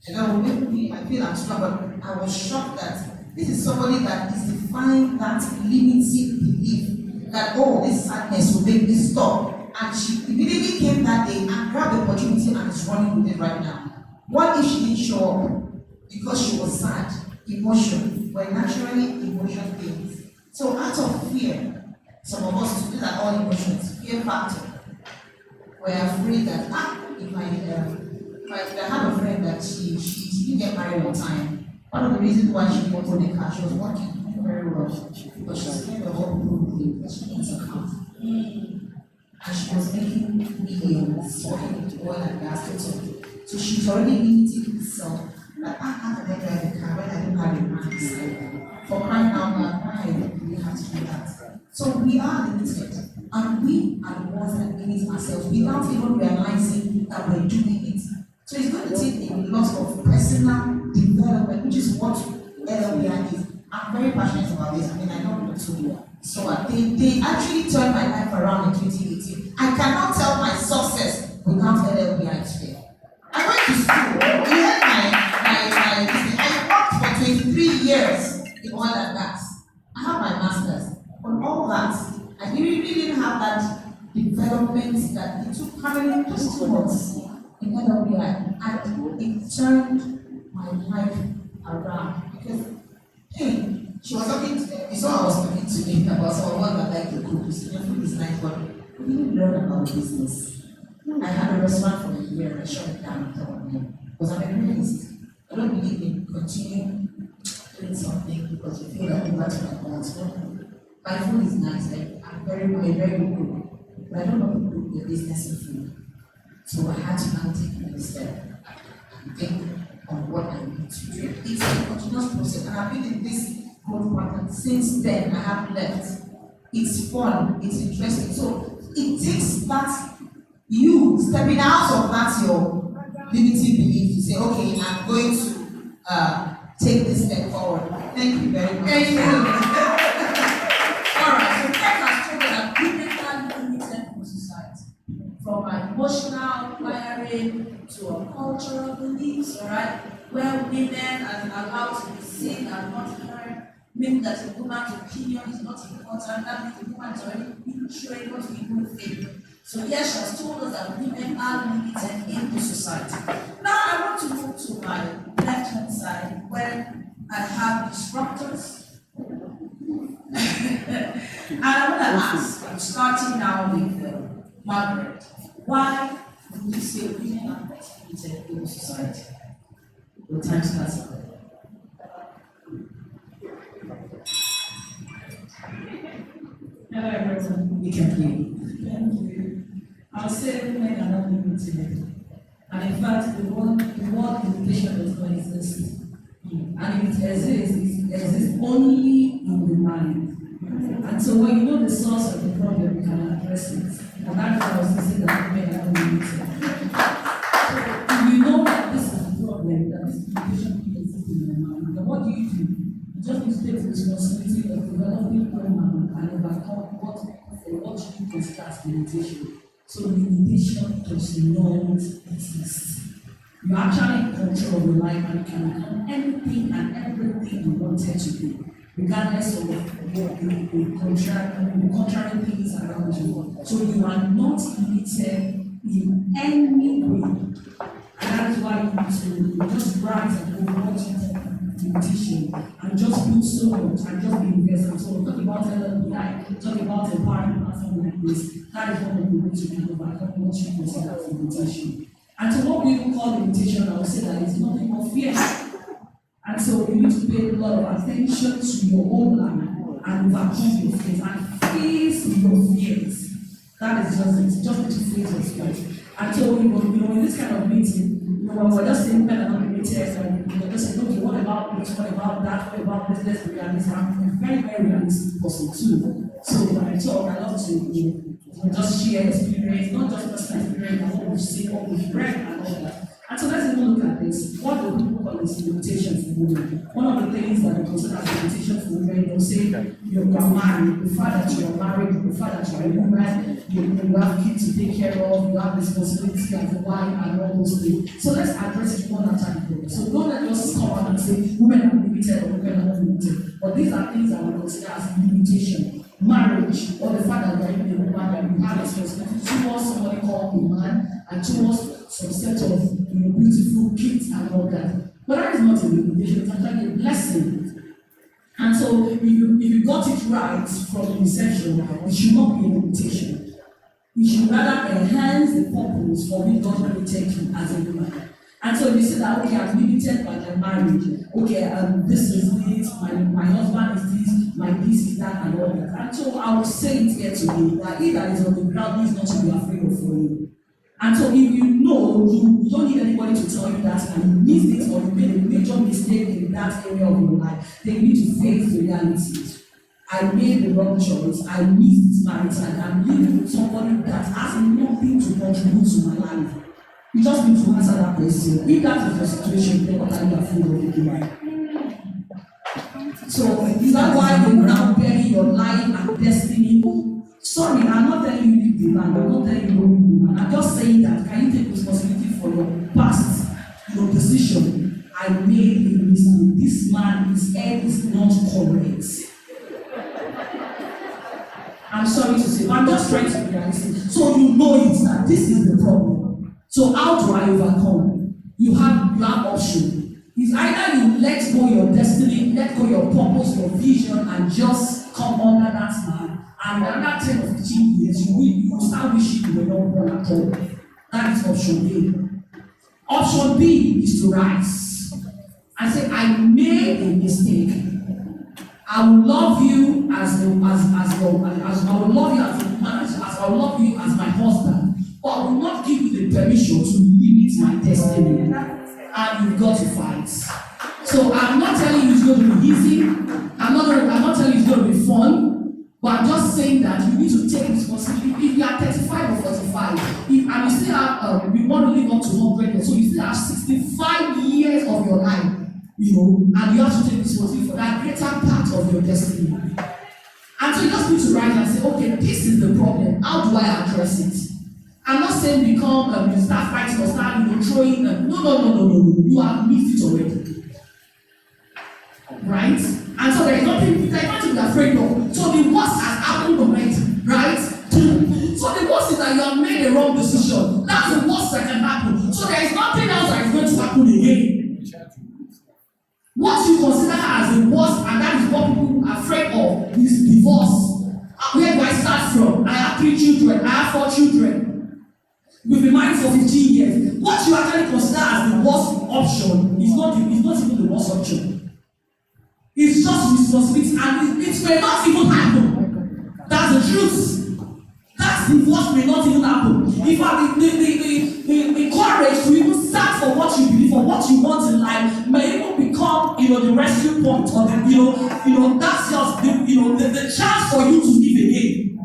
Speaker 1: You know, maybe I feel I'm strong, but I was shocked that this is somebody that is defying that limiting belief that, oh, this sadness will make me stop. And she immediately came that day and grabbed the opportunity and is running with it right now. What if she didn't show up because she was sad? Emotion, were naturally emotion things. So out of fear, some of us, these are all emotions, fear factor. We're afraid that, if I have a friend that she didn't get married on time. One of the reasons why she didn't own a car, she was working very well, but she's scared of all people who think that she needs a car. And she was making millions working with oil and gas sector. So she's already limited herself. Like, how can I drive a car when I don't have a man beside me? For crying out loud, why do we have to do that? So we are limited, and we are the ones that limit ourselves without even realizing that we're doing it. So it's going to take a lot of personal development, which is what LLBI is. I'm very passionate about this. I mean, I know the two. So they actually turned my life around in 2018. I cannot tell my success without LLBI today. I went to school. You heard I worked for 23 years in oil and gas. I have my master's. But all that, I really didn't have that development that it took probably just 2 months in LLBI. And it turned my life around. Because, hey, she was talking to me, so I was talking to me about someone that liked to cook. You see, your food is nice, but we didn't learn about business. I had a restaurant for a year and I shut it down and thought, because I'm a realist. I don't believe in continuing doing something because you feel like that's what I want. My food is nice, I'm very good cook, but I don't know how to cook the business in food. So I had to now take the step and think on what I need to do. It's a continuous process, and I've been in this growth pattern since then. I have left. It's fun, it's interesting. So it takes that you stepping out of that your limiting belief to say, okay, I'm going to take this step forward. Thank you very much.
Speaker 8: Thank you. All right, so tech has told that women are limited in society. From our emotional wiring to our cultural beliefs, all right, where women are allowed to be seen and not heard, meaning that a woman's opinion is not important, that means the woman is already being trained what people think. So yes, she has told us that women are limited in the society. Now I want to move to my left-hand side where I have disruptors. And I want to ask, I'm starting now with Margaret, why do you say women are best limited in the society? Your time starts now.
Speaker 9: Hello everyone.
Speaker 8: We can hear you.
Speaker 9: Thank you. I'll say women are not limited. And in fact, the word limitation does not exist. And if it exists, it exists only in the mind. And so when you know the source of the problem, you can address it. And that's why I was saying that women are not limited. So if you know that this is the problem, that this limitation exists in your mind, then what do? You just need to take the responsibility of developing program and overcome what you consider as limitation. So limitation does not exist. You're actually in control of your life and you can become anything and everything you wanted to be, regardless of what the contrary things around you. So you are not limited in any way. And that is why you need to just write and overwatch limitation and just put so much and just be invested. So talk about LLBI, talk about empowering platform like this. That is one of the ways you can overcome what you consider as limitation. And so what we call limitation, I would say that it's nothing but fear. And so you need to pay a lot of attention to your own life and overcome your fears and face your fears. That is just it. Just need to face your fears. And so in this kind of meeting, when we're just saying men are not limited, and we're just saying, okay, what about this, what about that, what about this, let's be realistic. I'm a very, very realistic person too. So when I talk, I love to just share experience, not just personal experience, but what we've seen, what we've read, and all that. And so let's even look at this. What do people call this limitation for women? One of the things that we consider as limitation for women, they'll say you're married, the fact that you're married, the fact that you're a woman, you have kids to take care of, you have responsibility as a wife, and all those things. So let's address it one at a time. So don't let us come out and say women are limited or women are not limited. But these are things that we consider as limitation. Marriage, or the fact that you're even a woman, that you have responsibility towards somebody called a man, and towards some set of beautiful kids and all that. But that is not a limitation, it's actually a blessing. And so if you got it right from inception, it should not be a limitation. It should rather enhance the purpose for which God created you as a woman. And so you say that, okay, I'm limited by my marriage. Okay, this is it, my husband is this, my this is that, and all that. And so I will say it here today that he that is on the ground is not to be afraid of for you. And so if you know, you don't need anybody to tell you that, and you missed it or you made a major mistake in that area of your life, then you need to face the reality. I made the wrong choice, I missed this marriage, and I'm living with somebody that has nothing to contribute to my life. You just need to answer that question. If that is your situation, then what are you afraid of again? So is that why you now bury your life and destiny? Sorry, I'm not telling you leave the man. I'm not telling you don't leave the man. I'm just saying that can you take responsibility for your past, your decision? I made a mistake. This man, his head is not correct. I'm sorry to say, but I'm just trying to be realistic. So you know it that this is the problem. So how do I overcome? You have option. It's either you let go your destiny, let go your purpose, your vision, and just come under that man. And another 10 or 15 years, you will start wishing you were not born at all. That is option A. Option B is to rise and say, I made a mistake. I will love you as I will love you as a woman, as I will love you as my husband, but I will not give you the permission to limit my destiny. And you've got to fight. So I'm not telling you it's going to be easy. I'm not telling you it's going to be fun. But I'm just saying that you need to take responsibility. If you are 35 or 45, and you still have, we want to live up to 100 years, so you still have 65 years of your life, and you have to take responsibility for that greater part of your destiny. And so you just need to write and say, okay, this is the problem. How do I address it? I'm not saying you start fighting or start throwing them. No. You have missed it already. Right? And so there's nothing to be afraid of. So the worst has happened already, right? So the worst is that you have made a wrong decision. That's the worst that can happen. So there is nothing else that is going to happen again. What you consider as the worst, and that is what people are afraid of, is divorce. Where do I start from? I have 3 children. I have 4 children. We've been married for 15 years. What you actually consider as the worst option is not even the worst option. It's just responsibility, and it may not even happen. That's the truth. That divorce may not even happen. In fact, the courage to even stand for what you believe, for what you want in life, may even become, the rescue point, or that's just the chance for you to live again.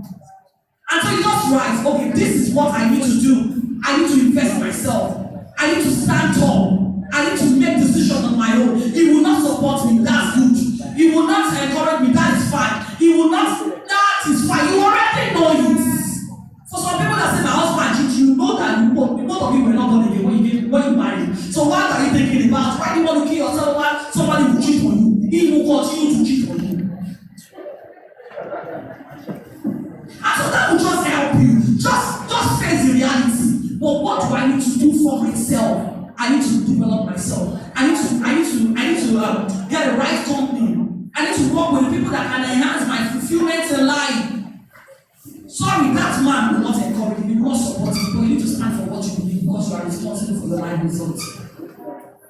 Speaker 9: And so you just write, okay, this is what I need to do. I need to invest myself. I need to stand tall. I need to make decisions on my own. He will not support me, that's good. He will not encourage me, that is fine. He will not, that is fine. You already know it. For some people that say my husband cheat, you know that both of you were not born again when you married. So what are you thinking about? Why do you want to kill yourself while somebody will cheat on you? He will continue to cheat on you. And so that will just help you. Just face the reality. But what do I need to do for myself? I need to develop myself. I need to get the right company. I need to work with people that can enhance my fulfillment in life. Sorry, that man will not encourage you, he will not support you, but you need to stand for what you believe because you are responsible for your life results.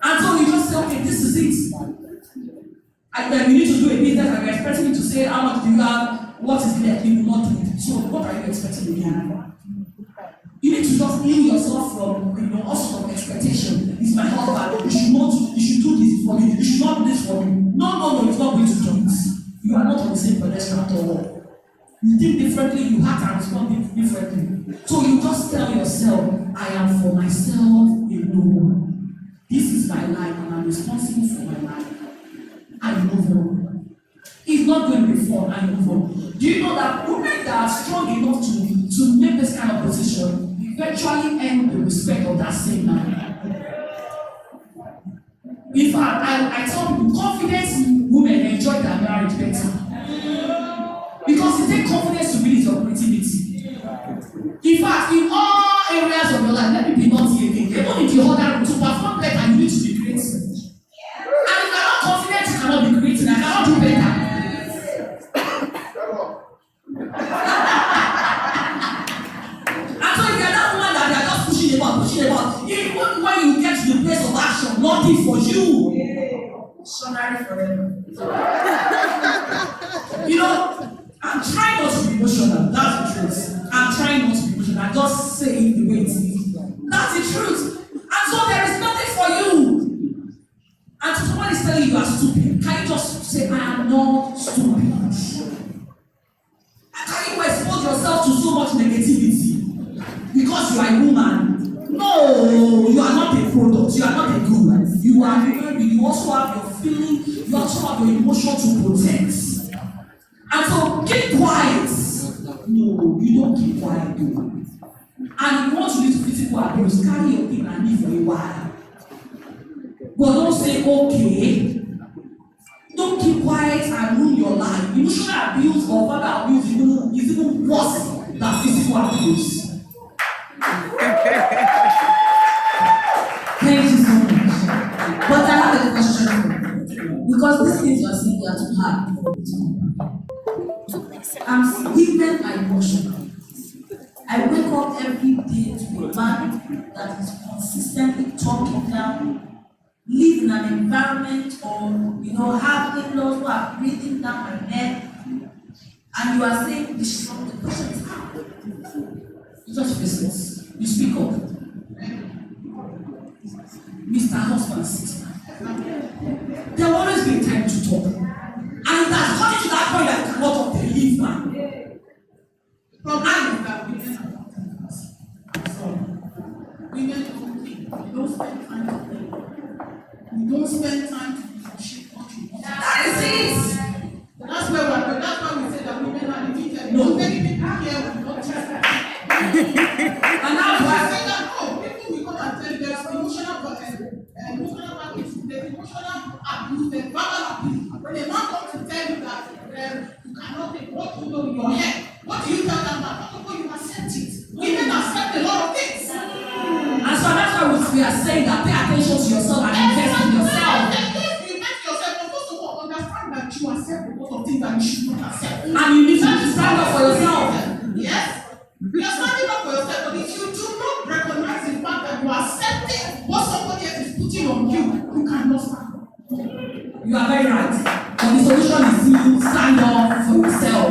Speaker 9: And so you just say, okay, this is it. And then you need to do a business and you're expecting me to say how much do you have, what is left, you will not do it. So what are you expecting me to do? You need to just heal yourself from, also from expectation. It's my husband, you should do this for me, you should not do this for me. No, it's not going to do this. You are not on the same pedestrian at all. You think differently, you have to respond differently. So you just tell yourself, I am for myself alone. This is my life and I'm responsible for my life. I move on. It's not going to be fun, I move on. Do you know that women that are strong enough to make this kind of position eventually earn the respect of that same man? In fact, I tell people, confident women enjoy their marriage better. Because it takes confidence to build your creativity. In fact, in all areas of your life, let me be naughty again. Even if you hold that to perform better, you need to be creative. And if you are not confident, you cannot be creative. I cannot do better. And so if you are that woman that they are just pushing about, even when you get to the place of action, nothing for you. Missionary forever. I'm trying not to be emotional. That's the truth. I'm trying not to be emotional. I just say it the way it is. That's the truth. And so there is nothing for you. And so someone is telling you are stupid. Can you just say, I am not stupid? Can you expose yourself to so much negativity because you are a woman? No, you are not a product. You are not a good one. You are human. You also have your feeling. You also have your emotion to protect. And so keep quiet. No, you don't keep quiet. No. And if you want to lead to physical abuse, carry your thing and live for a while. But don't say, okay. Don't keep quiet and ruin your life. Emotional abuse or verbal abuse is even worse than physical abuse.
Speaker 4: Thank you so much. But I have a question for you. Because these things you are saying, they are too hard for me to I'm given my emotion. I wake up every day to a man that is consistently talking down, live in an environment or have in-laws who are breathing down my neck, and you are saying this is wrong. The question is how? You just face it. You speak up. Mr. Husband, sister. There will always be a time to talk. And it has gotten to that point that you cannot talk the leave man. From I that women don't think. You don't spend time to think. You don't spend time to negotiate what you want. That is it. That's why we say that women are defeated. No, many people here will not trust that. And that's why I say that people will come and tell you there's emotional abuse, there's verbal abuse. When they want to tell you that you cannot take what you know in your head, what do you tell them that? You accept it. Women accept a lot of things. And so that's why we are saying that pay attention to yourself and invest in yourself. Yes, invest in yourself, but first of all, understand that you accept a lot of things that you should not accept. And you need to stand up for yourself. Yes. You are standing up for yourself, but if you do not recognize the fact that you are accepting what somebody else is putting on you, you cannot stand up. You are very right. But the solution is you stand up for yourself.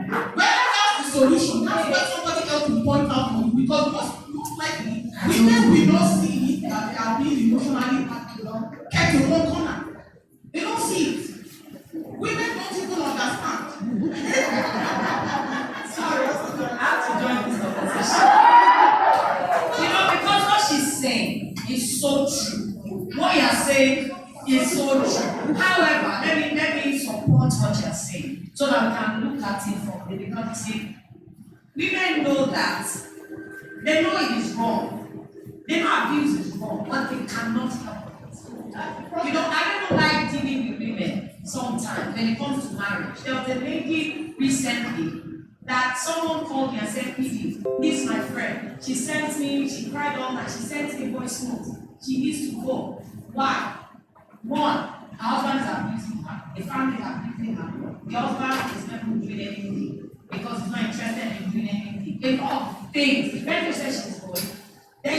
Speaker 4: Wherever that's the solution, that's where somebody else will point out for you. Because most likely, women will not see that they are being emotionally kept in one corner. They don't see it. Women don't even understand. Sorry, I have to join this conversation. Because what she's saying is so true. What you're saying is so true. However, let me support what you're saying so that we can look at it from the perspective. Women know that. They know it is wrong. They know abuse is wrong, but they cannot help it. I don't like dealing with women sometimes when it comes to marriage. There was a lady recently
Speaker 8: that someone called me and said, PD, this is my friend. She sent me, she cried all night, she sent me a voice note. She needs to go. Why? One, her husband is abusing her. The family is abusing her. The husband is not doing anything because he's not interested in doing anything. A lot of things. The friend said she's going. Then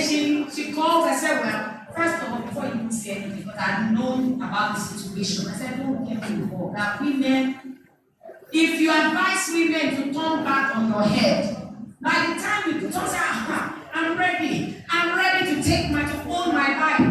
Speaker 8: she calls, I said, well, first of all, before you even say anything, because I've known about the situation, I said, don't get involved. That women, if you advise women to turn back on your head, by the time you don't say, I'm ready to take to hold my life.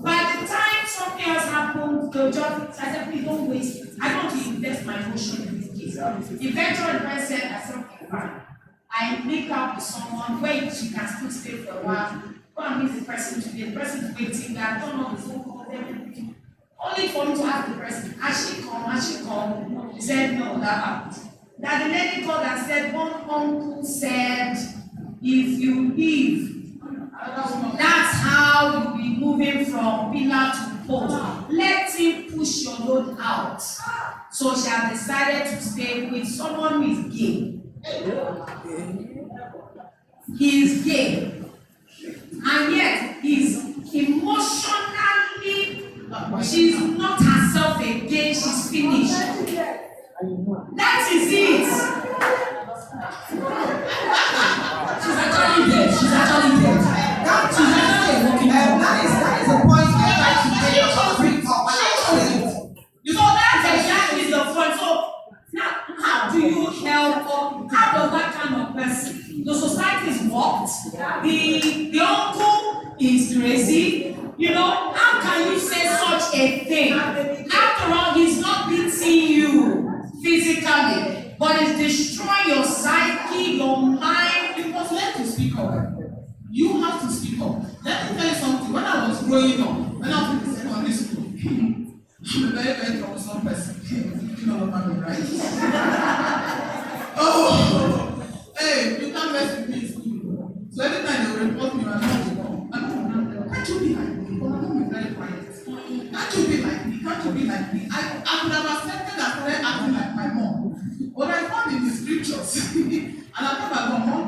Speaker 8: By the time something else happens, they'll just, I said, please don't waste it. I don't want to invest my emotion in this case. Eventually, the person said, I said, okay, fine. I link up with someone where she can still stay for a while. Go and meet the person today. The person is waiting. I don't know the phone calls, everything. Only for me to ask the person, has she come? She said, no, that happened. That the lady called and said, one uncle said, if you leave, that's how you'll be moving from pillar to post. Let him push your load out. So she has decided to stay with someone who is gay. He is gay. And yet he's emotionally, she's not herself again, she's finished. That is it.
Speaker 9: She's actually dead. She's actually a walking bomb.
Speaker 3: That is the point I like to make about bring up.
Speaker 8: You know, that's exactly the point. So now, how do you help or how does that kind of person? The society is warped. The uncle is crazy. You know, how can you say such a thing? After all, he's not beating you physically, but it's destroying your psyche, your mind.
Speaker 4: You must learn to speak up. You have to speak up. Let me tell you something. When I was growing up, when I was in secondary school, I'm a very, very troublesome person. You know what I mean, right? Oh, hey, you can't mess with me in school. So every time they will report me, I'm not wrong. Can't you be like me? But I'm not very quiet. Can't you be like me? Can't you be like me? I would have accepted that started acting like my mom. But I found in the scriptures, and I thought my mom,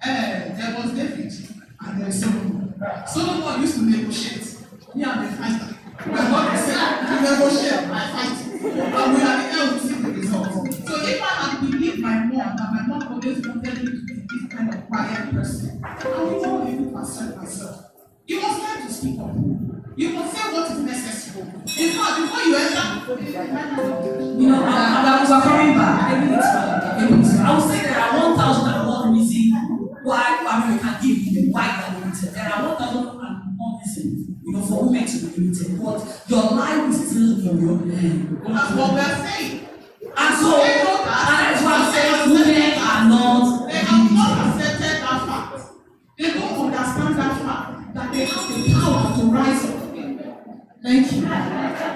Speaker 4: there was David and there was Solomon. Solomon used to negotiate. Me and the fighter. My mom said, to negotiate, I fight. And we are the hell to see the result. So if I had believed my mom, and my mom always wanted me to be this kind of quiet person, I would not be able to accept myself. You must learn to speak up. You must say what is necessary. In fact, before you enter,
Speaker 9: You know, we're coming back. I would say there are 1,001 reasons why we can give women why they are limited. There are 1,001 reasons, for women to be limited. But your life is still in your hand.
Speaker 4: that's what we are saying.
Speaker 9: And so, and that's why I'm saying women are not.
Speaker 4: They have not accepted that fact. They don't understand that fact, that they have the power to rise up.
Speaker 9: Thank you.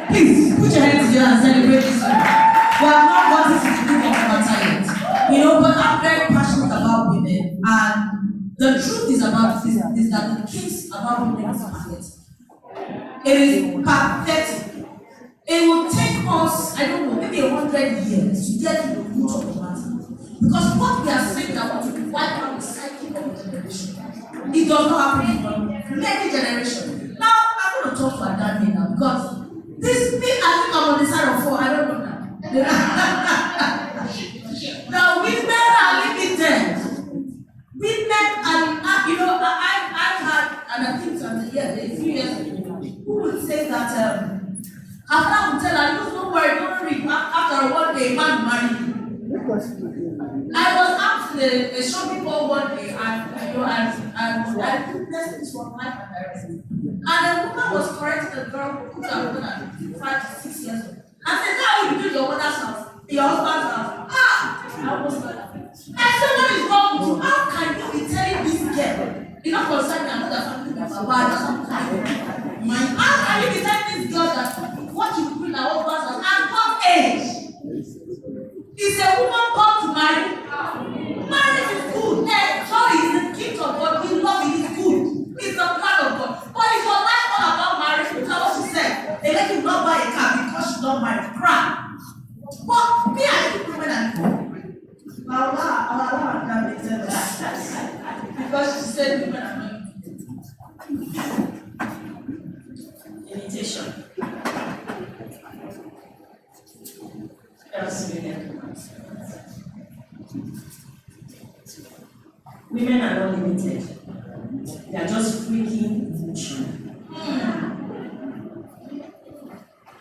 Speaker 9: Please put your hands together and celebrate this one. We have not got this to do of matter yet. But I'm very passionate about women, and the truth is about this is that the case about women is perfect. It is pathetic. It will take us, I don't know, maybe 100 years to get to the root of the matter. Because what we are saying that want to wipe out the psyche of the generation, it does not happen in many generations. Now, I'm going to talk to Adani now because this me, I think I'm on the side of 4, I don't know now. Now, women are limited. Women are, I've had, and I think a few years ago, who would say that, after would tell her, don't worry, after one day, a man married you. I was out to the shopping mall one day, and I witnessed this from life and direction. And the woman was correcting the girl who put her mother 5 to 6 years old. I said, now you do your mother's house, your husband's house. I was like, I said, what is wrong with you? How can you be telling this girl? You're not concerning another family member, why or something. How can you be telling this girl that what you bring her husband's house at what age? Is a woman born to marry? Marriage is good. Sorry, it's the gift of God. We love it. It's good. It's the plan of God. But if your life all about marriage, look at what she said. They let you not buy a car because she's not married. Cry.
Speaker 1: Just women are not limited. They are just freaking emotional.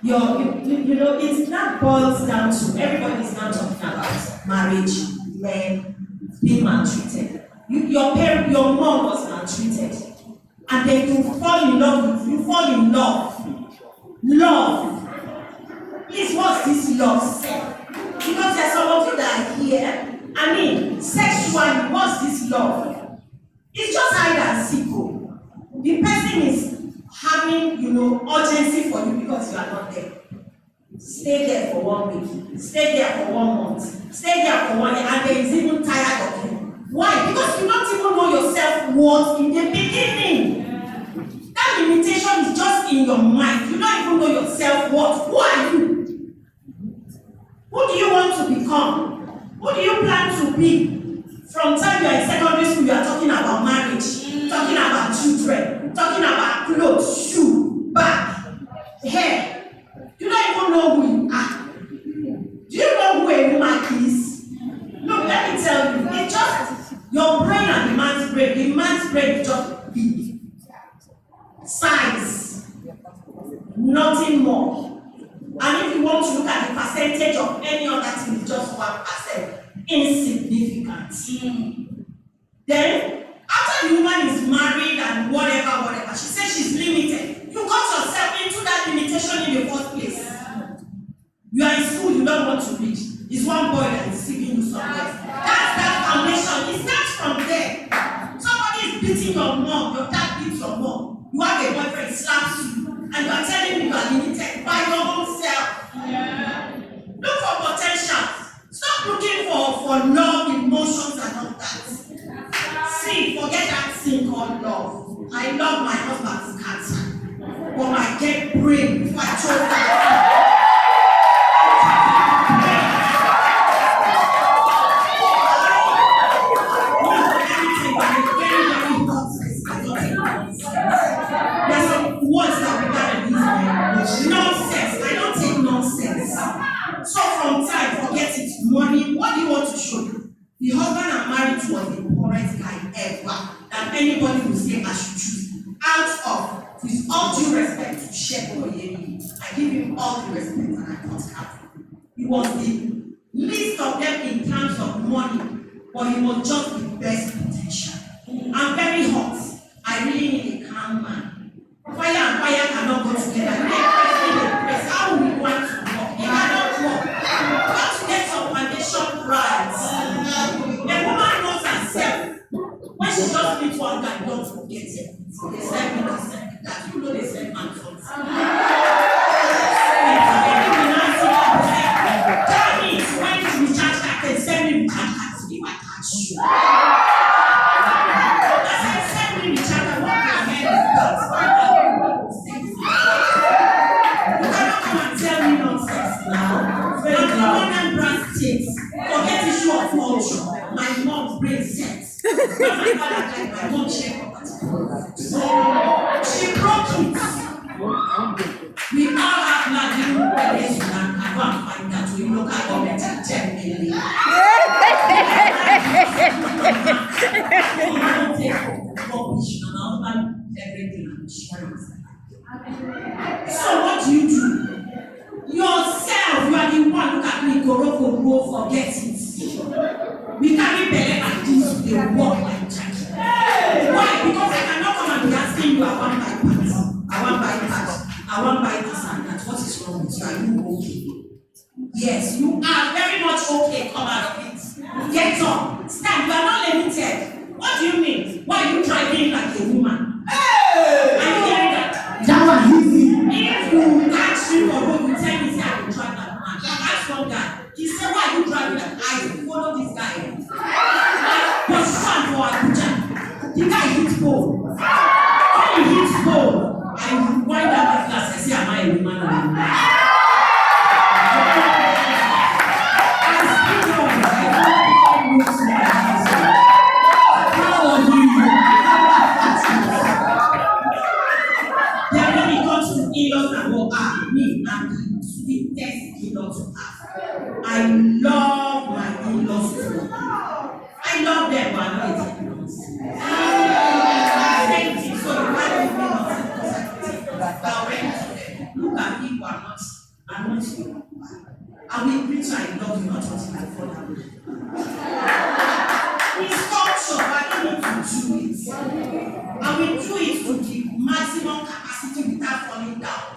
Speaker 1: You know, it now boils down to everybody is now talking about marriage, men being maltreated. Your mom was maltreated, and then you fall in love with love. Please, what's this love say? Because there's some of you that are here. I mean, sexually, what's this love? It's just hide and seek. The person is having, urgency for you because you are not there. Stay there for 1 week, stay there for 1 month, stay there for 1 year, and then is even tired of you. Why? Because you don't even know yourself worth in the beginning. That limitation is just in your mind. You don't even know yourself worth. Who are you? Who do you want to become? Who do you plan to be? From time you are in secondary school, you are talking about marriage, talking about children, talking about clothes, shoe, bag, hair. You don't even know who you are. Do you know who a woman is? Look, let me tell you, it's just your brain and the man's brain. The man's brain is just big. Size. Nothing more. And if you want to look at the percentage of any other thing, it's just 1%. Insignificant. Then, after the woman is married and whatever, she says she's limited. You got yourself into that limitation in the first place. You are in school, you don't want to read. It's one boy that is seeking you somewhere. That's that foundation. It starts from there. Somebody is beating your mom, your dad beats your mom. You have a boyfriend, slaps you, and you are telling me you are limited by your own self. Yeah. Look for potential. Stop looking for love, emotions, and all that. See, forget that thing called love. I love my husband's cancer, but I get brain before I chose that. Nonsense. I don't take nonsense. So from time, forget it. Money, what do you want to show? The husband I'm married to was the poorest guy ever that anybody will say I should choose. Out of, with all due respect to Sheikh Oyemi, I give him all the respect and I don't have him. He was the least of them in terms of money, but he was just the best potential. I'm very hot. I really need a calm man. Fire and fire cannot go together. How will we want to work? It cannot work. You have to get some foundation right. A woman knows herself. When she just meets one guy, don't forget it. They said me that you know they said man something. Tell me when you recharge that, they send me recharge cards if I catch you. Send me recharge cards. What the hell is that? You cannot come and tell me nonsense now. I'm brand things. Forget issue of culture. My mom's brain sense. My father died, my mom shared property. So she broke it. We all have nothing but this and I can't find that we local government in 10 million. Rubbish and all that everything and insurance. So what do? Yourself, you are the one who can be go forget it. We carry belly like this, they walk like Jackie. Why? Because I cannot come and be asking you, I want my parts, I want my cash, I want my this and that. What is wrong with you? Are you okay? Yes, you are very much okay. Come out of it. Get up. Stand. You are not limited. What do you mean? Why are you driving like a woman? Hey! Are you hearing that? That one easy. If you catch me for road, you tell me say I will drive that man. You ask one guy. He said, why are you driving that? I follow this guy. Position for Abuja. The guy hits pole. When he hits pole, I wind up my class and say, am I a woman or a man? I I love my in-laws too. I love them, but I'm not a in-laws. Same thing, so you can't give me nothing because I take I already told them. Look at me, I'm not you. I will preach I love you, not until I fall down. It's culture, but I don't need to do it. I will do it to the maximum capacity without falling down.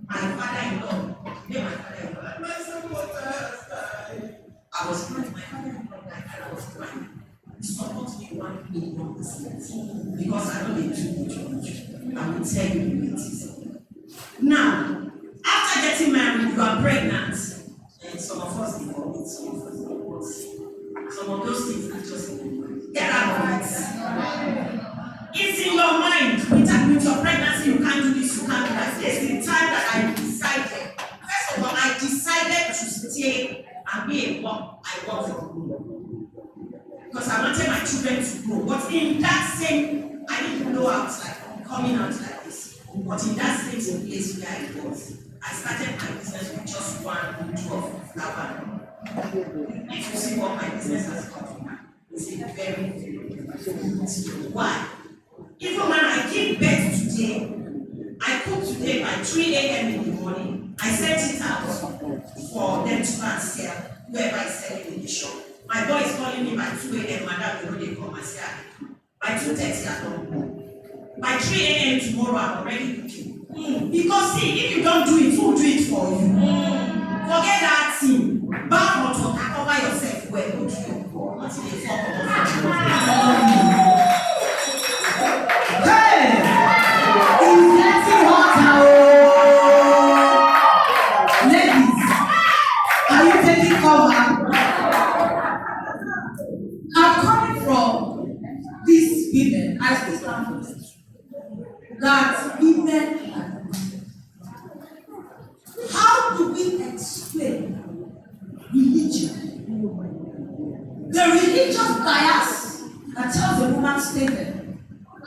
Speaker 1: My father-in-law, my father-in-law, I was crying, my father-in-law died, I was crying. He supported me 1 million% because I know they do much. I will tell you what it is. Now, after getting married, you are pregnant. And some of us did not, some of us did not. Some of those things are just get out of it. It's in your mind. With your pregnancy, you can't do this, you can't do that. This is the time that I decided. First of all, I decided to stay and be a mom. I wanted to grow. Because I wanted my children to grow. But in that same, I didn't know I was like coming out like this. But in that same place where I was, I started my business with just 1 drop of flour. If you see what my business has come to now, it's a very, very good. Why? Even when I give birth today, I cook today by 3 a.m. in the morning. I set it out for them to go and sell whoever is selling in the shop. My boy is calling me by 2 a.m. Madam, you know they come and say, by 2:30 I don't go. By 3 a.m. tomorrow, I'm already cooking. Because see, if you don't do it, who will do it for you? Forget that thing. Back on top, cover yourself well, don't you? Until they fall off. Hey! It's getting hot now. Ladies, are you taking cover? I'm coming from these women, I still stand for this, that women, how do we explain religion? The religious bias that tells a woman statement.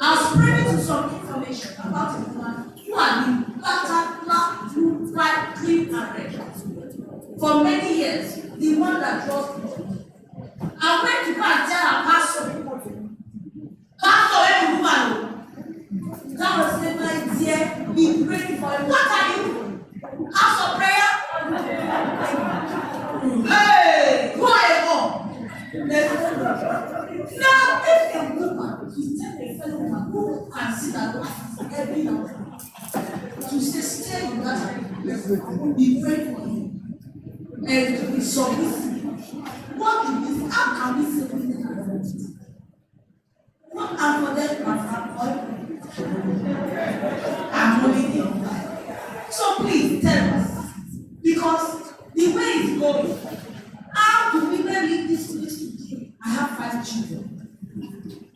Speaker 1: I was privy to some information about a woman who had been battered black, blue, white, green, and red for many years. The one that draws blood. I went to go and tell her pastor, every woman, that was never my dear, be praying for him. What are you? House of prayer? Hey, who are you for? Now, if a woman, you tell a fellow woman who can see that life every hour, to stay in that, be praying for him, and to be submissive. What do we, how can we say anything about it? What are for them I'm only the so please tell us, because the way it's going, how do women live this today? I have 5 children.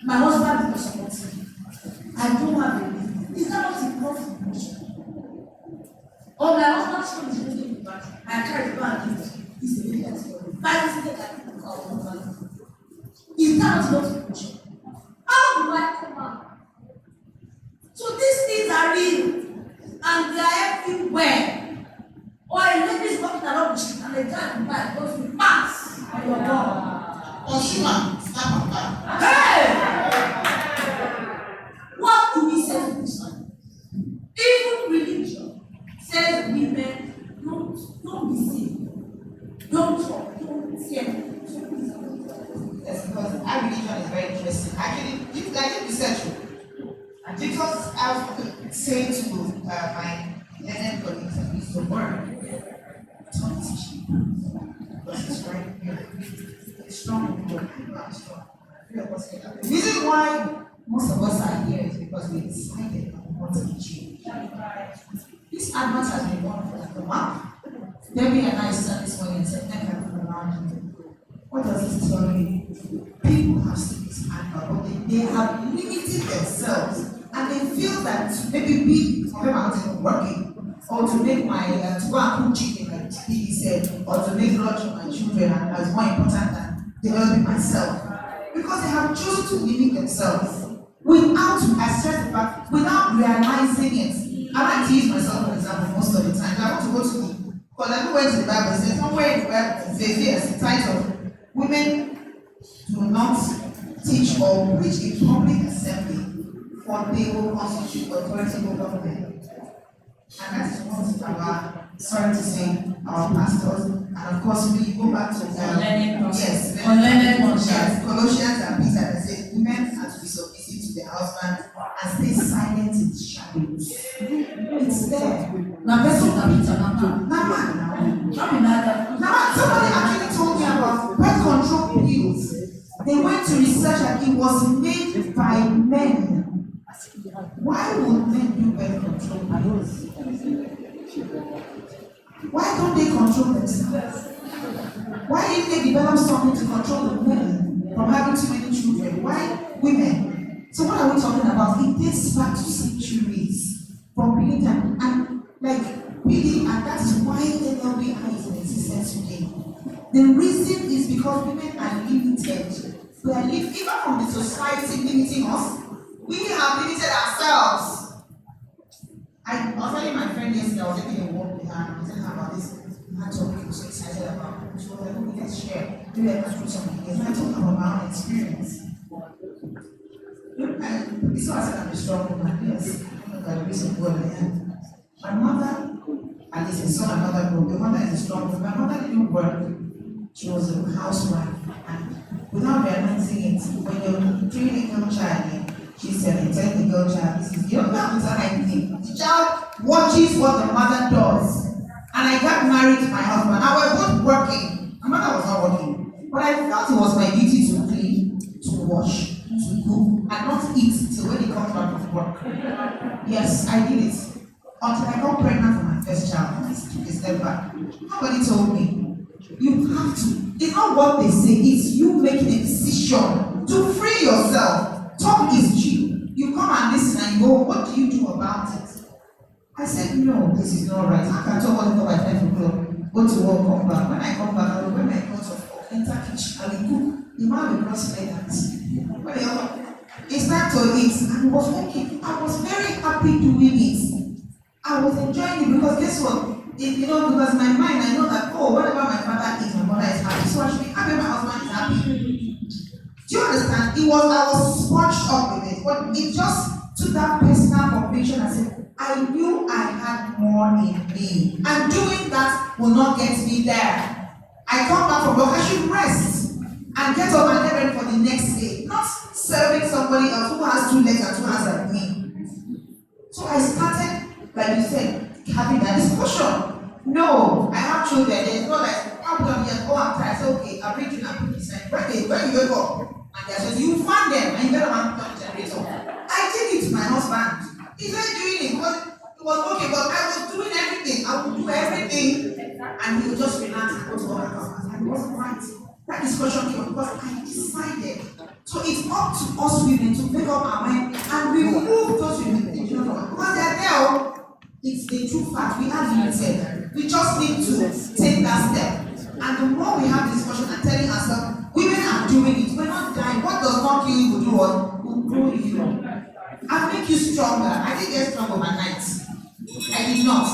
Speaker 1: My husband is not supporting. I don't have a business. Is that not enough? Or my husband's son is living in the back. I carry the bag and he's a million story. Is that not enough? How do I come out? So these things are real and they are everywhere. Or a lady is walking along the street and a guy in bike goes with pass on your wall. Or she man, snap and back. Hey! What do we say to this one? Even religion says women don't be seen. Don't talk, don't fear.
Speaker 3: Yes, because our religion is very interesting. Actually, if I did research, because I was saying to my learned colleagues and used to learn, don't teach me. Because it's right here. It's strong. The reason why most of us are here is because we decided that we want to change. This advert has been on for like a month. Debbie and I sat this morning and said, thank you for around you. What does this tell me? People have seen this advert, but they have limited themselves and they feel that to maybe be working or to make my to go and cook chicken like Didi said, or to make lunch for my children and is more important than developing myself. Because they have chosen to limit themselves without realizing it. I like to use myself for example most of the time. I want to go to the because I went to the Bible, it says somewhere in the Bible Yes, titled, Women Do Not Teach or Preach in Public Assembly, for they will constitute authority over men. And that is what our, sorry to say, our pastors, and of course we go back to Colossians and Peter that says women are to be submissive to their husband and stay silent in the shadows. It's there.
Speaker 9: Now, person Peter,
Speaker 3: Now, somebody actually told me about birth control pills. They went to research and it was made by men. Why would men do birth control pills? Why don't they control themselves? Why didn't they develop something to control the men from having too many children? Why women? So what are we talking about? It dates back to centuries from beginning time. And like really, and that is why LLBI is in existence today. The reason is because women are limited. We are even from the society limiting us, we have limited ourselves. I was telling my friend yesterday, I was taking a walk with her, and I was telling her about this. I told her I was so excited about it. She was like, oh, let's share. Maybe I can do something. And I told her about my own experience. And it's not as if I'm a strong woman, yes. I don't know the reason why I am. My mother, at least it's not my mother group, the mother is a strong woman. My mother didn't work. She was a housewife. And without realizing it, when you're training a girl child, she said, tell the girl child, this is, you don't have to tell anything. The child watches what the mother does. And I got married to my husband. And we're both working. My mother was not working. But I felt it was my duty to clean, to wash, to cook, and not eat till when he comes back from work. Yes, I did it. Until I got pregnant for my first child. And I took a step back. Nobody told me, you have to. It's not what they say, it's you making a decision to free yourself. Talk is cheap. You come and listen and you go, what do you do about it? I said, no, this is not right. I can talk about it by 5 o'clock. Go to work, come back. When I come back, I will wear my clothes off, enter kitchen, I will cook. The man will cross like that. It's time to eat. And it was okay. I was very happy doing it. I was enjoying it because guess what? Because my mind, I know that, whatever my father eats, my mother is happy. So I should be happy, my husband is happy. Do you understand? I was sponged up with it, but it just took that personal conviction and said, I knew I had more in me. And doing that will not get me there. I come back from work, I should rest and get up and get ready for the next day. Not serving somebody else who has 2 legs and 2 hands like me. So I started, like you said, having that discussion. No, I have children. There's no like, problem here, go and try. I say, okay, I'll bring you and put this in. When you wake up, and they says, you find them, and you better want to put the generator. I take it to my husband. He said doing it because it was okay, but I was doing everything. I would do everything. And he would just relax and go to other houses. And it wasn't right. That discussion came up because I decided. So it's up to us women to make up our mind and remove those women. Because they're there. It's the true fact. We are limited. We just need to take that step. And the more we have discussion and telling ourselves, women are doing it. We're not dying. What does not kill you will do what? Will grow you. And make you stronger. I didn't get strong overnight. I did not.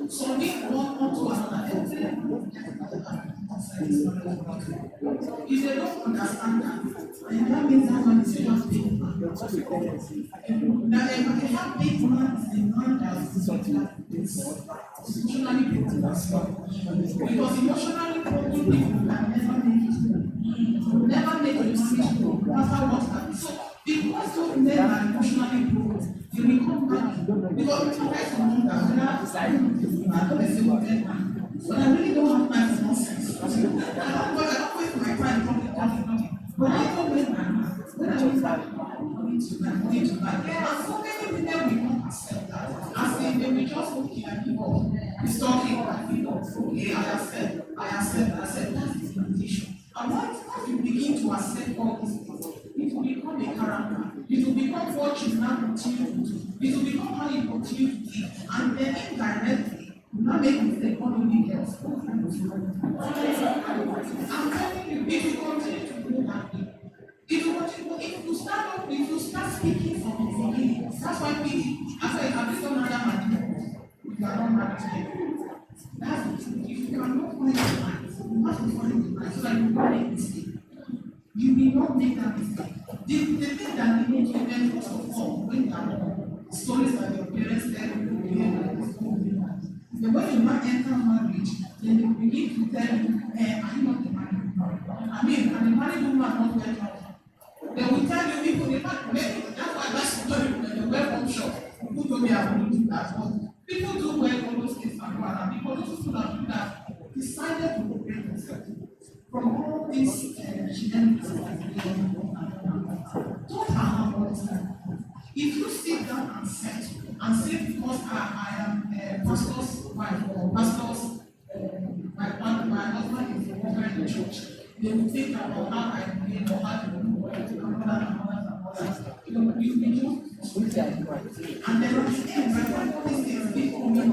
Speaker 4: So we want to another. If they don't understand that, and that means that man is not big man. Now, if big man is the man that is emotionally broken as well. Because emotionally broken people can never make it. Never make a marriage grow, no matter what happens. So, because those men are emotionally broken, they become mad. Because we try to wonder whether I don't feel good. But I really don't have time for nonsense. I don't waste my time talking. But I don't waste my time. When I was like, I'm going to buy. And so many women will not accept that. As they will just okay and give up. He's talking and give up. Okay, I accept. That's the invitation. And once you begin to accept all these things, it will become a character. It will become continue to do. It will become how you continue to give. And then indirectly, you not make mistake on only else. I'm telling you, if you continue to do that way, if you start speaking from the beginning, that's why people, after you have done another man, you are not married to them. That's the truth. If you cannot find the right, you have to find the right so that you don't make mistake. You will not make that mistake. The thing that we need to learn first of all, when you are born, stories that your parents tell you, then when you now enter marriage, then they will begin to tell you, are you not the married woman? I mean, and the married woman not well known. They will tell you people, that's why that's story when the welcome shop, people told me I wouldn't do that. But people do well all those things and what, and because those people that decided to protect themselves from all these shenanigans that are going on. Don't have all this time. If you sit down and settle and say because I am a pastor's wife or pastor's my husband is a worker in the church, they will think about how I behave or how to do and others. You know, and then at the end, when all these things people make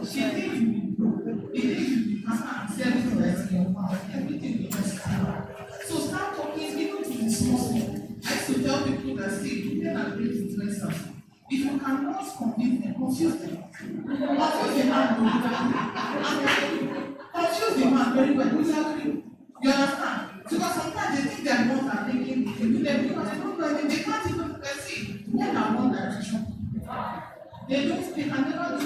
Speaker 4: she think you will grow. They think you will become and say everything that's in your mouth, everything will just come. So start talking even to the small people. I used to tell people that say, people are great influencers. If you cannot convince them, confuse them. Confuse the man very well. We agree. You understand? Because sometimes they think they are not are thinking because they don't know anything. They can't even see. Men are one direction. They can never do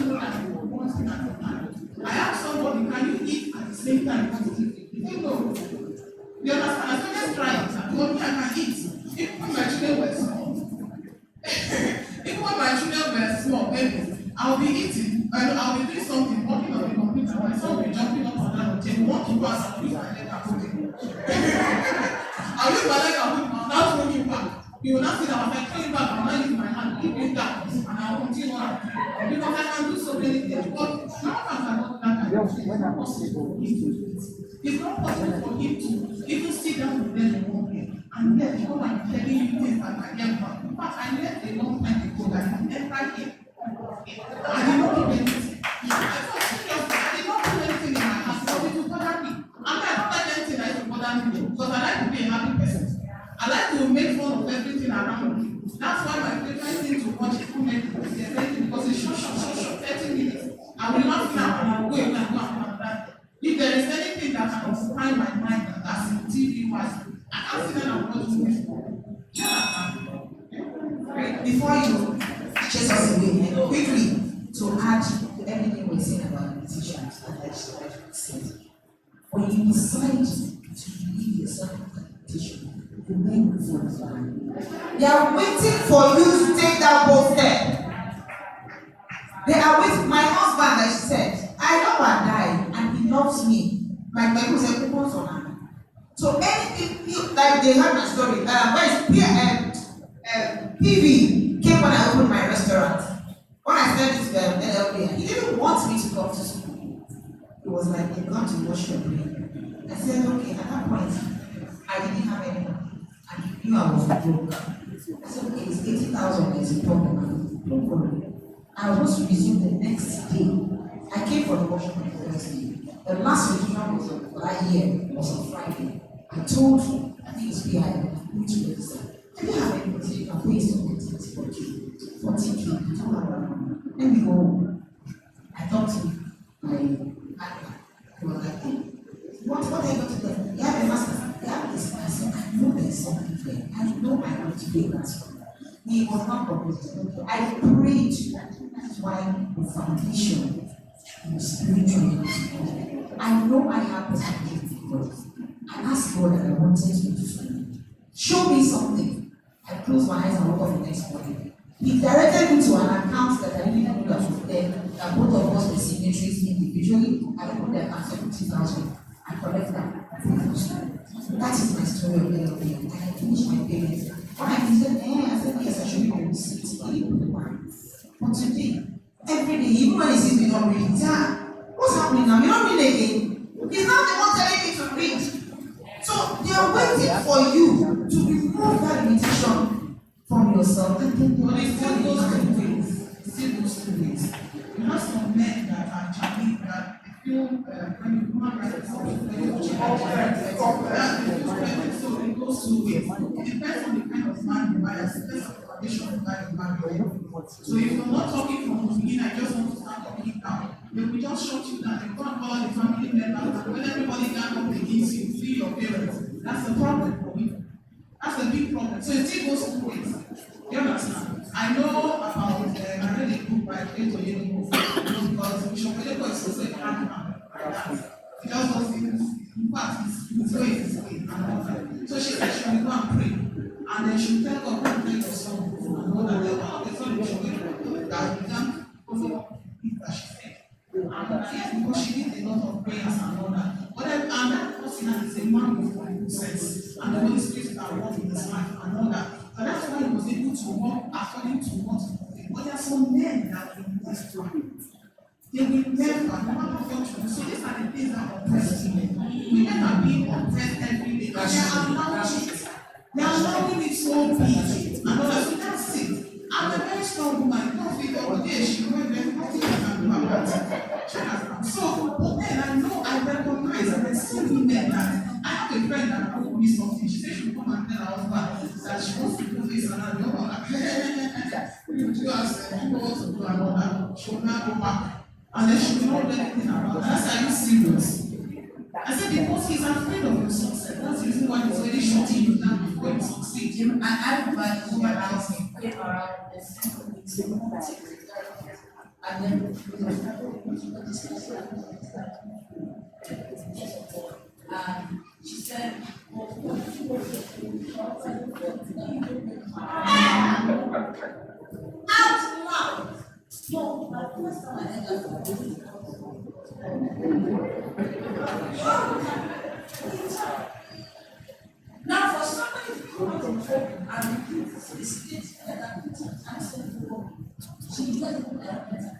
Speaker 4: one thing at a time. I asked somebody, can you eat at the same time positively? He said no. You understand? I said, let's try it. Because me, I can eat. Even when my children were small. Even when my children were small, baby, I'll be eating. I'll be doing something, working on the computer. My son will be jumping up and down. They want to pass. I'll use my leg and put it. I'll use my leg and put it. I'll now throw him back. He will not sit down. I throw him back. I'll now use my hand. Keep him down. And I'll continue on. Because I can do so many things. But how come I not that kind of thing? It's not possible for him to do it. It's not possible for him to even sit down with them in one day. And then come and telling you things that I get wrong. In fact, I left a long time ago that I never did. I did not do anything. I did not do anything in my house for it to bother me. I don't like anything that is to bother me because I like to be a happy person. I like to make fun of everything around me. That's why my favorite thing to watch is comedy because it's short, 30 minutes. I will not laugh and I will go and go and that. If there is anything that can occupy my mind that's in TV wise, I can't sit down and watch movies.
Speaker 3: Before you chase us away, quickly to add everything we're saying about politicians and legislators said, when you decide to leave yourself in competition, you make move forward. They are waiting for you to take that bold step. They are waiting. My husband, like she said, I know I die and he loves me. My Bible said, "Coupons on her." So anything like they heard my story. PV came when I opened my restaurant. When I said this LLB, he didn't want me to come to school. It was like they come to wash your brain. I said, okay, at that point, I didn't have any money. And he knew I was broke. I said, okay, it's 80,000, it's a problem. Don't worry. I was supposed to resume the next day. I came for the workshop on the Thursday. The last registration was on that year, was on Friday. I told you, I think it's PI, I'm going to register. I didn't have any money, you can pay some activity for you. 40K, I don't have money. Let me go home. I talked to my partner. He was like, hey, what are you going to do? You have a master. You have this. I said, I know there's something there. I know I want to pay that for you. He was not proposed. I prayed. That's why the foundation is spiritual. I know I have this God. I asked God that I wanted to do something. Show me something. I closed my eyes and woke up the next morning. He directed me to an account that I didn't know that was there, that both of us were signatories individually. I opened the account 70,000. I collected that. That is my story of LLB. And I finished my payments. When I said, I said, yes, I should be able to see it. He didn't put the one. But today, every day, even when he sees me not reading, what's happening now? You're not reading again. He's not the one telling me to read. So they are waiting for you to remove that limitation from your
Speaker 9: or something.
Speaker 4: But it still goes two ways. It still goes two ways. You have some men that are challenged that they feel when human rights is something very much that they feel threatened, so it goes two ways. It depends on the kind of man you marry, it depends on the foundation of the guy you marry. So if you're not talking from the beginning, I just want to start talking it down. They will just shut you down. They can't call the family members, and when everybody can come against you, see your parents. That's the problem for me. That's a big problem. So it still goes two ways. You understand? I know about, I read a book by Plato Yellow because Bishop Yellow is also a hard man. He just doesn't, in fact, his way is his way. And all that. So she said she will go and pray. And then she will tell God, go pray your son. And all that. Then one of the son Bishop Yellow that began follow it that she said. And yes, because she did a lot of prayers and all that. But then, and that person is a man with good sense. And the Holy Spirit that worked in his life and all that. And that's why he was able to walk according to what he was doing. But there are some men that will destroy. They will never, no matter what you do. So these are the things that oppress women. Women are being oppressed every day. And they are allowing it. They are allowing it so big. And all that. So that's it. I'm a very strong woman. Don't feel every day she went there. Nothing I can do about it. So, but then I know I recognize and I see women that I have a friend that told me something. She said she will come and tell her husband that she wants to do this and that. No one like, you do us, you want to do and all that. She will now go back. And then she will not do anything about it. That's are you serious? I said because he's afraid of your success. That's the reason why he's already shutting you down before you succeed.
Speaker 8: And I would like to go around and then she said, out loud. No, my first time I heard that. Now, for somebody to come out of home and repeat the state that I'm saying for woman, she doesn't put that better.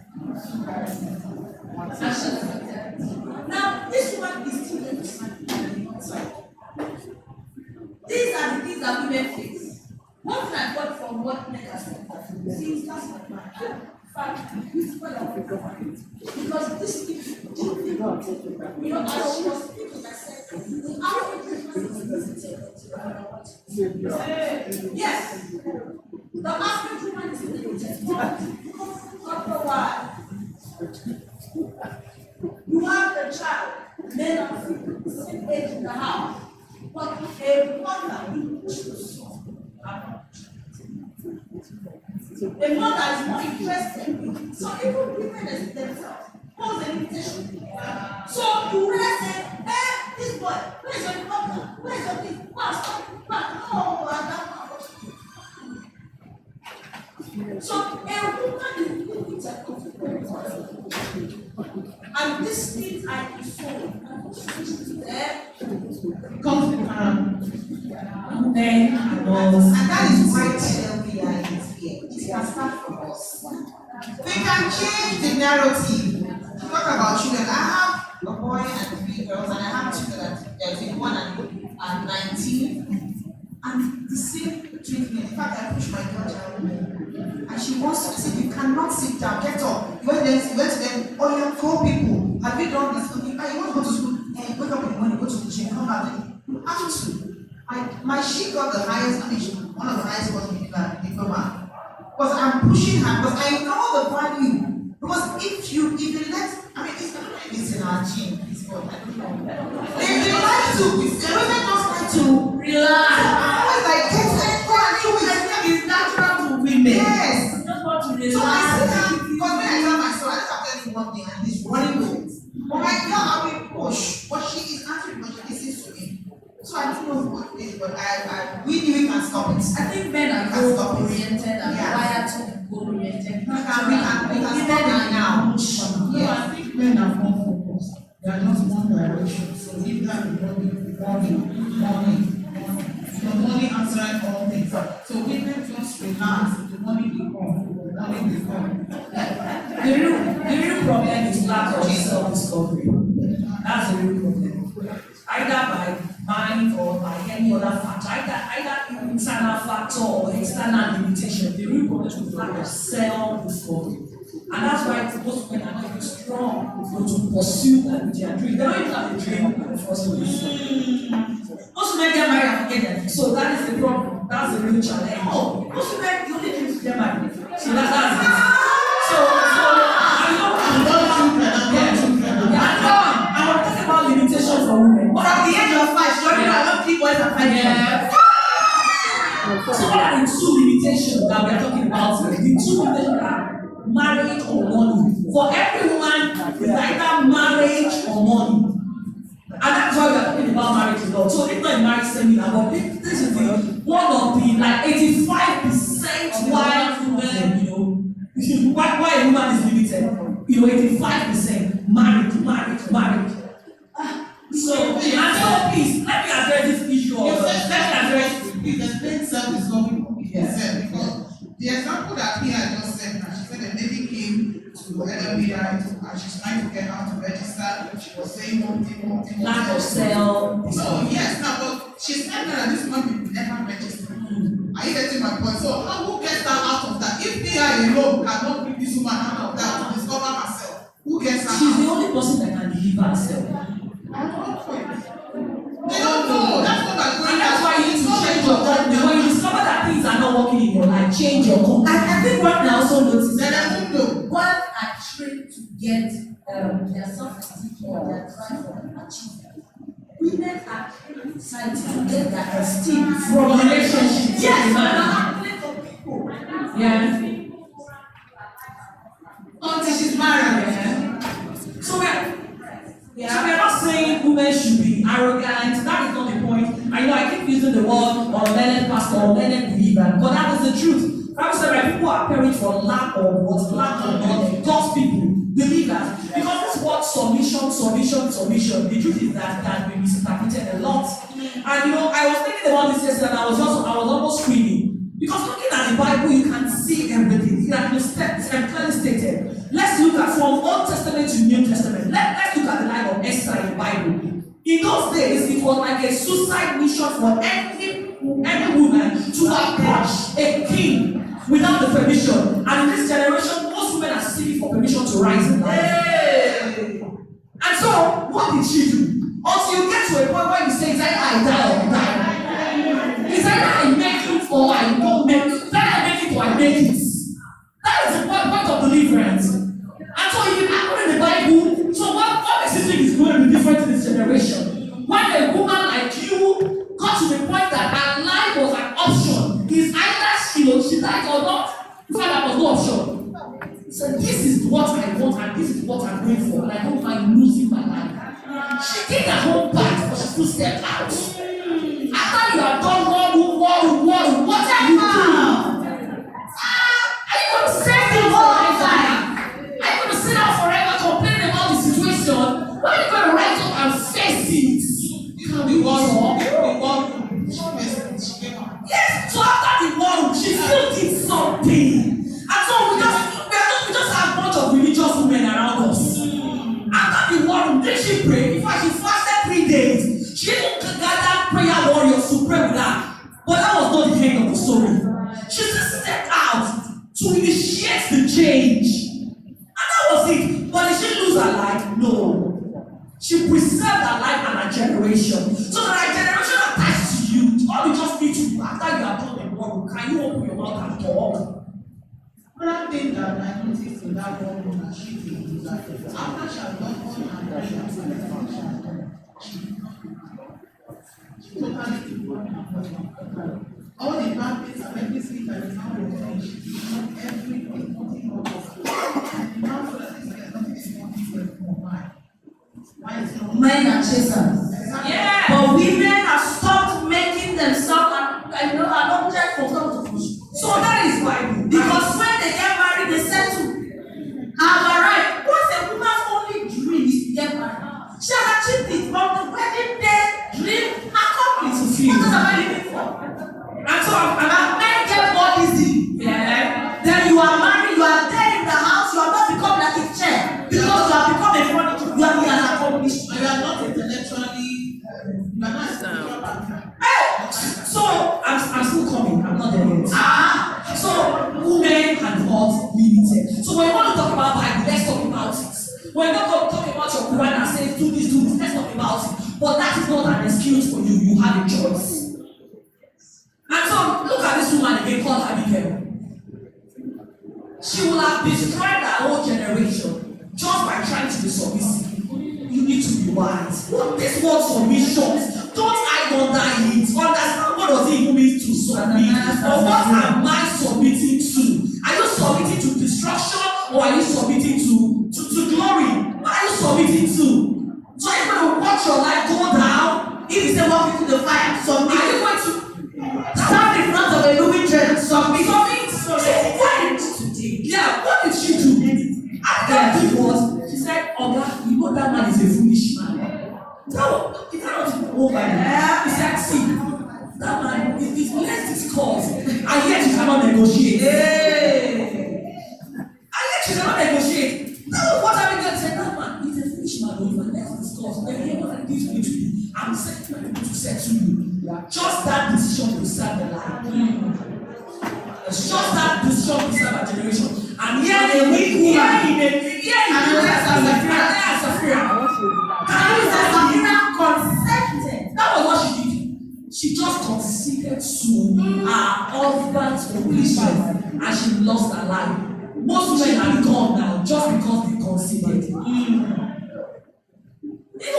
Speaker 8: Now, this one is still in the side. These are the things that women face. One thing I got from what men are saying, see, that's my mind. Because this people, you know, as she was speaking, I said, the African yes, the African woman is limited. After a while, you have the child, men are same age in the house, but a mother will choose. A mother is more interested. So even women as themselves pose an invitation. So you will say, hey, this boy, where's your partner? Where's your this? Stop, back. No, I don't. So a woman is limited. And this thing I saw,
Speaker 4: comes with
Speaker 9: Men
Speaker 3: And that is why TLVI is here. It can start from us. We can change the narrative. Talk about children. I have a boy and 3 girls, and I have children that are 21 and 19. And the same treatment. In fact, I push my daughter home. And she wants to say, you cannot sit down, get up. You went to them, oh, you have 4 people. Have you done this? Okay, you want to go to school? Hey, wake up in the morning, go to the gym, come back. You have to. She got the highest, one of the highest was diploma. Because I'm pushing her, because I know the value. Because if you let, I don't know if it's in our gym, it's called, I don't know. They like to, the women just like to relax. I was like, go and do it. I think it's natural to women. Yes.
Speaker 9: just want to relax.
Speaker 3: So I see her, because when I tell my son, I just tell you one thing, and he's running with it. But my girl, I will push, but she is actually, but she listens to me. So I don't know what it is, but we can stop it.
Speaker 8: I think men are goal-oriented and wired to be goal-oriented.
Speaker 3: We can stop it now.
Speaker 4: No, I think men are more focused. They are just one direction. So leave that the money answering all things. So women just relax. The money will come.
Speaker 9: The real problem is lack of self-discovery. That's the real problem. Either by mind or by any other factor, either internal factor or external limitation. the real problem is lack of self-discovery. And that's why most women are not even strong to pursue that their dream. They don't even have a dream in the first place. Most women get married and forget them. So that is the problem. That's the real challenge. Oh, most women, the only thing is to get married. So that's it. So I know I'm talking about limitations for women.
Speaker 1: But at the age of 5, she already have 3 boys and 5 girls.
Speaker 9: So what are the 2 limitations that we are talking about here? The 2 limitations are marriage or money. For every woman, it's either marriage or money. And that's why we are talking about marriage a lot. So it's not a marriage seminar, but this is one of the like 85% why women, why a woman is limited. 85% marriage. So please let me address this issue of
Speaker 4: Please explain self-discovery because the example that Pia just said, she said a lady came to LMBI and she's trying to get her to register. She was saying one thing.
Speaker 9: lack of self.
Speaker 4: So yes, now but she said that this woman will never register. Are you getting my point? So who gets her out of that? If Pia alone cannot bring this woman out of that to discover herself, who gets her
Speaker 9: She's
Speaker 4: out?
Speaker 9: the only person that can deliver herself.
Speaker 4: They don't know. That's what I'm going.
Speaker 9: And that's why you need to change your company. When you discover that things are not working in your life, change your company.
Speaker 1: I think what
Speaker 9: I also noticed
Speaker 4: Then I don't know.
Speaker 1: one are trained to get their self-esteem or their drive for achievement. Women are trained in society to get their esteem
Speaker 9: from relationships.
Speaker 1: Yes,
Speaker 9: man. Yeah.
Speaker 4: Until she's married.
Speaker 9: So we are not saying women should be arrogant. That is not the point. I keep using the word unlearned pastor, unlearned believer, but that is the truth. Bible said that people are perish for lack of knowledge. God's people, believers. Because this word submission. The truth is that it has been misinterpreted a lot. And I was thinking about this yesterday, and I was almost screaming. Because looking at the Bible, you can see everything. It has been clearly stated. Let's look at from Old Testament to New Testament. Let's look at the life of Esther in the Bible. In those days, it was like a suicide mission for any woman to approach a king without the permission. And in this generation, most women are seeking for permission to rise in life. Hey. And so, what did she do? Until you get to a point where you say, it's either I die or I die. It's either I make it or I don't make it. It's either I make it or I make it. That is the point of deliverance. And so if you happen in the Bible, so what makes you think is going to be different in this generation? When a woman like you got to the point that her life was an option, is either she died or not. In fact, there was no option. So this is what I want and this is what I'm going for, and I don't mind losing my life. She did her whole part, but she still stepped out. After you have done war, what are you doing? Are you going to save me forever? Are you going to sit down forever complaining about the situation? When are you going to rise up and face it?
Speaker 4: The war.
Speaker 9: Yes, so after the war, she still did something. And so we just have a bunch of religious women around us. After the war, did she pray? In fact, she fasted 3 days. She didn't gather prayer warriors to pray with her. But that was not the end of the story. She just stepped out to initiate the change. And that was it. But did she lose her life? No. She preserved her life and her generation. So that her generation attached to you. All you just need to, after you have done the work, can you open your mouth and talk?
Speaker 4: Another thing that I noticed in that one woman, she did that after she had done all her prayers, she totally ignored her husband. All the bad things and everything that is now wrong, she ignored everything, nothing was and now so that this girl nothing is wanting to why? Why is it not?
Speaker 1: Men are chasers.
Speaker 9: Yeah.
Speaker 1: But women have stopped making themselves an object for God to push.
Speaker 9: So that is why.
Speaker 1: Because when they get married, they settle. Have arrived. What's a woman's only dream is to get married. She has achieved it from the wedding day, dream accomplished. What else am I living for?
Speaker 9: And so I'm
Speaker 1: Men get more easy.
Speaker 9: yeah.
Speaker 1: Then you are married, you are there in the house, you have not become like a chair. Because you have become a furniture, you have been accomplished.
Speaker 4: You are not intellectually
Speaker 9: When God talk about your Quran and say do this, let's talk about it. But that is not an excuse for you. You have a choice. And so look at this woman again called Abigail. She will have destroyed her whole generation just by trying to be submissive. You need to be wise. What this word submission, don't hide under it. Understand what does it even mean to submit? Or what am I submitting to? Are you submitting to destruction or are you submitting to glory? What are you submitting to? So are you going to watch your life go down? If you say walk into the fire, submit. Are you going to stand in front of a moving train? Submit. So what did she do? Yeah, what did she do? After it was, she said, Oga, you know that man is a foolish man. No, it's not over there. He said, see, that man is less his cause, and yet you cannot negotiate. And yet you cannot negotiate. No, what are we going to say? That man is a foolish man, but if I let his cause, then he what I give you to you. I'm setting my people to settle you. Just that decision will serve the life. It's just that decision will serve a generation. And here a weak woman, that was what she did. She just conceded to her husband's foolishness and she lost her life. Most women are gone now just because they conceded. Even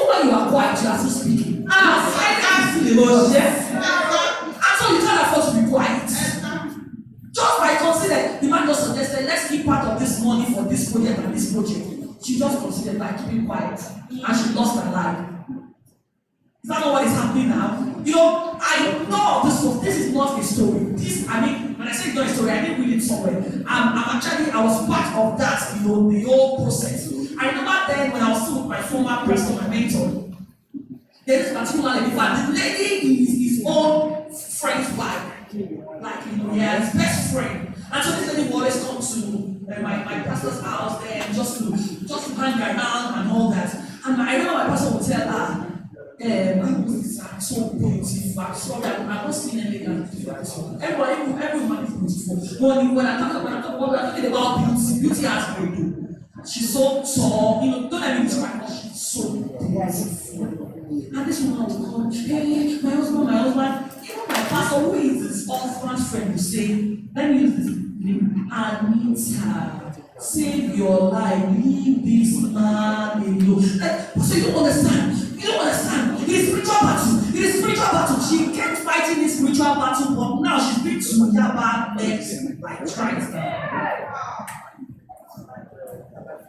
Speaker 9: when you are quiet, you are still speaking. I feel the Lord, yes. And so you can't afford to be quiet. Just by considering, the man just suggested, let's keep part of this money for this project and this project. She just considered by keeping quiet and she lost her life. Is that not what is happening now? You know, I know this is not a story. This, I mean, when I say it's not a story, I didn't read it somewhere. I was part of that, you know, the whole process. I remember then when I was still with my former person, my mentor, there's this particular lady, in fact, the lady is his own friend's wife. Like, you know, yeah, his best friend. And so this lady will always come to my pastor's house there just to hang around and all that. And I remember my pastor would tell her, I'm so beautiful. I'm sorry, I've not seen any lady as beautiful. Everyone is beautiful. When I'm talking about beauty has beauty. She's so tall, you know, don't let me try, she's so beautiful. And this woman will come, hey, my husband, even my pastor, who is his husband's friend, will say, let me use this name, Anita, save your life, leave this man alone. Like, so you don't understand. It is spiritual battle. She kept fighting this spiritual battle, but now she's been to Yaba next, like Christ.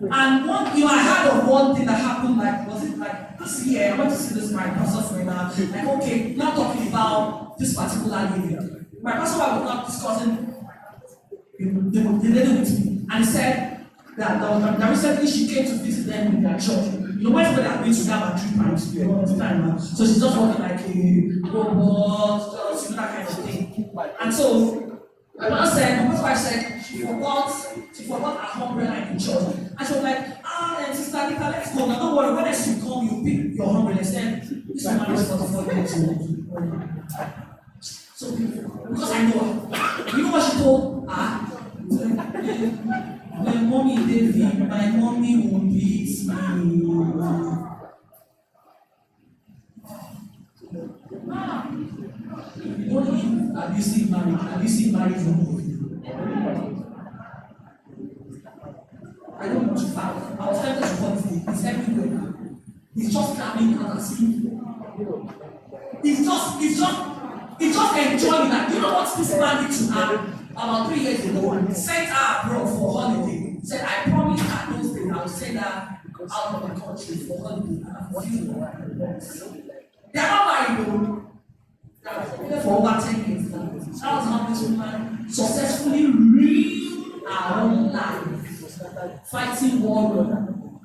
Speaker 9: And I heard of one thing that happened, like, was it like this year? I went to see this my pastor friend now. Like, okay, not talking about this particular lady. My pastor was not discussing the lady with me, and he said that recently she came to visit them in their church. You know, when they have been to have a treatment all the time now. So she's just working like a robot, just that kind of thing. And so my wife said she forgot her umbrella in the church. And she was like, Sister Nika, let's go. Now don't worry, when next you come, you pick your umbrella and say, this woman is 44 years old. So because I know her. You know what she told her? My mommy David, my mommy will beat me. You don't live abusive marriage I don't want to fight. I was tempted to call it. It's everywhere now. It's just coming out as if it's just enjoying that. You know what this man did to her about 3 years ago? Sent her abroad for holiday. Said, I promised her those days I will send her out of the country for holiday. They are not married though. For over 10 years now. That was how this woman successfully ruined her own life. Fighting war,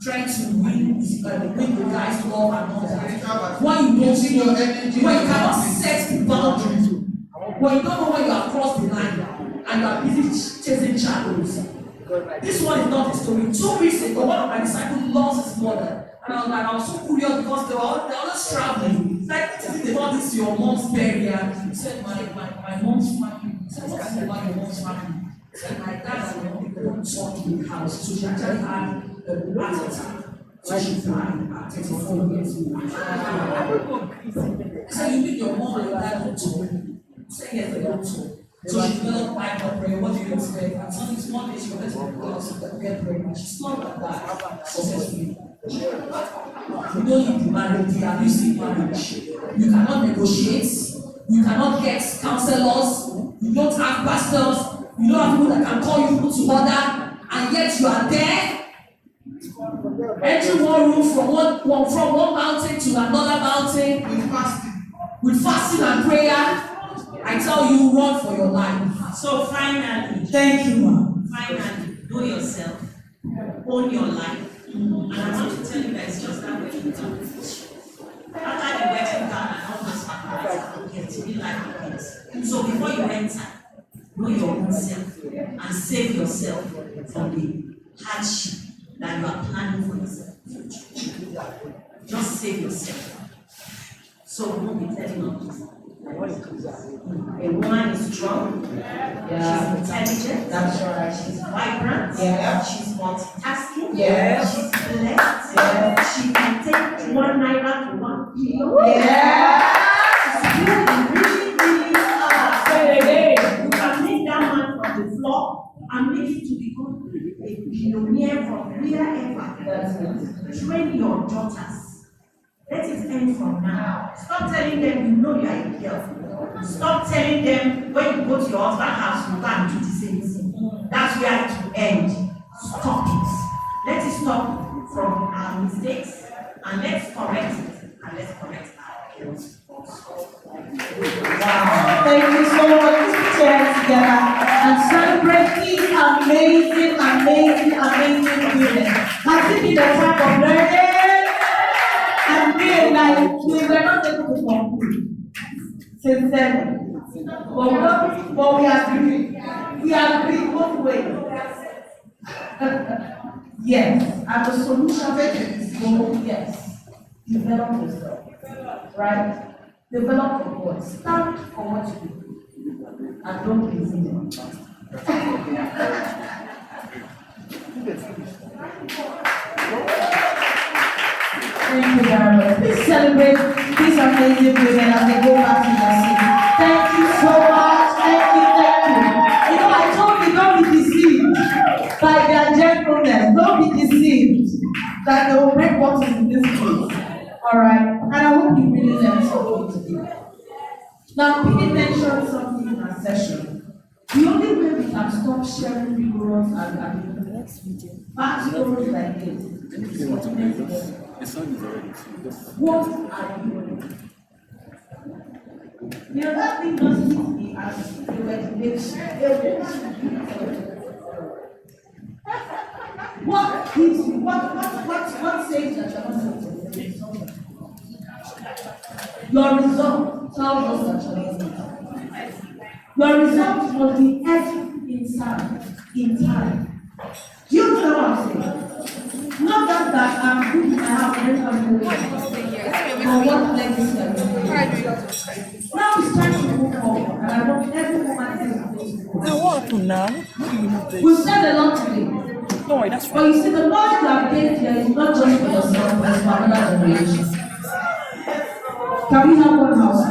Speaker 9: trying to win the guy's love and all that. When you don't know, when you cannot set the boundaries, when you don't know when you have crossed the line and you are busy chasing shadows. This one is not a story. 2 weeks ago, one of my disciples lost his mother. And I was so curious because they were always traveling. It's like, what is it about this your mom's burial? He said, my mom's family. He said, what is it about your mom's family? He said, my dad and my mom, they don't talk in the house. So she actually had a heart attack.
Speaker 3: till she died at 34 years old.
Speaker 9: I said, you mean your mom and your dad don't talk? Say yes, they don't talk. So she developed high blood pressure. What do you expect? And so it's one day she went to the doctor to get pregnant. She's not like that successfully. You don't need to marry the abusive marriage. You cannot negotiate. You cannot get counselors. You don't have pastors. You don't have people that can call you to order. And yet you are there. Entering one room from one mountain to another mountain with fasting and prayer. I tell you, run for your life.
Speaker 10: So finally,
Speaker 3: Thank you, ma'am.
Speaker 10: finally, know yourself, own your life. And I want to tell you that it's just that way you don't push. After the wedding gown and all those factors, you be like kids. So before you enter, know your own self and save yourself from the hardship that you are planning for yourself. Just save yourself. So we won't be telling others. A woman is strong, she's intelligent,
Speaker 3: That's right.
Speaker 10: she's vibrant,
Speaker 3: Yeah.
Speaker 10: she's multitasking,
Speaker 3: Yeah.
Speaker 10: she's blessed, she can take 1 naira to 1 kilo.
Speaker 3: Yeah.
Speaker 10: She's really, really hard.
Speaker 3: Say it again.
Speaker 10: You can make that man from the floor and make it to become a billionaire from wherever.
Speaker 3: That's it.
Speaker 10: Train your daughters. Let it end from now. Stop telling them you know you are a girl. Stop telling them when you go to your husband's house, you can't do the same thing. That's where it will end. Stop it. Let it stop from our mistakes and let's correct it and let's correct our girls.
Speaker 3: Wow. Thank you so much. Let's put your hands together and celebrate these amazing, amazing, amazing women. Has it been the time of learning? And being like, we were not able to conclude. Sincerely. But we agree. We agree both ways. Yes. And the solution is go, yes. Develop yourself. Right? Develop your voice. Stand for what you do. And don't be resilient. Thank you very much. Please celebrate these amazing women as they go back to their city. Thank you so much. Thank you, thank you. You know, I told you, don't be deceived by their gentleness. Don't be deceived that they will break bottles in this place. Alright? And I hope you really learned something today. Now, Pete mentioned something in our session. The only way we can stop sharing rigorous and bad stories like this is for today.
Speaker 5: The sun is already.
Speaker 3: What are you doing? You know, that thing doesn't hit me as they were what gives you, what says that you're not something? Your result tells us that you're not. Your result must be everything inside, in time. Do you know what I'm saying? Not that I'm good, I have everybody but what legacy are you doing? Now it's time to move forward, and I want every woman to
Speaker 6: I want to now.
Speaker 3: We've said a lot today.
Speaker 6: No, that's
Speaker 3: But you see, the knowledge you have gained here is not just for yourself, but it's for another generation. Can we have one house?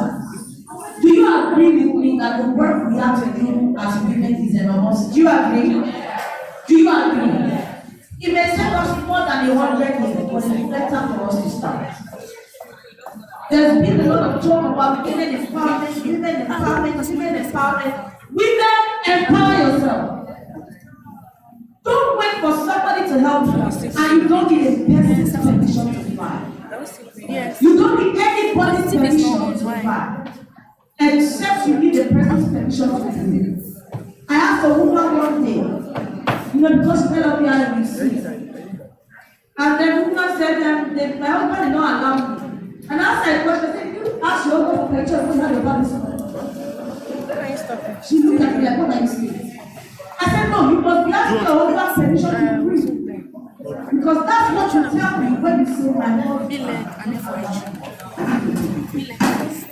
Speaker 3: Do you agree with me that the work we have to do as women is enormous? Do you agree? Do you agree? It may take us more than 100 years, but it's better for us to start. There's been a lot of talk about women empowerment, women empowerment, women empowerment. Women, empower yourself. Don't wait for somebody to help you, and you don't need a person's permission to fly.
Speaker 6: Yes.
Speaker 3: You don't need anybody's permission to fly, except you need a person's permission to fly. I asked a woman one day, because she fell off the island with sea. And then the woman said, my husband did not allow me. And I asked her a question, I said, you ask your husband for picture when you have a body. She looked at me like, what are you saying? I said, no, you must be asking your husband's permission to breathe. Because that's what you tell me when you say my husband.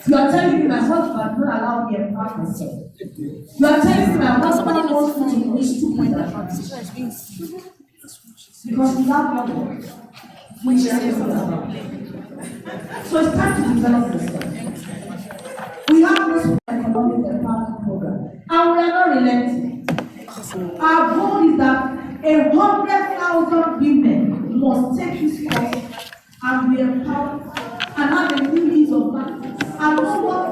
Speaker 3: You are telling me my husband will not allow me to empower myself. You are telling me my husband wants me to be stupid and not because we have problems.
Speaker 7: which is so it's time to develop yourself. We have this economic empowerment program, and we are not relenting. Our goal is that 100,000 women must take this course and be empowered and have a new means of life. And know what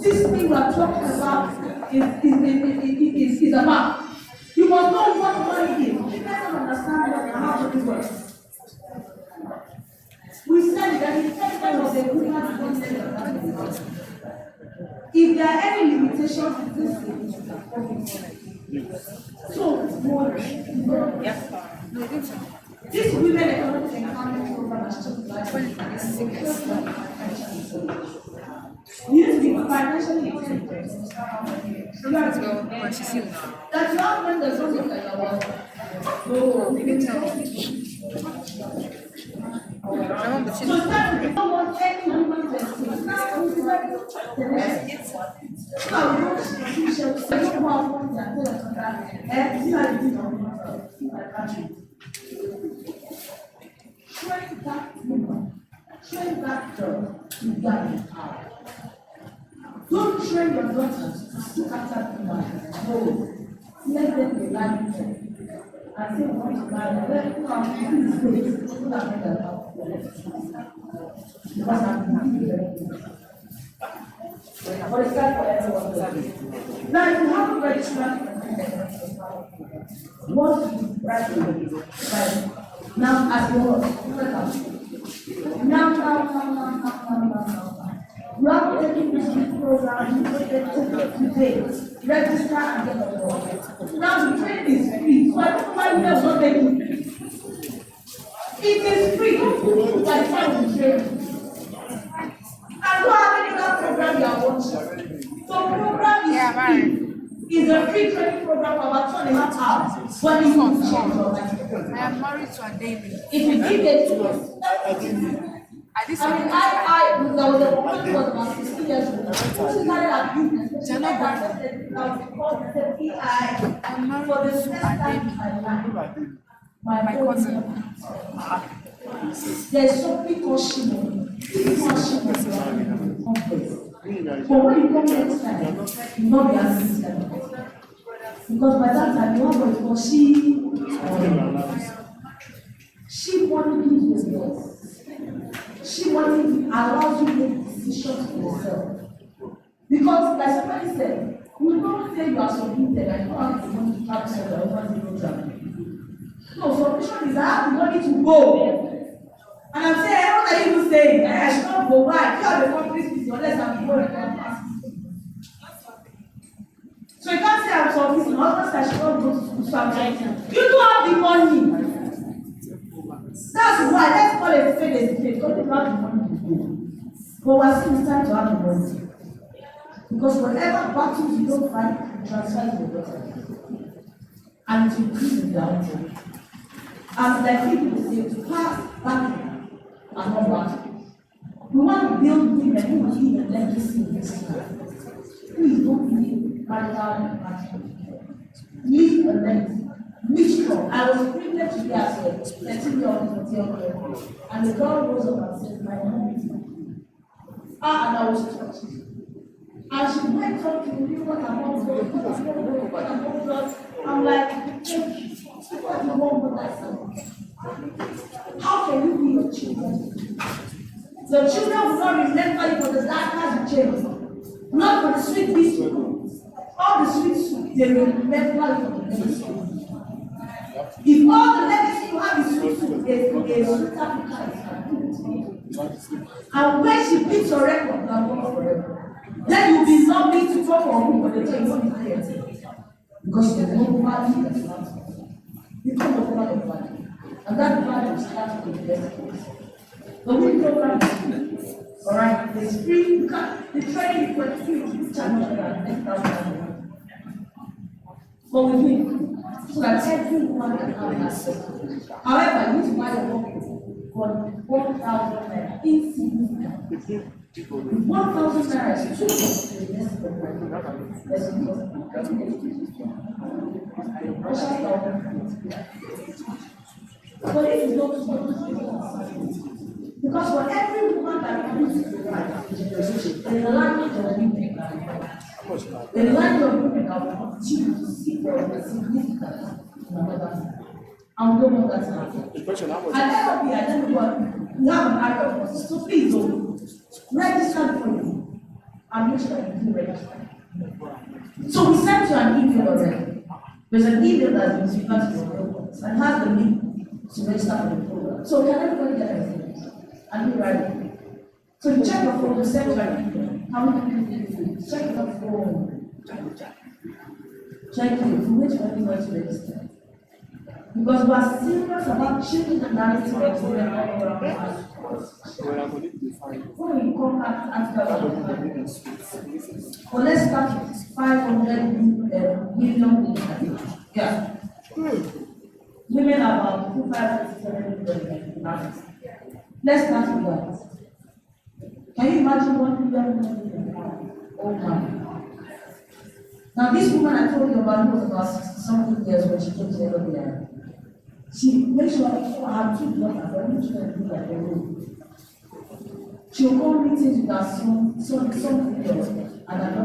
Speaker 7: this thing we are talking about is about. You must know what money is. You don't understand how it works. We said that the intelligence of the woman's concept. If there are any limitations to this thing, so this women economic empowerment program is just like you need to be financially independent. That you have when there's something that you want. So that you don't want any woman to escape. Now we train that girl to guide power. Don't train your daughters to sit after the man. No, let them be like them. I say, what is my let come these days, people are better now. Because I'm very good. But it's time for everyone to have it. Now, if you have a registrar, what do you write right now as your now. You have to take this program, you take it today, register and get the job. Now the training is free, so I don't know why you never not make it free. It is free by the time you train. And don't have any other program you are watching. So program is free. It's a free training program for about 2.5 hours. But you can change your life.
Speaker 6: I am married to a David.
Speaker 7: If you give it to us, there was a woman who was about 16 years old. She started a business. She started called SMEs.
Speaker 6: I'm married
Speaker 7: For the
Speaker 6: to
Speaker 7: first
Speaker 6: a
Speaker 7: time in
Speaker 6: David.
Speaker 7: my life,
Speaker 6: My cousin.
Speaker 7: there's something called Shimon. But when you come next time, you not be as because by that time you have what is called she money gives you yours. She money allows you to make decisions for yourself. Because like somebody said, you don't say you are submitted and you don't have the money to travel somewhere over the road. No, submission is I have the money to go. And I'm saying, what are you even saying? I should not go. Why? You are the company's business unless I'm going to so you can't say I'm submitting. Otherwise, I should not go to school. So I'm trying to. You don't have the money. That's why let's call it spade a spade because you don't have the money to go. But we're still time to have the money. Because whatever battles you don't fight, you transfer to your daughter. And it increases their own job. And like people say, to pass battle and not battle. We want to build women who will leave a legacy in this life. Please don't leave marital battle. Leave a legacy. Wisdom. I was privileged to be as a 13-year-old, 14-year-old, and the girl rose up and said, my mom is and I was touched. And she went up to me, what her mom does. I'm like, thank you. What the mom would like to. How can you be your children? The children will not remember you for the darkness you changed. Not for the sweet biscuits. All the sweet soup, they will remember you for the legacy. If all the legacy you have is sweet soup, there's a sweet Africa. And when she beats your record, now go forever. Then you'll be something to talk for who, but they tell you what you get. Because there's no value that's not. You come over the value. And that value starts with the best place. The win program is free. Alright, it's free. The training for free is channel and 10,000. But we win. So that everyone can have access. However, you need to buy a book for 1,000 naira insignificant. 1,000 naira is too much to invest in the But if you don't do it, because for every woman that comes to the life, the language of women, the language of women are continue to see for the significance in another man. And we don't want that to happen. And LLB, I don't know what, we have an area of us, so please don't register for you and make sure that you do register. So we sent you an email already. There's an email that's been sent to your mailbox and has the link to register for the program. So can everybody get it? And be ready. So you check your phone, you send your email. How many people did you check your phone? Check it. Which one you want to register? Because we are serious about changing the narrative of women all around us. When we come back after well, let's start with 500 million women. Yeah. Women are about 567 million. Let's start with that. Can you imagine 1 million women? Oh my. Now, this woman I told you about was about 60 something years when she came to LBI. She made sure her 2 daughters were not going to be at the room. She will go meetings with her son girls and another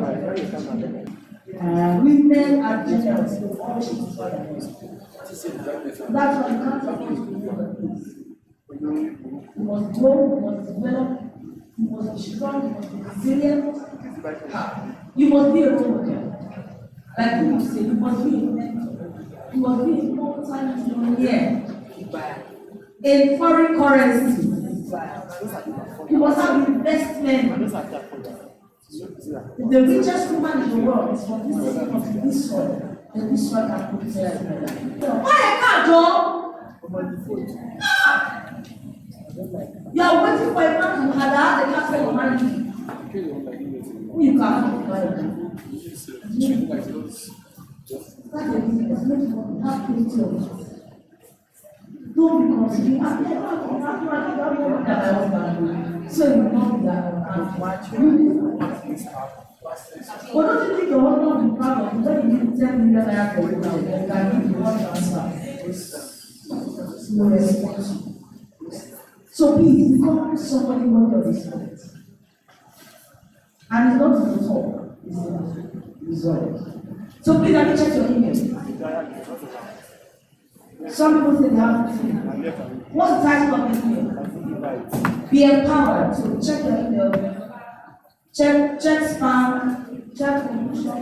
Speaker 7: women are generous with all she desires. That's why you can't afford to do other things. You must grow, you must develop, you must be strong, you must be resilient. You must be a role model. Like you say, you must be a mentor. You must be a multi-millionaire in foreign currency. You must have investment. The richest woman in the world is from this soil. And this soil can put it there. Why I can't go? You are waiting for a man who had the capital of money. Who you can't buy it. That's the business. Have plenty of it. Don't be considering. So you know that. But don't you think your husband will be proud of you when you give 10 million naira for you now? You can give you one transfer. No responsibility. So please become somebody worthy of respect. And it's not to talk, it's the result. So please let me check your email. Some people say they have to see. What's the title of the email? Be empowered. So check your email. Check spam, check promotion.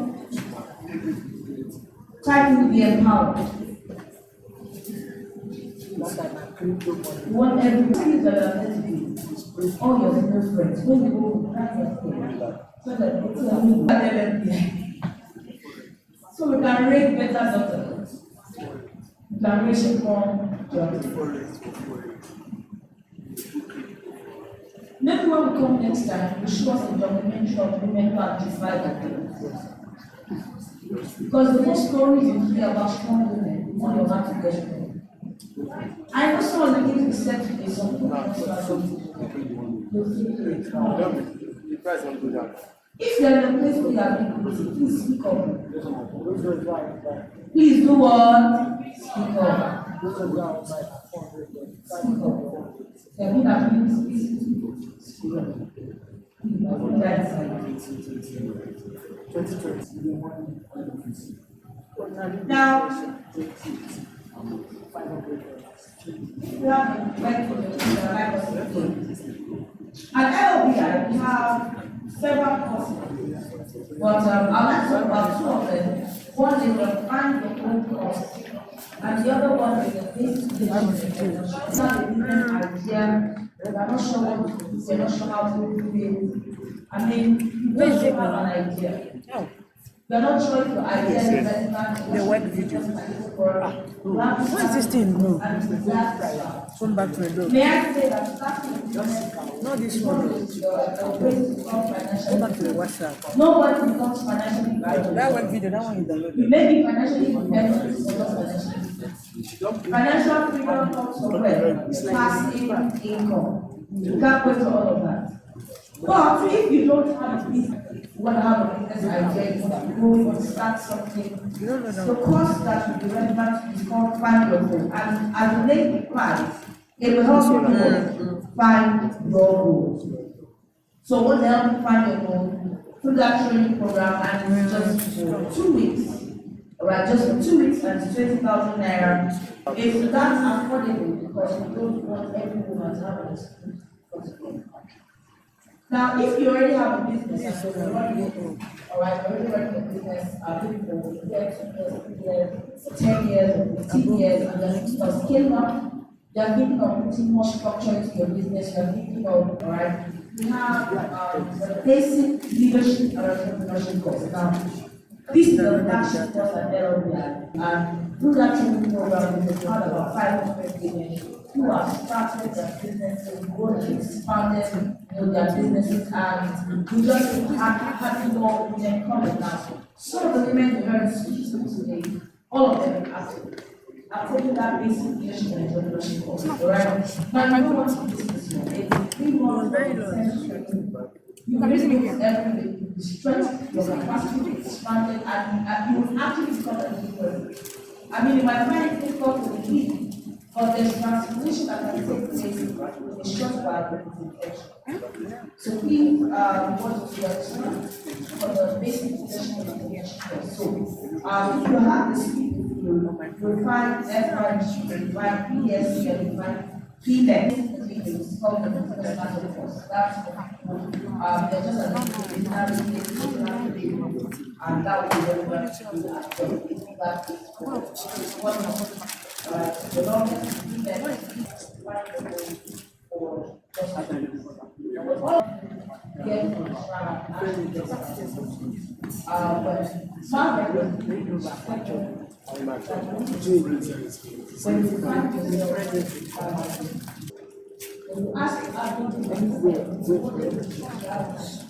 Speaker 7: Type in be empowered. You want everything that you are going to do. All your female friends. When you go, that's your thing. So that it's a new so we can rate better doctors. We can rate from jobs. Maybe when we come next time, we show us a documentary of women who have defied the things. Because the more stories you hear about strong women, the more you have to get strong. I know some of the things we said today, some people are if you are in a place where you are being critical, please speak up. Please do what? Speak up. Speak up. They are being abused. Speak up. Now, we have at LBI, we have several courses, but I'd like to talk about 2 of them. One is the find your own course, and the other one is the basic idea. We're not sure what to do, we're not sure how to do it. I mean, you don't have an idea. You're not sure if your idea is relevant.
Speaker 6: The web video. What is this thing? No. Phone back to the door.
Speaker 7: May I say that starting with
Speaker 6: Not this one. Go back to the WhatsApp.
Speaker 7: nobody becomes financially independent.
Speaker 6: That web video, that one you
Speaker 7: You
Speaker 6: downloaded.
Speaker 7: may be financially independent, but not financially independent. Financial freedom comes from where? Passive income. You can't wait for all of that. But if you don't have this,
Speaker 1: want to have a business idea, you want to grow, you want to start something. The course that will be relevant is called Find Your Goal. And as the name implies, it will help you find your goal. So what help you find your goal through that training program, and it's just for 2 weeks. Alright, just for 2 weeks and it's 20,000 naira. It's that affordable because we don't want everyone to have an experience. Now, if you already have a business and you're running, alright, already running a business, maybe for 1 year, 2 years, 3 years, 10 years, or 15 years, and you're thinking of scaling up, you're thinking of putting more structure into your business, you're thinking of, alright, we have basic leadership and entrepreneurship course. Now, this is the flagship course at LLBI, and through that training program, we've had about 500 women who have started their businesses, grown and expanded their businesses, and we just having more women coming now. Some of the women you heard speaking today, all of them are taking that basic leadership and entrepreneurship course, right? Now, you don't want to do this one. It's 3 months. You can really use everything, you stretch your capacity, expand it, and you will actually become a new person. I mean, you might find it difficult to believe, but there's transformation that can take place in a short while with intention. So please, we want to register for the basic leadership and leadership course. So, if you have this you'll find FIG, you'll find PSC, and you'll find PLEX. It's called the personal course. That's they're just a and that would be very much that is one of the longest for ask